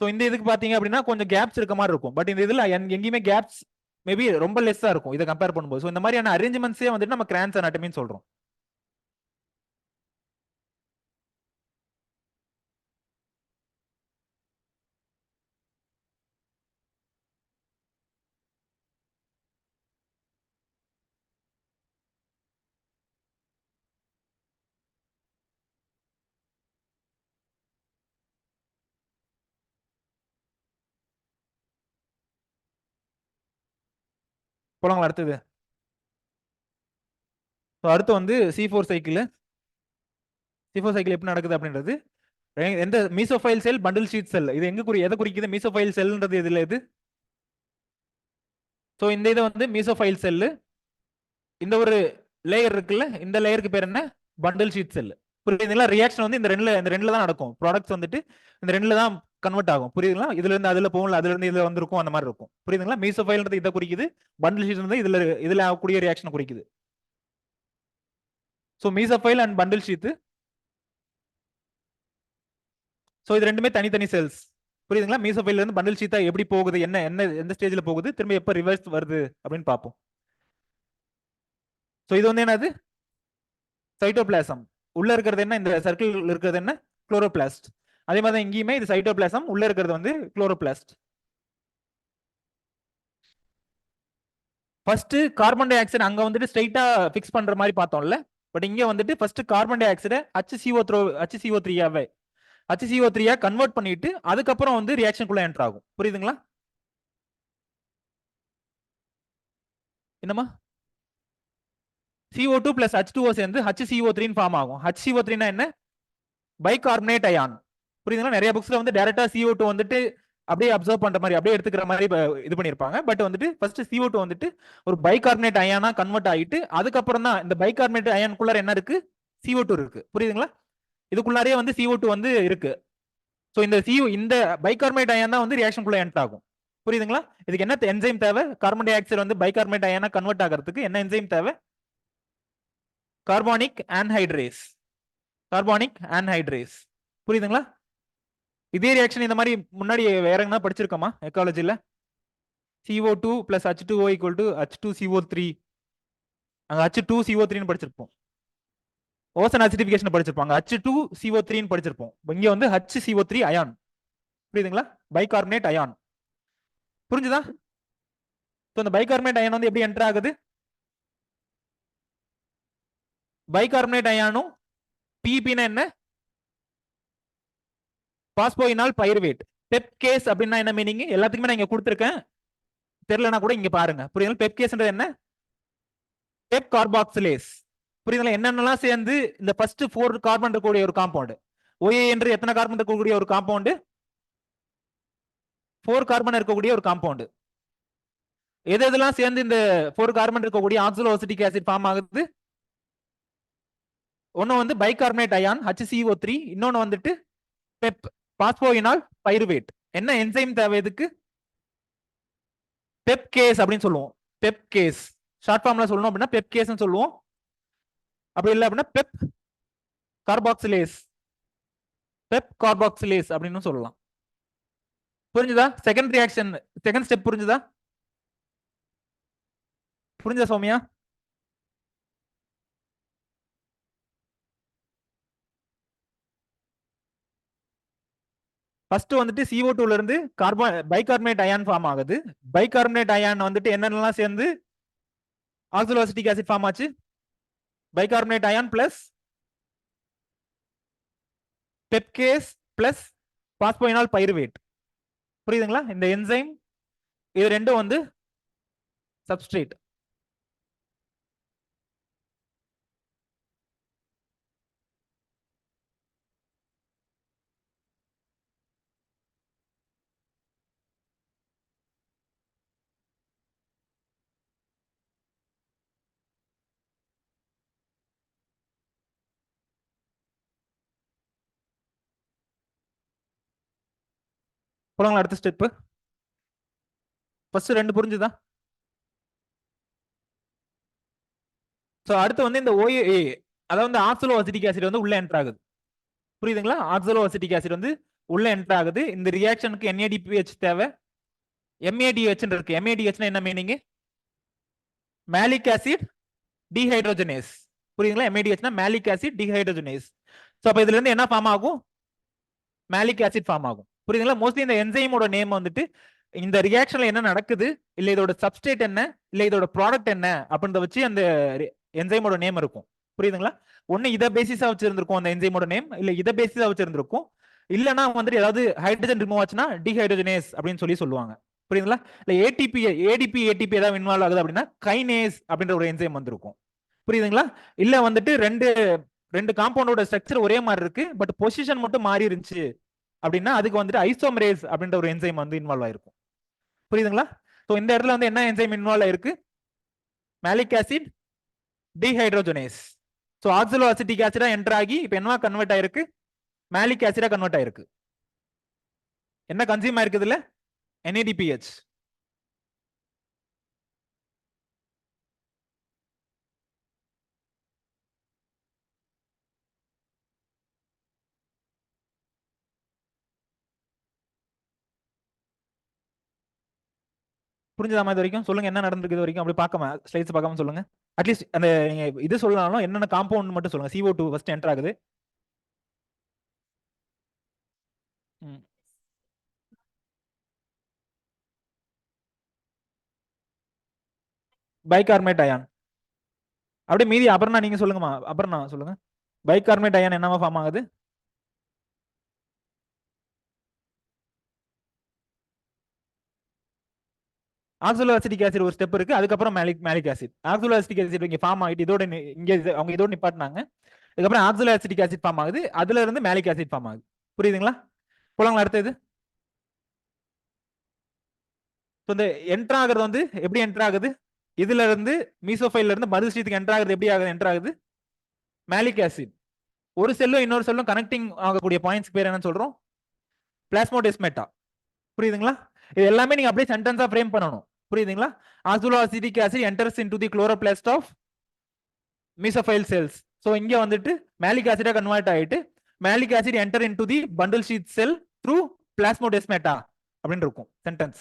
ஸோ இந்த இதுக்கு பாத்தீங்க அப்படின்னா கொஞ்சம் கேப்ஸ் இருக்க மாதிரி இருக்கும். பட் இந்த இதுல எங்கேயுமே கேப்ஸ் மேபி ரொம்ப லெஸ்ஸா இருக்கும் இதை கம்பேர் பண்ணும்போது. ஸோ இந்த மாதிரியான அரேஞ்ச்மெண்ட்ஸே வந்துட்டு நம்ம கிரான்ஸ் அனாட்டமின்னு சொல்றோம். போலாங்களா அடுத்தது? அடுத்து வந்து C4 சைக்கிள். C4 சைக்கிள் எப்படி நடக்குது அப்படின்றது, எந்த மீசோஃபைல் செல், பண்டில் ஷீட் செல், இது எங்க எதை குறிக்குது? மீசோஃபைல் செல்ன்றது இதுல எது? ஸோ இந்த இது வந்து மீசோஃபைல் செல்லு. இந்த ஒரு லேயர் இருக்குல்ல, இந்த லேயருக்கு பேர் என்ன? Bundle sheath cell. புரியுதுங்களா? ரியாக்ஷன் வந்து இந்த ரெண்டுல தான் நடக்கும். ப்ராடக்ட்ஸ் வந்துட்டு இந்த ரெண்டுல தான் கன்வெர்ட் ஆகும். புரியுதுங்களா? இதுல இருந்து அதுல போகல, அதுல இருந்து இதுல வந்திருக்கும், அந்த மாதிரி இருக்கும். புரியுதுங்களா? மீசோஃபைல்ன்றது இதை குறிக்குது, பண்டில் ஷீட் வந்து இதுல ஆகக்கூடிய ரியாக்ஷன் குறிக்குது. So mesophyll and bundle sheet. So இது ரெண்டுமே தனித்தனி செல்ஸ். புரியுதுங்களா? மீசோஃபைல் இருந்து பண்டில் ஷீட்டா எப்படி போகுது, என்ன என்ன எந்த ஸ்டேஜ்ல போகுது, திரும்ப எப்ப ரிவர்ஸ் வருது அப்படின்னு பார்ப்போம். ஸோ இது வந்து என்னது? சைட்டோபிளாசம். உள்ள இருக்கிறது என்ன? இந்த சர்க்கிள் இருக்கிறது என்ன? குளோரோபிளாஸ்ட். அதே மாதிரி தான் இங்கேயுமே இது சைட்டோபிளாசம், உள்ள இருக்கிறது வந்து chloroplast. First carbon di oxide அங்க வந்துட்டு ஸ்ட்ரைட்டா ஃபிக்ஸ் பண்ற மாதிரி பார்த்தோம்ல. பட் இங்க வந்துட்டு ஃபர்ஸ்ட் கார்பன் டை ஆக்சைடை HCO3ஆவே HCO3 கன்வெர்ட் பண்ணிட்டு அதுக்கப்புறம் வந்து ரியாக்ஷனுக்குள்ள என்டர் ஆகும். புரியுதுங்களா? என்னமா? CO2 பிளஸ் H2O சேர்ந்து HCO3 ஃபார்ம் ஆகும். HCO3 என்ன? Bicarbonate ion. புரியுதுங்களா? நிறைய புக்ஸ்ல வந்து டைரக்டா CO2 வந்துட்டு அப்படியே அப்சர்வ் பண்ற மாதிரி, அப்படியே எடுத்துக்கிற மாதிரி இது பண்ணிருப்பாங்க. பட் வந்துட்டு ஃபர்ஸ்ட் CO2 வந்துட்டு ஒரு பைகார்பனேட் அயானா கன்வெர்ட் ஆகிட்டு அதுக்கப்புறம் தான் இந்த பைகார்பனேட் அயானுக்குள்ள என்ன இருக்கு? CO2 இருக்கு. புரியுதுங்களா? இதுக்குள்ளாரே வந்து CO2 வந்து இருக்கு. ஸோ இந்த பைகார்பனேட் அயான் தான் வந்து ரியாக்ஷனுக்குள்ள என்டர் ஆகும். புரியுதுங்களா? இதுக்கு என்ன என்சைம் தேவை? கார்பன் டை ஆக்சைடு வந்து பைகார்பனேட் அயானா கன்வெர்ட் ஆகிறதுக்கு என்ன என்சைம் தேவை? Carbonic anhydrase. Carbonic anhydrase. புரியுதுங்களா? இதே ரியாக்ஷன் இந்த மாதிரி முன்னாடி வேற எங்கன்னா படிச்சிருக்கோமா எக்காலஜில? CO2 plus H2O equal to H2CO3. அங்க H2CO3 படிச்சிருப்போம். ஓசன் அசிடிஃபிகேஷன் படிச்சிருப்பாங்க, H2CO3 படிச்சிருப்போம். இங்க வந்து HCO3 அயான். புரியுதுங்களா? Bicarbonate ion. புரிஞ்சுதா? இந்த பைகார்பனேட் அயான் வந்து எப்படி என்டர் ஆகுது? பைகார்பனேட் அயானும் பிபினா என்ன? பாஸ்போயினால் பைருவேட். பெப்கேஸ் அப்படின்னா என்ன மீனிங்? எல்லாத்துக்குமே நான் இங்க கொடுத்துருக்கேன், தெரியலனா கூட இங்க பாருங்க. புரியுதுங்களா? பெப்கேஸ்ன்றது என்ன? Pep carboxylase. புரியுதுங்களா? என்னென்னலாம் சேர்ந்து இந்த ஃபர்ஸ்ட் 4 கார்பன் இருக்கக்கூடிய ஒரு காம்பவுண்ட். OA என்று எத்தனை கார்பன் இருக்கக்கூடிய ஒரு காம்பவுண்ட்? 4 கார்பன் இருக்கக்கூடிய ஒரு காம்பவுண்ட். எது எதெல்லாம் சேர்ந்து இந்த 4 கார்பன் இருக்கக்கூடிய ஆக்சலோஅசிட்டிக் ஆசிட் ஃபார்ம் ஆகுது? ஒன்னு வந்து பைகார்பனேட் அயான் HCO3, இன்னொன்னு வந்துட்டு பெப் பாஸ்போயினால் பைருவேட். என்ன என்சைம் தேவை இதுக்கு? பெப்கேஸ் அப்படின்னு சொல்லுவோம். பெப்கேஸ் ஷார்ட் ஃபார்ம்ல சொல்லணும் அப்படின்னா பெப்கேஸ்னு சொல்லுவோம். அப்படி இல்லை அப்படின்னா பெப் கார்பாக்சிலேஸ், பெப் கார்பாக்சிலேஸ் அப்படின்னு சொல்லலாம். புரிஞ்சுதா? செகண்ட் ரியாக்ஷன், செகண்ட் ஸ்டெப் புரிஞ்சுதா? புரிஞ்சா சௌமியா? ஃபர்ஸ்ட் வந்துட்டு CO2ல இருந்து பைகார்பனேட் அயான் ஃபார்ம் ஆகுது. பைகார்பனேட் அயான் வந்துட்டு என்னென்னலாம் சேர்ந்து ஆக்சலோஅசிட்டிக் ஆசிட் ஃபார்ம் ஆச்சு? Bicarbonate ion plus PEPcase plus phosphoenol pyruvate. புரியுதுங்களா? இந்த என்சைம் இது ரெண்டும் வந்து சப்ஸ்ட்ரேட். போலாங்களா அடுத்த ஸ்டெப்? ஃபர்ஸ்ட் ரெண்டு புரிஞ்சுதா? ஸோ அடுத்து வந்து இந்த OA, அதாவது ஆக்சலோ அசிட்டிக் ஆசிட் வந்து உள்ள என்டர் ஆகுது. புரியுதுங்களா? ஆக்சலோ அசிட்டிக் ஆசிட் வந்து உள்ள என்டர் ஆகுது. இந்த ரியாக்ஷனுக்கு NADPH தேவை. MADH இருக்கு. MADH என்ன மீனிங்? Malic acid dehydrogenase. புரியுதுங்களா? MADH malic acid dehydrogenase. So அப்ப இதுல இருந்து என்ன ஃபார்ம் ஆகும்? மேலிக் ஆசிட் ஃபார்ம் ஆகும். புரியுதுங்களா? மோஸ்ட்லி இந்த என்சைமோட நேம் வந்துட்டு இந்த ரியாக்ஷன்ல என்ன நடக்குது, இல்ல இதோட சப்ஸ்டேட் என்ன, இல்ல இதோட ப்ராடக்ட் என்ன அப்படின்றத வச்சு அந்த என்சைமோட நேம் இருக்கும். புரியுதுங்களா? ஒன்னு இதை பேசிஸா வச்சிருந்திருக்கும் அந்த என்சைமோட நேம், இல்ல இதை பேசிஸா வச்சிருந்திருக்கும். இல்லனா வந்துட்டு ஏதாவது ஹைட்ரஜன் ரிமூவ் ஆச்சுன்னா டீஹைட்ரோஜனேஸ் அப்படின்னு சொல்லி சொல்லுவாங்க. புரியுதுங்களா? இல்ல ஏடிபி ஏதாவது இன்வால்வ் ஆகுது அப்படின்னா கைனேஸ் அப்படின்ற ஒரு என்சைம் வந்திருக்கும். புரியுதுங்களா? இல்ல வந்துட்டு ரெண்டு ரெண்டு காம்பவுண்டோட ஸ்ட்ரக்சர் ஒரே மாதிரி இருக்கு பட் பொசிஷன் மட்டும் மாறி இருந்துச்சு அப்படின்னா அதுக்கு வந்துட்டு ஐசோமரேஸ் அப்படின்ற ஒரு என்சைம் வந்து இன்வால்வ் ஆயிருக்கும். புரியுதுங்களா? ஸோ இந்த இடத்துல வந்து என்ன என்சைம் இன்வால்வ் ஆயிருக்கு? Malic acid dehydrogenase. So oxaloacetic ஆசிடா என்டர் ஆகி இப்போ என்னவா கன்வெர்ட் ஆயிருக்கு? மேலிக் ஆசிடா கன்வெர்ட் ஆயிருக்கு. என்ன கன்சியூம் ஆயிருக்கு இதுல? NADPH. புரிஞ்சதாமா இது வரைக்கும்? சொல்லுங்க என்ன நடந்திருக்கு இது வரைக்கும்? அப்படி பார்க்காம ஸ்லைட்ஸ் பார்க்காம சொல்லுங்க. அட்லீஸ்ட் அந்த நீங்க இது சொல்லலாம், என்னென்ன காம்பவுண்ட் மட்டும் சொல்லுங்க. CO2 ஃபர்ஸ்ட் என்டர் ஆகுது. Bicarbonate ion. அப்படியே மீதி அபர்ணா நீங்க சொல்லுங்கம்மா. அபர்ணா சொல்லுங்க. பைகார்பனேட் அயான் என்னவா ஃபார்ம் ஆகுது? ஆக்சிலோ அசிட்டிக் ஆசிட் ஒரு ஸ்டெப் இருக்கு. அதுக்கப்புறம் மேலிக் ஆசிட். ஆக்சிலோ அசிட்டிக் ஆசிட் இங்க ஃபார்ம் ஆகிட்டு இதோட இங்க அவங்க இதோட நிப்பாட்டினாங்க. அதுக்கப்புறம் ஆக்சிலோ அசிட்டிக் ஆசிட் ஃபார்ம் ஆகுது. அதுல இருந்து மேலிக் ஆசிட் ஃபார்ம் ஆகுது. புரியுதுங்களா? போலாங்களா அடுத்தது? இந்த என்டர் ஆகுறது வந்து எப்படி என்டர் ஆகுது? இதுல இருந்து மீசோஃபைல்ல இருந்து மருதுஸ்ரீத்துக்கு என்டர் ஆகுது. எப்படி ஆகுது என்டர் ஆகுது? Malic acid. ஒரு செல்லும் இன்னொரு செல்லும் கனெக்டிங் ஆகக்கூடிய பாயிண்ட்ஸ் பேர் என்னன்னு சொல்றோம்? பிளாஸ்மோடெஸ்மேட்டா. புரியுதுங்களா? இது எல்லாமே நீங்க அப்படியே சென்டென்ஸா ஃப்ரேம் பண்ணணும். புரியுதுங்களா? Oxaloacetic acid enters into the chloroplast of mesophyll cells. So இங்க வந்துட்டு மேலிக் ஆசிடா கன்வெர்ட் ஆயிட்டு malic acid enter into the bundle sheath cell through plasmodesmata அப்படின்னு இருக்கும் சென்டென்ஸ்.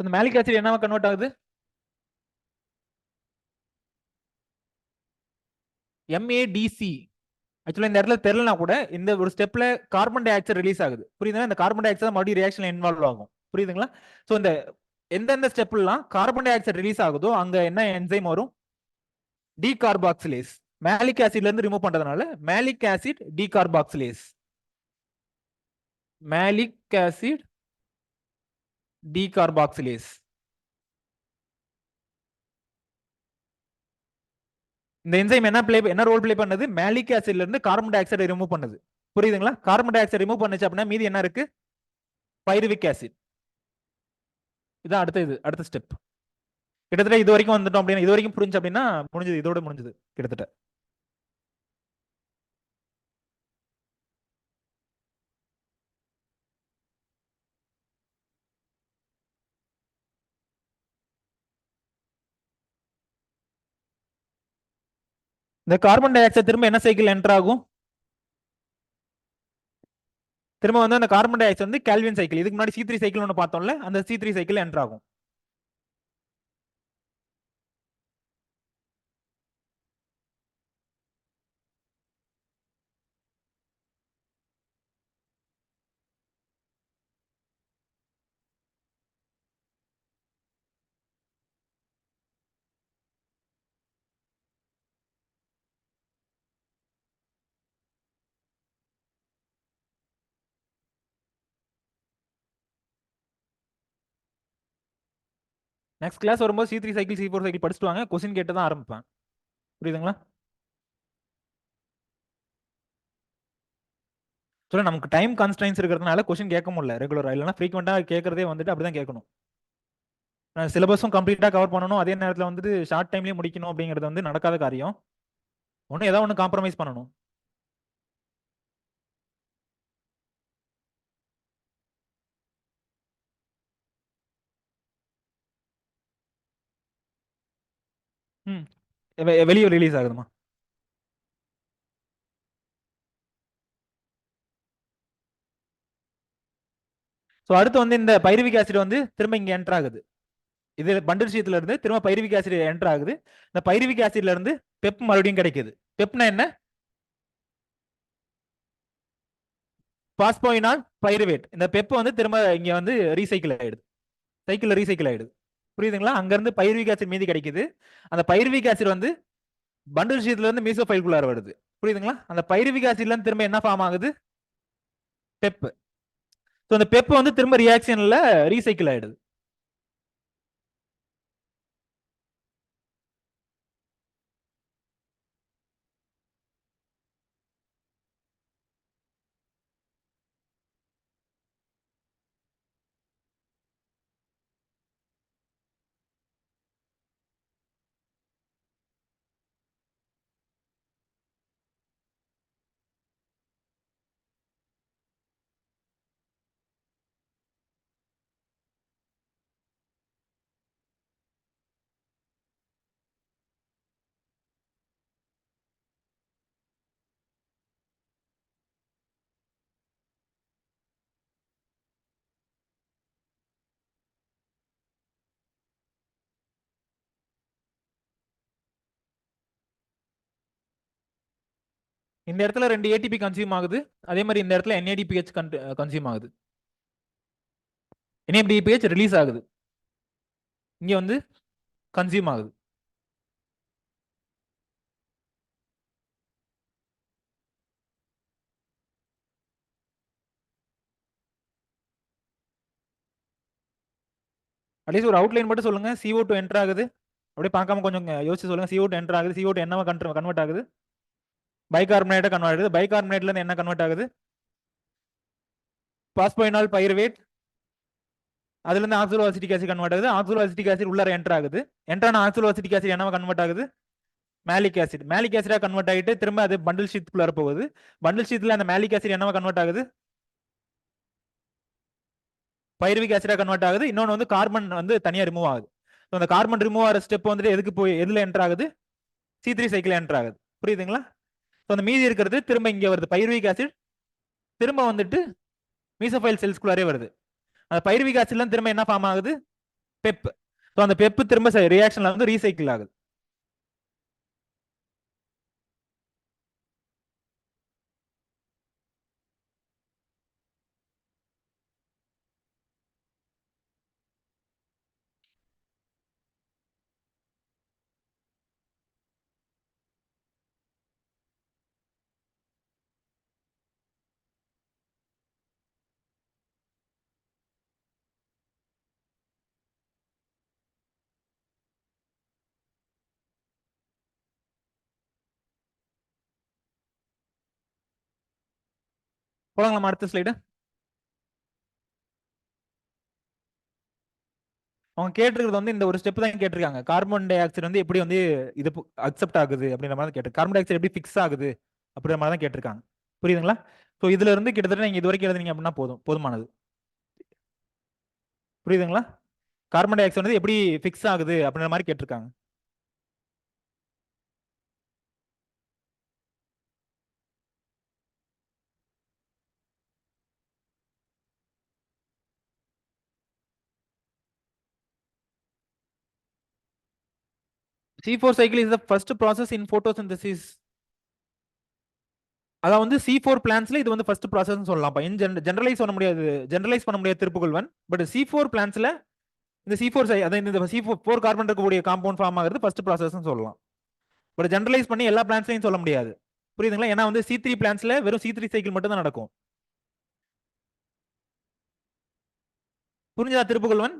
இந்த மேலிக் ஆசிட் என்னவா கன்வெர்ட் ஆகுது? MADC. ஆக்சுவலா இந்த இடத்துல தெரியலனா கூட இந்த ஒரு ஸ்டெப்ல கார்பன் டை ஆக்சைடு ரிலீஸ் ஆகுது. புரியுதுங்களா? இந்த கார்பன் டை ஆக்சைடு மறுபடியும் ரியாக்ஷன்ல இன்வால்வ் ஆகும். புரியுதுங்களா? சோ இந்த எந்தெந்த ஸ்டெப்லாம் கார்பன் டை ஆக்சைடு ரிலீஸ் ஆகுதோ அங்க என்ன என்சைம் வரும்? டீகார்பாக்சிலேஸ். மேலிக் ஆசிட்ல இருந்து ரிமூவ் பண்றதுனால malic acid decarboxylase. Malic acid decarboxylase. இந்த என்சைம் என்ன ரோல் ப்ளே பண்ணுது? மேலிக் ஆசிட்ல இருந்து கார்பன் டை ஆக்சைடை ரிமூவ் பண்ணுது. புரியுதுங்களா? கார்பன் டை ஆக்சைடு ரிமூவ் பண்ணுச்சு அப்படின்னா மீதி என்ன இருக்கு? Pyruvic acid. இதான் அடுத்த ஸ்டெப். கிட்டத்தட்ட இது வரைக்கும் வந்துட்டோம் அப்படின்னா, இது வரைக்கும் புரிஞ்சு அப்படின்னா முடிஞ்சது, இதோட முடிஞ்சது கிட்டத்தட்ட. இந்த கார்பன் டை ஆக்சைடு திரும்ப என்ன சைக்கிள் என்டர் ஆகும்? திரும்ப வந்து அந்த கார்பன் டை ஆக்சைடு வந்து கேல்வின் சைக்கிள். இதுக்கு முன்னாடி C3 சைக்கிள் ஒன்று பார்த்தோம்ல, அந்த C3 சைக்கிள் என்டர் ஆகும். நெக்ஸ்ட் கிளாஸ் வரும்போது C3 சைக்கிள் C4 சைக்கிள் படிச்சுட்டு வாங்க. கொஸ்டின் கேட்டு தான் ஆரம்பிப்பேன். புரியுதுங்களா? சொல்ல நமக்கு டைம் கான்ஸ்ட்ரைன்ஸ் இருக்கிறதுனால கொஸ்டின் கேட்க முடியல ரெகுலரா. இல்லைன்னா ஃப்ரீக்வெண்டா கேட்கறதே வந்துட்டு அப்படிதான் கேட்கணும். சிலபஸும் கம்ப்ளீட்டா கவர் பண்ணணும், அதே நேரத்தில் வந்துட்டு ஷார்ட் டைம்லயே முடிக்கணும் அப்படிங்கிறது வந்து நடக்காத காரியம். ஒன்று ஏதாவது ஒன்று காம்ப்ரமைஸ் பண்ணணும். ம். வெளியே ரிலீஸ் ஆகுதுமா. ஸோ அடுத்து வந்து இந்த பைருவிக் ஆசிட் வந்து திரும்ப இங்க என்டர் ஆகுது. இது பண்டில் ஷீட்ல இருந்து திரும்ப பைருவிக் ஆசிட் என்டர் ஆகுது. இந்த பைருவிக் ஆசிட்ல இருந்து பெப் மறுபடியும் கிடைக்குது. பெப்னா என்ன? பாஸ்போயினால் பைருவேட். இந்த பெப் வந்து திரும்ப இங்க வந்து ரீசைக்கிள் ஆயிடுது, சைக்கிள் ரீசைக்கிள் ஆயிடுது. புரியுதுங்களா? அங்க இருந்து பைருவிக் ஆசிட் மீதி கிடைக்குது. அந்த பைருவிக் ஆசிட் வந்து பண்டில் ஷீட்ல இருந்து மீசோஃபைல்குள்ளார வருது. புரியுதுங்களா? அந்த பைருவிக் ஆசிட்ல இருந்து திரும்ப என்ன ஃபார்ம் ஆகுது? பெப். ஸோ அந்த பெப் வந்து திரும்ப ரியாக்ஷன்ல ரீசைக்கிள் ஆயிடுது. இந்த இடத்துல 2 ஏடிபி கன்சியூம் ஆகுது, அதே மாதிரி இந்த இடத்துல NADPH கன்சியூம் ஆகுது. NADPH ரிலீஸ் ஆகுது, இங்க வந்து கன்சியூம் ஆகுது. அட்லீஸ்ட் ஒரு அவுட்லைன் மட்டும் சொல்லுங்க. CO2 என்டர் ஆகுது, அப்படியே பார்க்காம கொஞ்சம் யோசிச்சு சொல்லுங்க. CO2 என்டர் ஆகுது, CO2 என்னவா கன்வெர்ட் ஆகுது? பைகார்பனேட்டா கன்வெர்ட் ஆகுது. பைகார்பனேட்ல இருந்து என்ன கன்வெர்ட் ஆகுது? பாஸ்போயினால் பைருவேட். அதுல இருந்து ஆக்சலோ அசிட்டிக் ஆசிட் கன்வெர்ட் ஆகுது. ஆக்சலோ அசிட்டிக் ஆசிட் உள்ளார என்டர் ஆகுது. என்டரான ஆக்சலோ அசிட்டிக் ஆசிட் என்னவா கன்வெர்ட் ஆகுது? Malic acid. மேலிக் ஆசிடா கன்வெர்ட் ஆகிட்டு திரும்ப அது பண்டில் ஷீட்குள்ளார போகுது. பண்டில் ஷீட்ல அந்த மேலிக் ஆசிட் என்னவா கன்வெர்ட் ஆகுது? பைருவிக் ஆசிடா கன்வெர்ட் ஆகுது. இன்னொன்று வந்து கார்பன் வந்து தனியாக ரிமூவ் ஆகுது. ஸோ அந்த கார்பன் ரிமூவ் ஆகிற ஸ்டெப் வந்துட்டு எதுக்கு போய் எதுல என்டர் ஆகுது? C3 சைக்கிள் என்டர் ஆகுது. புரியுதுங்களா? ஸோ அந்த மீதி இருக்கிறது திரும்ப இங்க வருது. பைருவிக் ஆசிட் திரும்ப வந்துட்டு மீசோஃபைல் செல்ஸ்குள்ளாரே வருது. அந்த பைருவிக் ஆசிட்ல திரும்ப என்ன ஃபார்ம் ஆகுது? பெப். ஸோ அந்த பெப் திரும்ப ரியாக்ஷன்ல வந்து ரீசைக்கிள் ஆகுது. போலாங்களா அடுத்த ஸ்லைடு? அவங்க கேட்டிருக்கிறது வந்து இந்த ஒரு ஸ்டெப் தான் கேட்டிருக்காங்க. கார்பன் டை ஆக்சைடு வந்து எப்படி வந்து இது அக்செப்ட் ஆகுது அப்படின்ற மாதிரி கேட்டு, கார்பன் டை ஆக்சைடு எப்படி ஃபிக்ஸ் ஆகுது அப்படின்ற மாதிரி தான் கேட்டிருக்காங்க. புரியுதுங்களா? ஸோ இதுல இருந்து கிட்டத்தட்ட நீங்க இது வரைக்கும் எழுதுனீங்க அப்படின்னா போதுமானது. புரியுதுங்களா? கார்பன் டை ஆக்சைடு வந்து எப்படி ஃபிக்ஸ் ஆகுது அப்படின்ற மாதிரி கேட்டிருக்காங்க. C4 cycle is the first process in photosynthesis. அதான் வந்து C4 பிளான்ஸ்ல இது வந்து ஃபர்ஸ்ட் ப்ராசஸ் சொல்லலாம். இன் ஜெனரலைஸ் பண்ண முடியாது, ஜெனரலைஸ் பண்ண முடியாது திருப்புகொள்வன். பட் C4 பிளான்ஸ்ல இந்த C4 அதான் இந்த C4 கார்பன் இருக்கக்கூடிய காம்பவுண்ட் ஃபார்ம் ஆகிறது ஃபர்ஸ்ட் ப்ராசஸ் சொல்லலாம். பட் ஜெனரலைஸ் பண்ணி எல்லா பிளான்ஸ்லையும் சொல்ல முடியாது. புரியுதுங்களா? ஏன்னா வந்து C3 பிளான்ஸ்ல வெறும் C3 சைக்கிள் மட்டும் தான் நடக்கும். புரிஞ்சதா திருப்புகொள்வன்?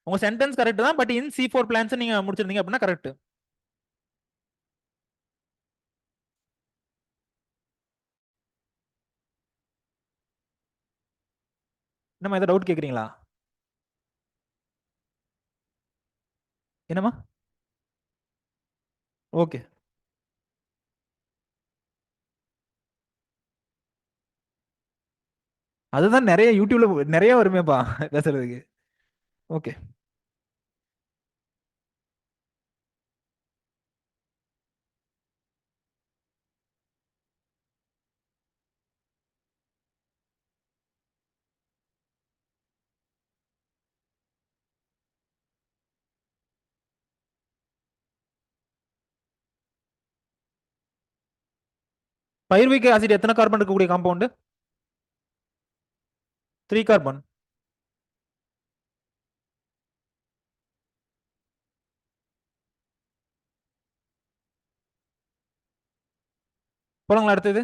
உங்க சென்டென்ஸ் கரெக்ட் தான், பட் இன் C4 பிளான்ஸ் நீங்க முடிச்சிருந்தீங்க அப்படின்னா கரெக்ட். நம்ம ஏதாவது டவுட் கேக்குறீங்களா? என்னம்மா? ஓகே. அதுதான் நெறைய யூடியூப்ல நெறைய வருமேப்பா பேசுறதுக்கு. ஓகே. பைருவிக் ஆசிட் எத்தனை கார்பன் இருக்கக்கூடிய காம்பவுண்ட்? 3 கார்பன். போலாங்களா அடுத்தது?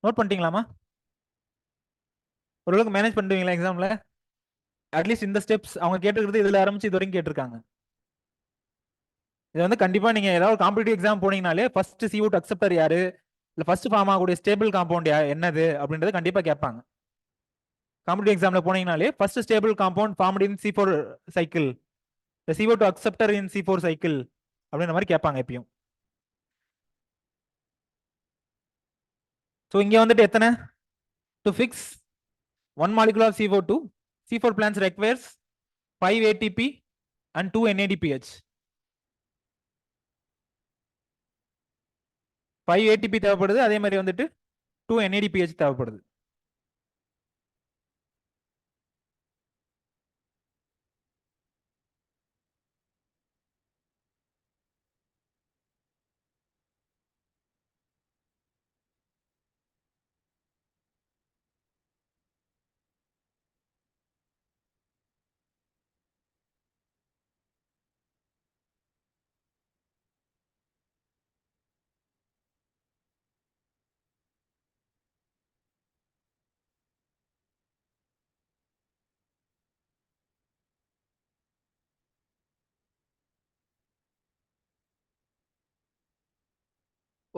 நோட் பண்ணிட்டீங்களாமா? ஓரளவுக்கு மேனேஜ் பண்ணுவீங்களா எக்ஸாம்ல? அட்லீஸ்ட் இந்த ஸ்டெப்ஸ் அவங்க கேட்டுக்கிறது இதுல ஆரம்பிச்சு இது வரைக்கும் கேட்டிருக்காங்க. இது வந்து கண்டிப்பா நீங்க ஏதாவது காம்படிட்டிவ் எக்ஸாம் போனீங்கனாலே ஃபர்ஸ்ட் CO2 அக்செப்டர் யாரு, இல்ல ஃபர்ஸ்ட் ஃபார்ம் ஆகக்கூடிய ஸ்டேபிள் காம்பவுண்ட் என்னது அப்படின்றது கண்டிப்பா கேட்பாங்க. காம்படிட்டிவ் எக்ஸாம்ல போனீங்கனாலே first stable compound formed in C4 cycle, the CO2 acceptor in C4 cycle அப்படின்ற மாதிரி கேட்பாங்க எப்பயும். ஸோ இங்க வந்துட்டு எத்தனை? To fix 1 molecule of CO2, C4 plants requires 5 ATP and 2 NADPH. 5 ATP தேவைப்படுது, அதே மாதிரி வந்துட்டு 2 NADPH தேவைப்படுது.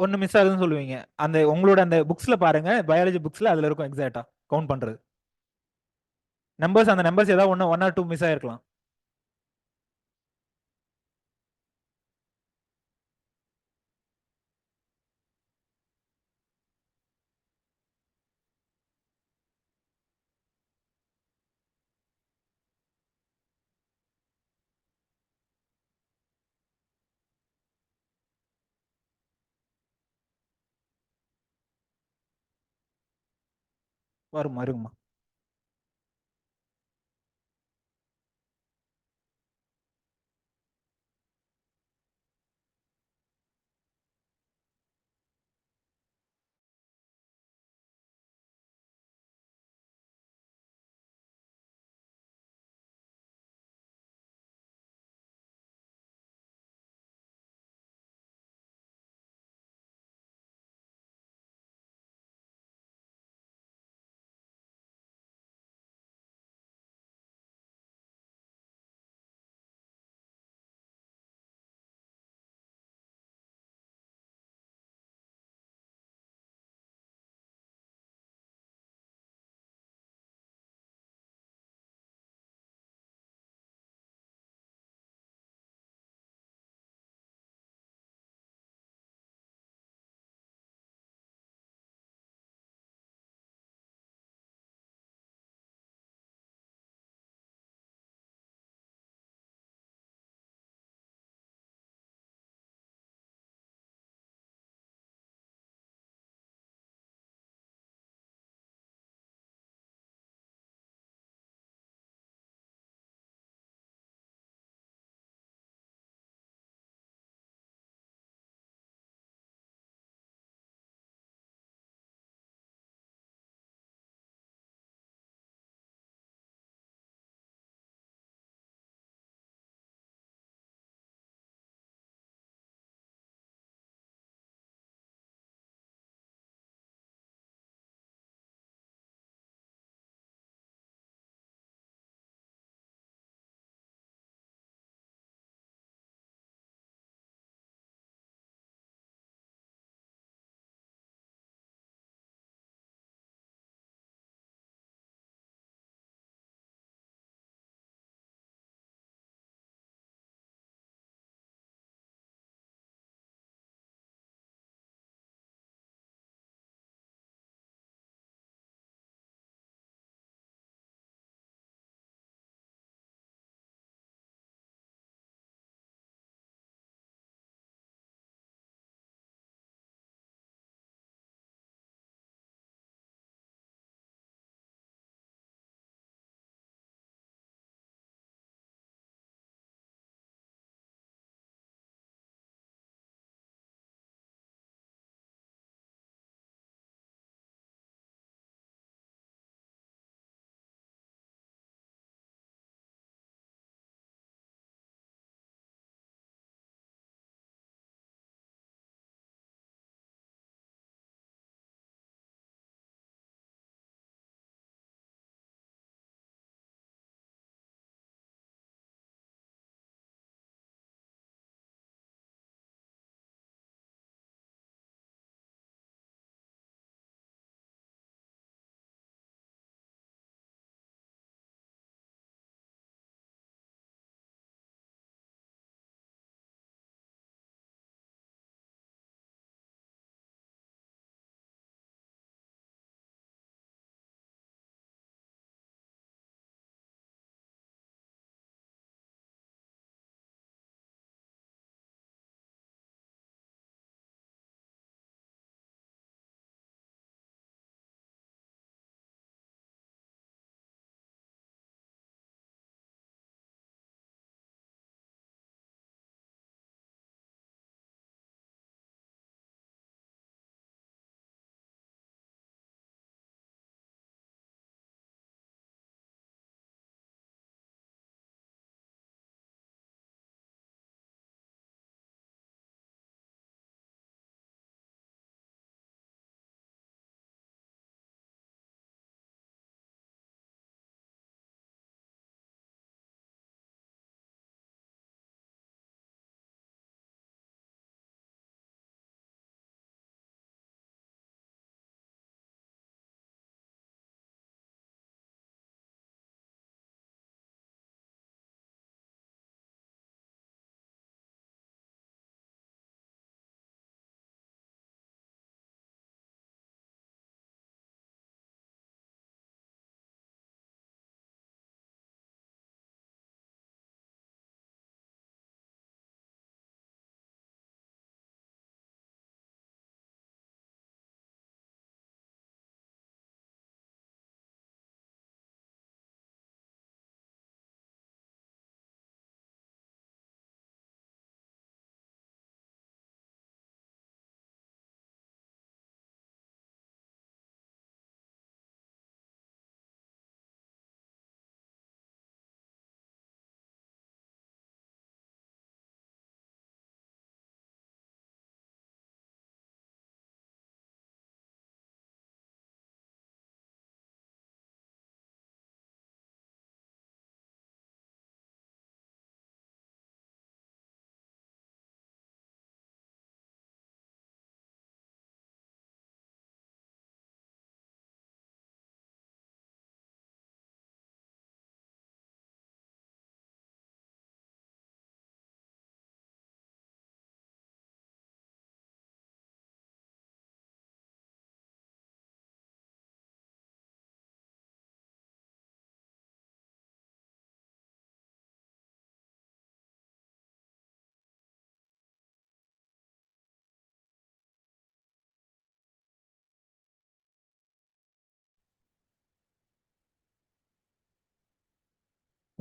ஒன்னு மிஸ் ஆகுதுன்னு சொல்லுவீங்க. அந்த உங்களோட அந்த புக்ஸ்ல பாருங்க, பயாலஜி புக்ஸ்ல அதுல இருக்கும் எக்ஸாக்டா கவுண்ட் பண்றது நம்பர்ஸ். அந்த நம்பர்ஸ் ஏதாவது ஒன் ஆர் டூ மிஸ் ஆயிருக்கலாம். வருமா?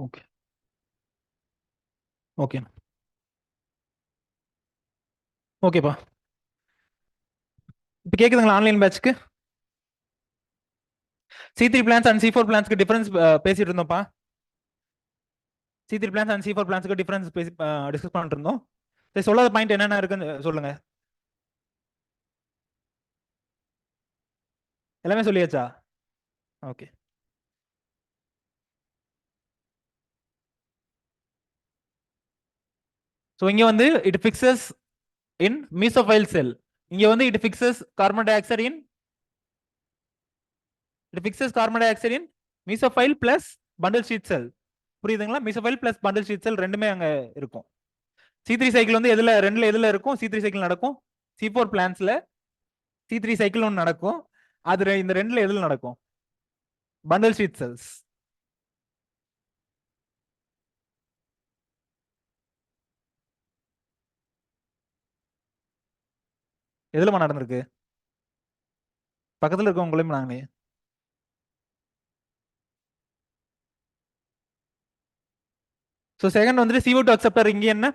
ஓகே ஓகே ஓகேப்பா. இப்போ கேக்குதுங்களா ஆன்லைன் பேட்ச்க்கு? C3 பிளான்ஸ் அண்ட் C4 பிளான்ஸ்க்கு டிஃபரன்ஸ் பேசிட்டு இருந்தோம்ப்பா. C3 பிளான்ஸ் அண்ட் C4 பிளான்ஸ்க்கு டிஃபரன்ஸ் பேசி டிஸ்கஸ் பண்ணிட்டு இருந்தோம். சரி, சொல்லாத பாயிண்ட் என்னென்ன இருக்குன்னு சொல்லுங்க. எல்லாமே சொல்லியாச்சா? ஓகே. ஸோ இங்க வந்து it fixes in mesophyll cell. இங்க வந்து it fixes carbon dioxide in mesophyll plus bundle sheath cell. புரியுதுங்களா? Mesophyll plus bundle sheath cell ரெண்டுமே அங்க இருக்கும். C3 சைக்கிள் வந்து ரெண்டுல எதுல இருக்கும்? C3 சைக்கிள் நடக்கும். C4 பிளான்ஸ்ல C3 சைக்கிள் ஒன்று நடக்கும். அது இந்த ரெண்டுல எதுல நடக்கும்? Bundle sheet cells. எதுலமா நடந்திருக்கு? பக்கத்துல இருக்கவங்களையும் நாங்களே. ஸோ செகண்ட் வந்துட்டு CO2 அக்செப்டர். இங்க என்ன?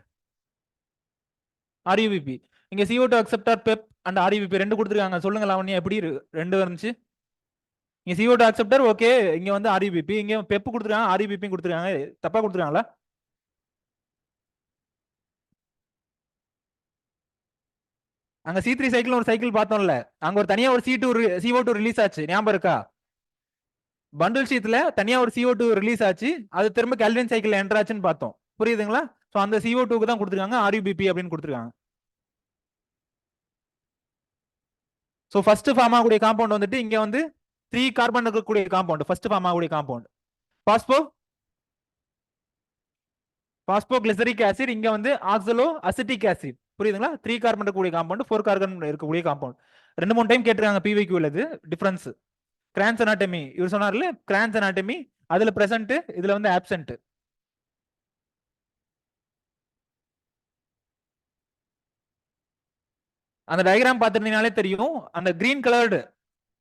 RUBP. இங்க CO2 acceptor Pep and RUBP ரெண்டு கொடுத்துருக்காங்க. சொல்லுங்க லாவண்யா, எப்படி ரெண்டு வந்துச்சு? இங்க CO2 அக்செப்டர் ஓகே, இங்க வந்து RUBP, இங்க பெப் கொடுத்துருக்காங்க, RUBP கொடுத்துருக்காங்க. தப்பா கொடுத்துருக்காங்களா? அங்க C3 சைக்கிள் ஒரு சைக்கிள் பார்த்தோம்ல, அங்க ஒரு தனியா ஒரு CO2 ரிலீஸ் ஆச்சு, ஞாபகம் இருக்கா? பண்டில் ஷீட்ல தனியா ஒரு CO2 ரிலீஸ் ஆச்சு, அது திரும்ப கேல்வின் சைக்கிள் என்டர் ஆச்சுன்னு பார்த்தோம். புரியுதுங்களா? சோ அந்த CO2க்கு தான் கொடுத்துருக்காங்க RUBP அப்படின்னு கொடுத்துருக்காங்க. சோ ஃபர்ஸ்ட் ஃபார்ம் ஆகக்கூடிய காம்பவுண்ட் வந்துட்டு இங்க வந்து 3 கார்பன் இருக்கக்கூடிய காம்பவுண்ட், ஃபர்ஸ்ட் ஃபார்ம் ஆகக்கூடிய காம்பவுண்ட் பாஸ்போகிளிசரிக் ஆசிட். இங்க வந்து ஆக்சலோ அசிட்டிக் ஆசிட். புரியுதுங்களா? 3 கார்பன் இருக்கக்கூடிய காம்பவுண்ட், 4 கார்பன் இருக்கக்கூடிய காம்பவுண்ட். 2-3 டைம் கேட்டிருக்காங்க PYQ இது டிஃபரன்ஸ். கிரான்ஸ் அனாட்டமி இவர் சொன்னார்ல, கிரான்ஸ் அனாட்டமி அதுல பிரசன்ட், இதுல வந்து ஆப்சென்ட். அந்த டயக்ராம் பார்த்துட்டீங்கனாலே தெரியும். அந்த green coloured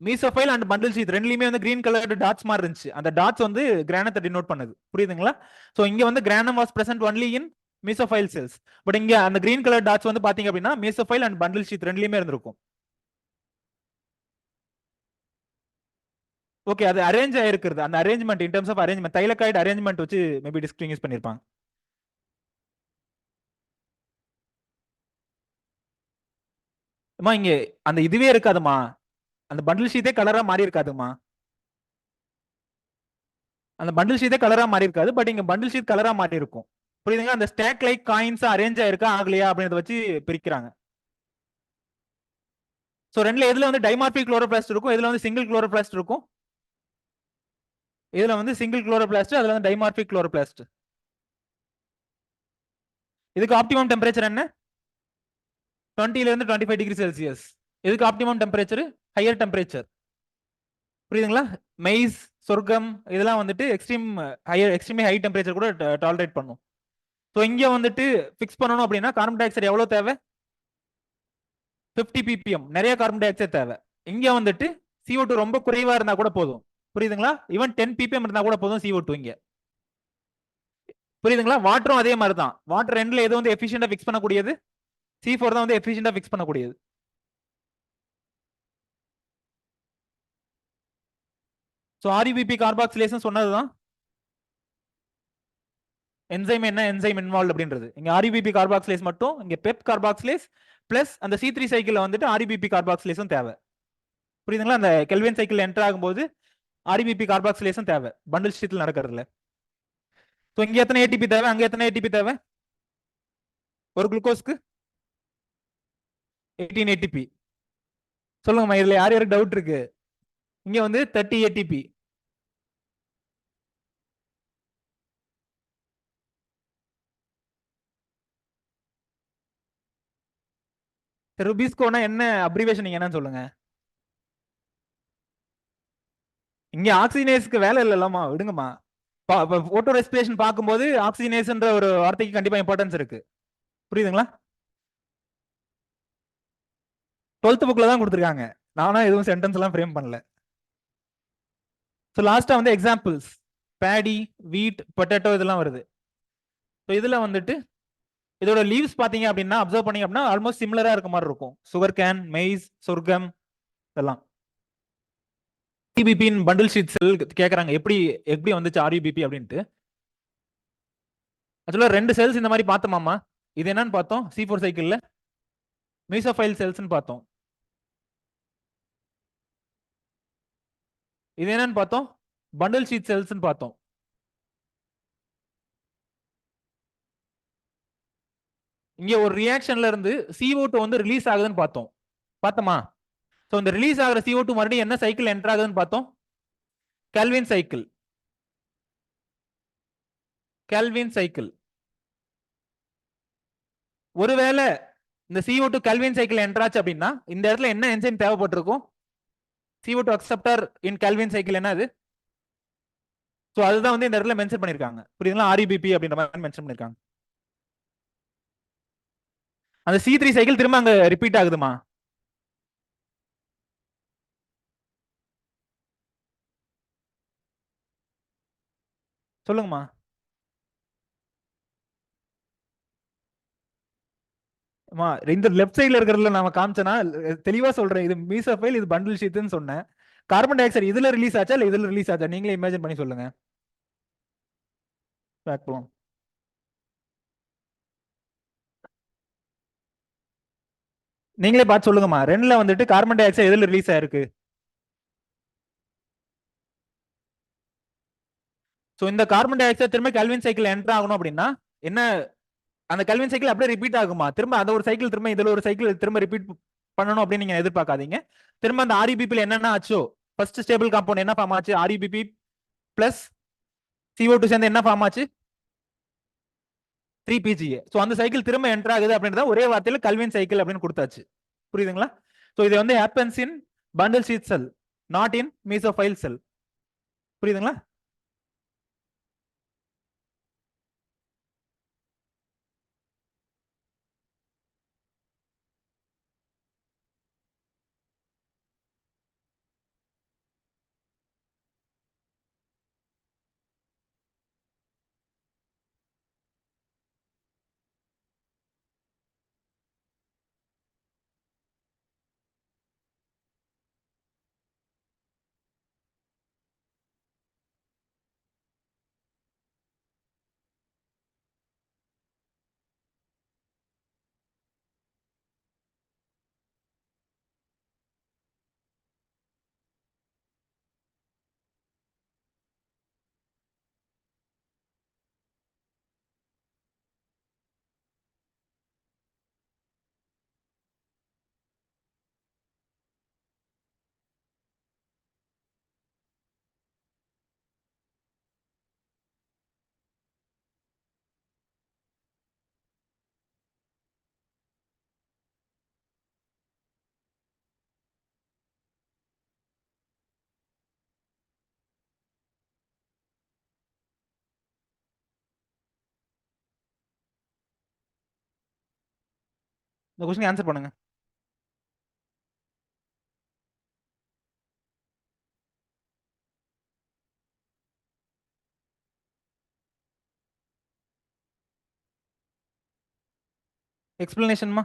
mesophyll and bundle sheath ரெண்டுலயுமே வந்து கிரீன் கலர்டு டாட்ஸ் மாதிரி இருந்துச்சு. அந்த டாட்ஸ் வந்து கிரானத்தை டினோட் பண்ணுது. புரியுதுங்களா? சோ இங்க வந்து granum was present only in mesophyll cells. But இங்க அந்த கிரீன் கலர் டாட்ஸ் வந்து பாத்தீங்க அப்படின்னா மீசோஃபைல் அண்ட் பண்டில் ஷீட் ரெண்டுலயுமே இருந்திருக்கும். ஓகே, அது அரேஞ்ச் ஆயிருக்கிறது. அந்த arrangement in terms of arrangement, thylakoid arrangement வச்சு மேபி டிஸ்டிங்விஷ் பண்ணிருப்பாங்க. அம்மா இங்க அந்த இதுவே இருக்காதுமா, அந்த பண்டில் ஷீட்டே கலரா மாறி இருக்காதுமா. அந்த பண்டில் ஷீட்டே கலரா மாறி இருக்காது, பட் இங்க பண்டில் ஷீட் கலரா மாறி இருக்கும். புரியுதுங்களா? அந்த ஸ்டாக் லைக் காயின்ஸ் அரேஞ்ச் ஆயிருக்கா ஆகலையா அப்படின்றத வச்சு பிரிக்கிறாங்க. சோ ரெண்டுல எதுல வந்து டைமார்பிக் குளோரோபிளாஸ்ட் இருக்கும், எதுல வந்து சிங்கிள் குளோரோபிளாஸ்ட் இருக்கும்? இதுல வந்து சிங்கிள் குளோரோபிளாஸ்ட், அதுல வந்து டைமார்பிக் குளோரோபிளாஸ்ட். இதுக்கு ஆப்டிமம் டெம்பரேச்சர் என்ன? 20 ல இருந்து 25 டிகிரி செல்சியஸ். இதுக்கு ஆப்டிமம் டெம்பரேச்சர் ஹையர் டெம்பரேச்சர். புரியுதுங்களா? மெய்ஸ், சொர்க்கம் இதெல்லாம் வந்துட்டு எக்ஸ்ட்ரீம் ஹை டெம்பரேச்சர் கூட டாலரேட் பண்ணும். ஸோ இங்க வந்துட்டு ஃபிக்ஸ் பண்ணணும் அப்படின்னா கார்பன் டை ஆக்சைடு எவ்வளவு தேவை? 50 ppm. நிறைய கார்பன் டை ஆக்சைடு தேவை. இங்க வந்துட்டு CO2 ரொம்ப குறைவா இருந்தா கூட போதும். புரியுதுங்களா? ஈவன் 10 ppm இருந்தா கூட போதும் CO2 இங்க. புரியுதுங்களா? வாட்டரும் அதே மாதிரி தான். வாட்டர் ரெண்டுல எது வந்து எஃபிஷியண்டா ஃபிக்ஸ் பண்ணக்கூடியது? C4 தான் வந்து எஃபிஷியண்டா ஃபிக்ஸ் பண்ணக்கூடியது. ஸோ RUBP கார்பாக்சிலேஷன் சொன்னதுதான். என்சைம் என்ன என்சைம் இன்வால்வ் அப்படின்றது இங்க RUBP கார்பாக்சிலேஸ் மட்டும், இங்க பெப் கார்பாக்சிலேஸ் பிளஸ் அந்த C3 சைக்கிள்ல வந்துட்டு RUBP கார்பாக்சிலேஸும் தேவை. புரியுதுங்களா? அந்த கெல்வின் சைக்கிள் என்டர் ஆகும்போது RUBP கார்பாக்சிலேஷன் தேவை பண்டில் ஷீட்ல நடக்கிறதுல. ஸோ இங்க எத்தனை ATP தேவை, அங்க எத்தனை ATP தேவை? ஒரு குளுக்கோஸ்க்கு 18 ATP. சொல்லுங்கம்மா, இதுல யார் யாருக்கு டவுட் இருக்கு? இங்க வந்து 30 ATP. ருபிஸ்கோனா என்ன அப்ரிவேஷன், நீங்க என்னன்னு சொல்லுங்க. இங்க ஆக்சிஜனேஸ்க்கு வேலை இல்லைல்லம்மா, விடுங்கம்மா. போட்டோ ரெஸ்பிரேஷன் பார்க்கும்போது ஆக்சிஜனேஷன்ற ஒரு வார்த்தைக்கு கண்டிப்பா இம்பார்ட்டன்ஸ் இருக்கு. புரியுதுங்களா? 12th புக்ல தான் கொடுத்துருக்காங்க. நானா எதுவும் சென்டென்ஸ் எல்லாம் ஃப்ரேம் பண்ணல. ஸோ லாஸ்டா வந்து எக்ஸாம்பிள்ஸ். பேடி, வீட், பொட்டேட்டோ இதெல்லாம் வருது. ஸோ இதில் வந்துட்டு இதோட லீவ்ஸ் பார்த்தீங்க அப்படின்னா அப்சர்வ் பண்ணீங்க அப்படின்னா ஆல்மோஸ்ட் சிமிலராக இருக்க மாதிரி இருக்கும். சுகர் கேன், மெய்ஸ், சொர்க்கம் இதெல்லாம். ஆர்யூபிபின் பண்டில் ஷீட் செல் கேட்குறாங்க எப்படி எப்படி வந்துச்சு ஆர்யூபிபி அப்படின்ட்டு. ஆக்சுவலாக 2 செல்ஸ் இந்த மாதிரி பார்த்தோமாமா. இது என்னன்னு பார்த்தோம் C4 சைக்கிள்ல மீசோஃபைல் செல்ஸ்னு பார்த்தோம். இது என்னன்னு பார்த்தோம் பண்டில் ஷீட் செல்ஸ்னு பார்த்தோம். இங்க ஒரு ரியாக்ஷன்ல இருந்து CO2 வந்து ரிலீஸ் ஆகுதுன்னு பார்த்தோம். பார்த்தோமா? ஸோ இந்த ரிலீஸ் ஆகிற CO2 மறுபடியும் என்ன சைக்கிள் என்டர் ஆகுதுன்னு பார்த்தோம். Kelvin cycle. Kelvin cycle. ஒருவேளை இந்த CO2 கெல்வின் சைக்கிள் என்டர் ஆச்சு அப்படின்னா இந்த இடத்துல என்ன என்சைம் தேவைப்பட்டிருக்கும்? CO2 அக்செப்டர் இன் கெல்வின் சைக்கிள் என்ன அது? ஸோ அதுதான் வந்து இந்த இடத்துல மென்ஷன் பண்ணிருக்காங்க. புரியுதுங்களா? ஆர்இபிபி அப்படின்ற மாதிரி மென்ஷன் பண்ணிருக்காங்க. அந்த C3 சைக்கிள் திரும்ப அங்க ரிப்பீட் ஆகுதுமா? சொல்லுங்கம்மா. இந்த லெஃப்ட் சைடுல இருக்கிறதுல நாம காமிச்சனா தெளிவா சொல்றேன். இது மீசோஃபைல், இது பண்டில் ஷீட்னு சொன்னேன். கார்பன் டை ஆக்சைடு இதுல ரிலீஸ் ஆச்சா இல்ல இதுல ரிலீஸ் ஆச்சா நீங்களே இமேஜின் பண்ணி சொல்லுங்க. பேக் போலாம். நீங்களே பார்த்து சொல்லுங்கம்மா. 2ல வந்துட்டு கார்பன் டை ஆக்சைடு எதுல ரிலீஸ் ஆயிருக்கு? சோ இந்த கார்பன் டை ஆக்சைடு திரும்ப கெல்வின் சைக்கிள் என்டர் ஆகணும் அப்படின்னா என்ன அந்த கெல்வின் சைக்கிள் அப்படியே ரிப்பீட் ஆகுமா? திரும்ப அந்த ஒரு சைக்கிள் திரும்ப இதுல ஒரு சைக்கிள் திரும்ப ரிப்பீட் பண்ணணும் அப்படின்னு நீங்க எதிர்பார்க்காதீங்க. திரும்ப அந்த ஆர்இபிபில என்னென்ன ஆச்சோ ஃபர்ஸ்ட் ஸ்டேபிள் காம்பவுண்ட் என்ன ஃபார்ம் ஆச்சு? ஆர்இபிபி பிளஸ் CO2 சேர்ந்து என்ன ஃபார்ம் ஆச்சு? 3PGA. ஸோ அந்த சைக்கிள் திரும்ப என்டர் ஆகுது அப்படின்றத ஒரே வார்த்தையில கல்வின் சைக்கிள் அப்படின்னு கொடுத்தாச்சு. புரியுதுங்களா? ஸோ இது வந்து happens in bundle sheath cell, not in mesophyll cell. புரியுதுங்களா? இந்த கொஸ்டின் ஆன்சர் பண்ணுங்க. எக்ஸ்பிளனேஷன்மா?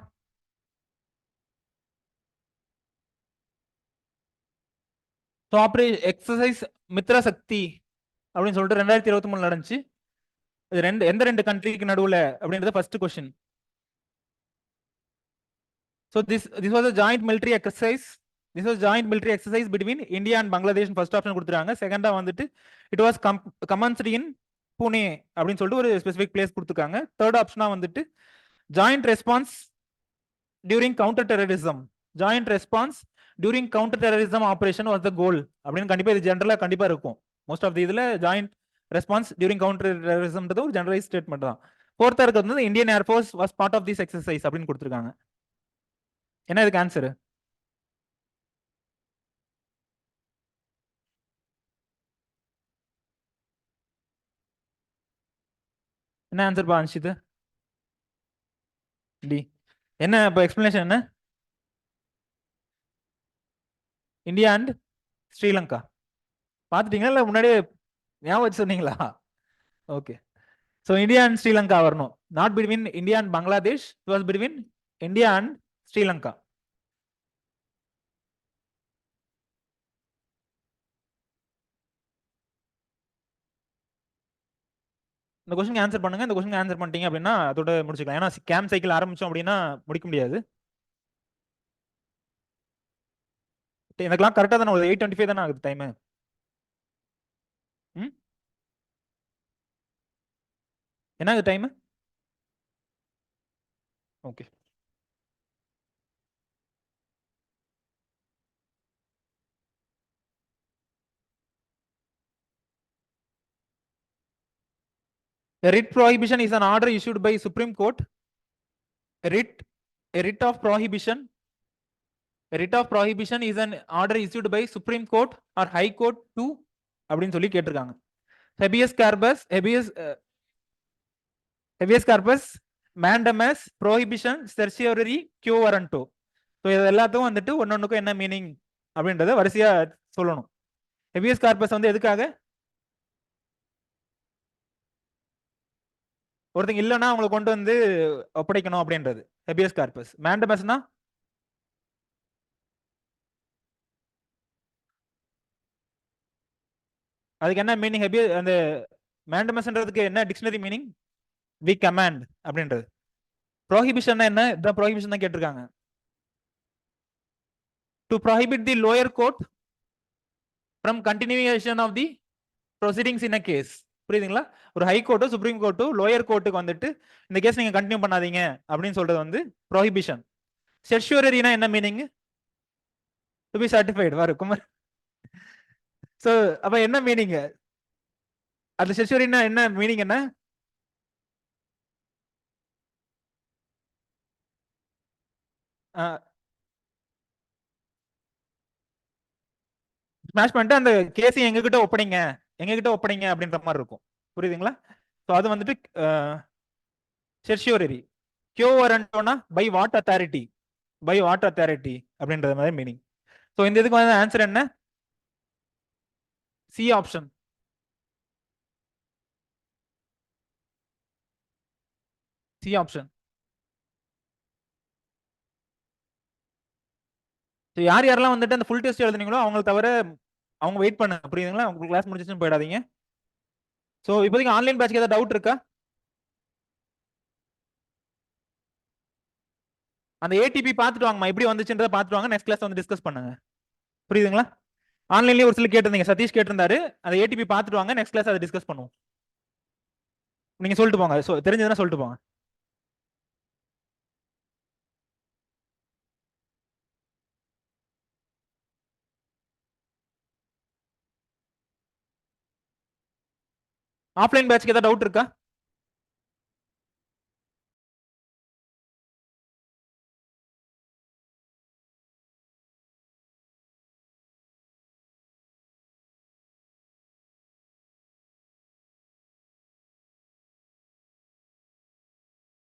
ஸோ எக்ஸசைஸ் மித்ரா சக்தி அப்படின்னு சொல்லிட்டு 2023 நடந்துச்சு. இது எந்த 2 கண்ட்ரிக்கு நடுவுல அப்படின்றது first question. So this was a joint military exercise. This was joint military exercise between India and Bangladesh. First option கொடுத்துருக்காங்க. செகண்டா வந்துட்டு it was commenced in Pune அப்படின்னு சொல்லிட்டு ஒரு ஸ்பெசிபிக் பிளேஸ் கொடுத்துருக்காங்க. தேர்ட் ஆப்ஷனா வந்துட்டு joint response during counter terrorism. Joint response during counter terrorism operation was the goal அப்படின்னு கண்டிப்பா இது ஜென்ரலா கண்டிப்பா இருக்கும். மோஸ்ட் ஆஃப் தி இதுல ஜாயிண்ட் ரெஸ்பான்ஸ் டியூரிங் கவுண்டர் டெரரிசம்ன்றது ஒரு ஜெனரலைஸ் ஸ்டேட்மெண்ட் தான். ஃபோர்த்தா இருக்கிறது வந்து Indian Air Force was part of this exercise அப்படின்னு கொடுத்துருக்காங்க. என்ன இதுக்கு ஆன்சர்? என்ன ஆன்சர் பா அன்ஷித்? டி. என்ன இப்போ எக்ஸ்பிளனேஷன் என்ன? India and Sri Lanka. பார்த்துட்டீங்களா இல்லை முன்னாடியே ஞாபகம் வச்சு சொன்னீங்களா? Okay. So India and Sri Lanka வரணும். Not between India and Bangladesh, it was between India and Sri Lanka. இந்த கொஸ்டின் ஆன்சர் பண்ணுங்க. இந்த கொஸ்டின் ஆன்சர் பண்ணிட்டீங்க அப்படின்னா அதோட முடிச்சுக்கலாம். ஏன்னா கேம் சைக்கிள் ஆரம்பிச்சோம் அப்படின்னா முடிக்க முடியாது. எனக்குலாம் கரெக்டாக தானே ஒரு 8:25 தானே ஆகுது டைமு. ம் என்ன ஆகுது time? Okay. A writ prohibition is an order issued by Supreme Court. A writ of prohibition. A writ of prohibition is an order issued by Supreme Court or High Court to அப்படின்னு சொல்லி கேட்டிருக்காங்க. Habeas corpus, habeas corpus, mandamus, prohibition, certiorari, quo warranto. So இது எல்லாத்துக்கும் வந்துட்டு ஒன்னொன்னுக்கும் என்ன மீனிங் அப்படின்றத வரிசையா சொல்லணும். ஹெபியஸ் கார்பஸ் வந்து எதுக்காக? ஒருத்தங்க இல்லைன்னா அவங்களை கொண்டு வந்து ஒப்படைக்கணும் அப்படின்றது ஹெபியஸ் கார்பஸ். மேண்டமஸ்னா அதுக்கு என்ன மீனிங்? அந்த மேண்டமஸ்ன்றதுக்கு என்ன டிக்ஷனரி மீனிங்? வி கமாண்ட் அப்படின்றது. ப்ரோஹிபிஷன் என்ன? இதான் ப்ரோஹிபிஷன் தான் கேட்டிருக்காங்க. To prohibit the lower court from continuation of the proceedings in a case. புரியுதுங்களா? ஒரு ஹை கோர்ட்டோ சுப்ரீம் கோர்ட்டோ லோயர் கோர்ட்டுக்கு வந்துட்டு இந்த கேஸ் நீங்க கண்டினியூ பண்ணாதீங்க அப்படின்னு சொல்றது வந்து ப்ரோஹிபிஷன். செர்ஷூரரினா என்ன மீனிங்? To be certified. வரும் குமார். ஸோ அப்ப என்ன மீனிங்? அது செர்ஷூரினா என்ன மீனிங்? என்ன ஸ்மாஷ் பண்ணிட்டு அந்த கேஸ் எங்ககிட்ட ஒப்படைங்க, எங்ககிட்ட ஒப்படைங்க அப்படின்ற மாதிரி இருக்கும். புரியுதுங்களா? ஸோ அது வந்துட்டு certiorari. Quo warranto by what authority, by what authority அப்படின்றது மாதிரி மீனிங். ஸோ இந்த இதுக்கு வந்து ஆன்சர் என்ன? C option. C option. யார் யாரெல்லாம் வந்துட்டு அந்த ஃபுல் டெஸ்ட் எழுதுனீங்களோ அவங்க தவிர அவங்க வெயிட் பண்ணுங்க. புரியுதுங்களா? உங்களுக்கு கிளாஸ் முடிச்சிச்சுன்னு போயிடாதீங்க. ஸோ இப்போதைக்கு ஆன்லைன் பேட்ச்க்கு ஏதாவது டவுட் இருக்கா? அந்த ஏடிபி பார்த்துட்டு வாங்கம்மா, எப்படி வந்துச்சுன்றத பார்த்துட்டு வாங்க. நெக்ஸ்ட் கிளாஸ் வந்து டிஸ்கஸ் பண்ணுங்க. புரியுதுங்களா? ஆன்லைன்லயே ஒரு சிலர் கேட்டிருந்தீங்க, சதீஷ் கேட்டிருந்தாரு. அந்த ஏடிபி பார்த்துட்டு வாங்க, நெக்ஸ்ட் கிளாஸ் அதை டிஸ்கஸ் பண்ணுவோம். நீங்க சொல்லிட்டு போங்க, தெரிஞ்சதுன்னா சொல்லிட்டு போங்க. ஆஃப்லைன் பேட்ச்க்கு ஏதாவது டவுட் இருக்கா?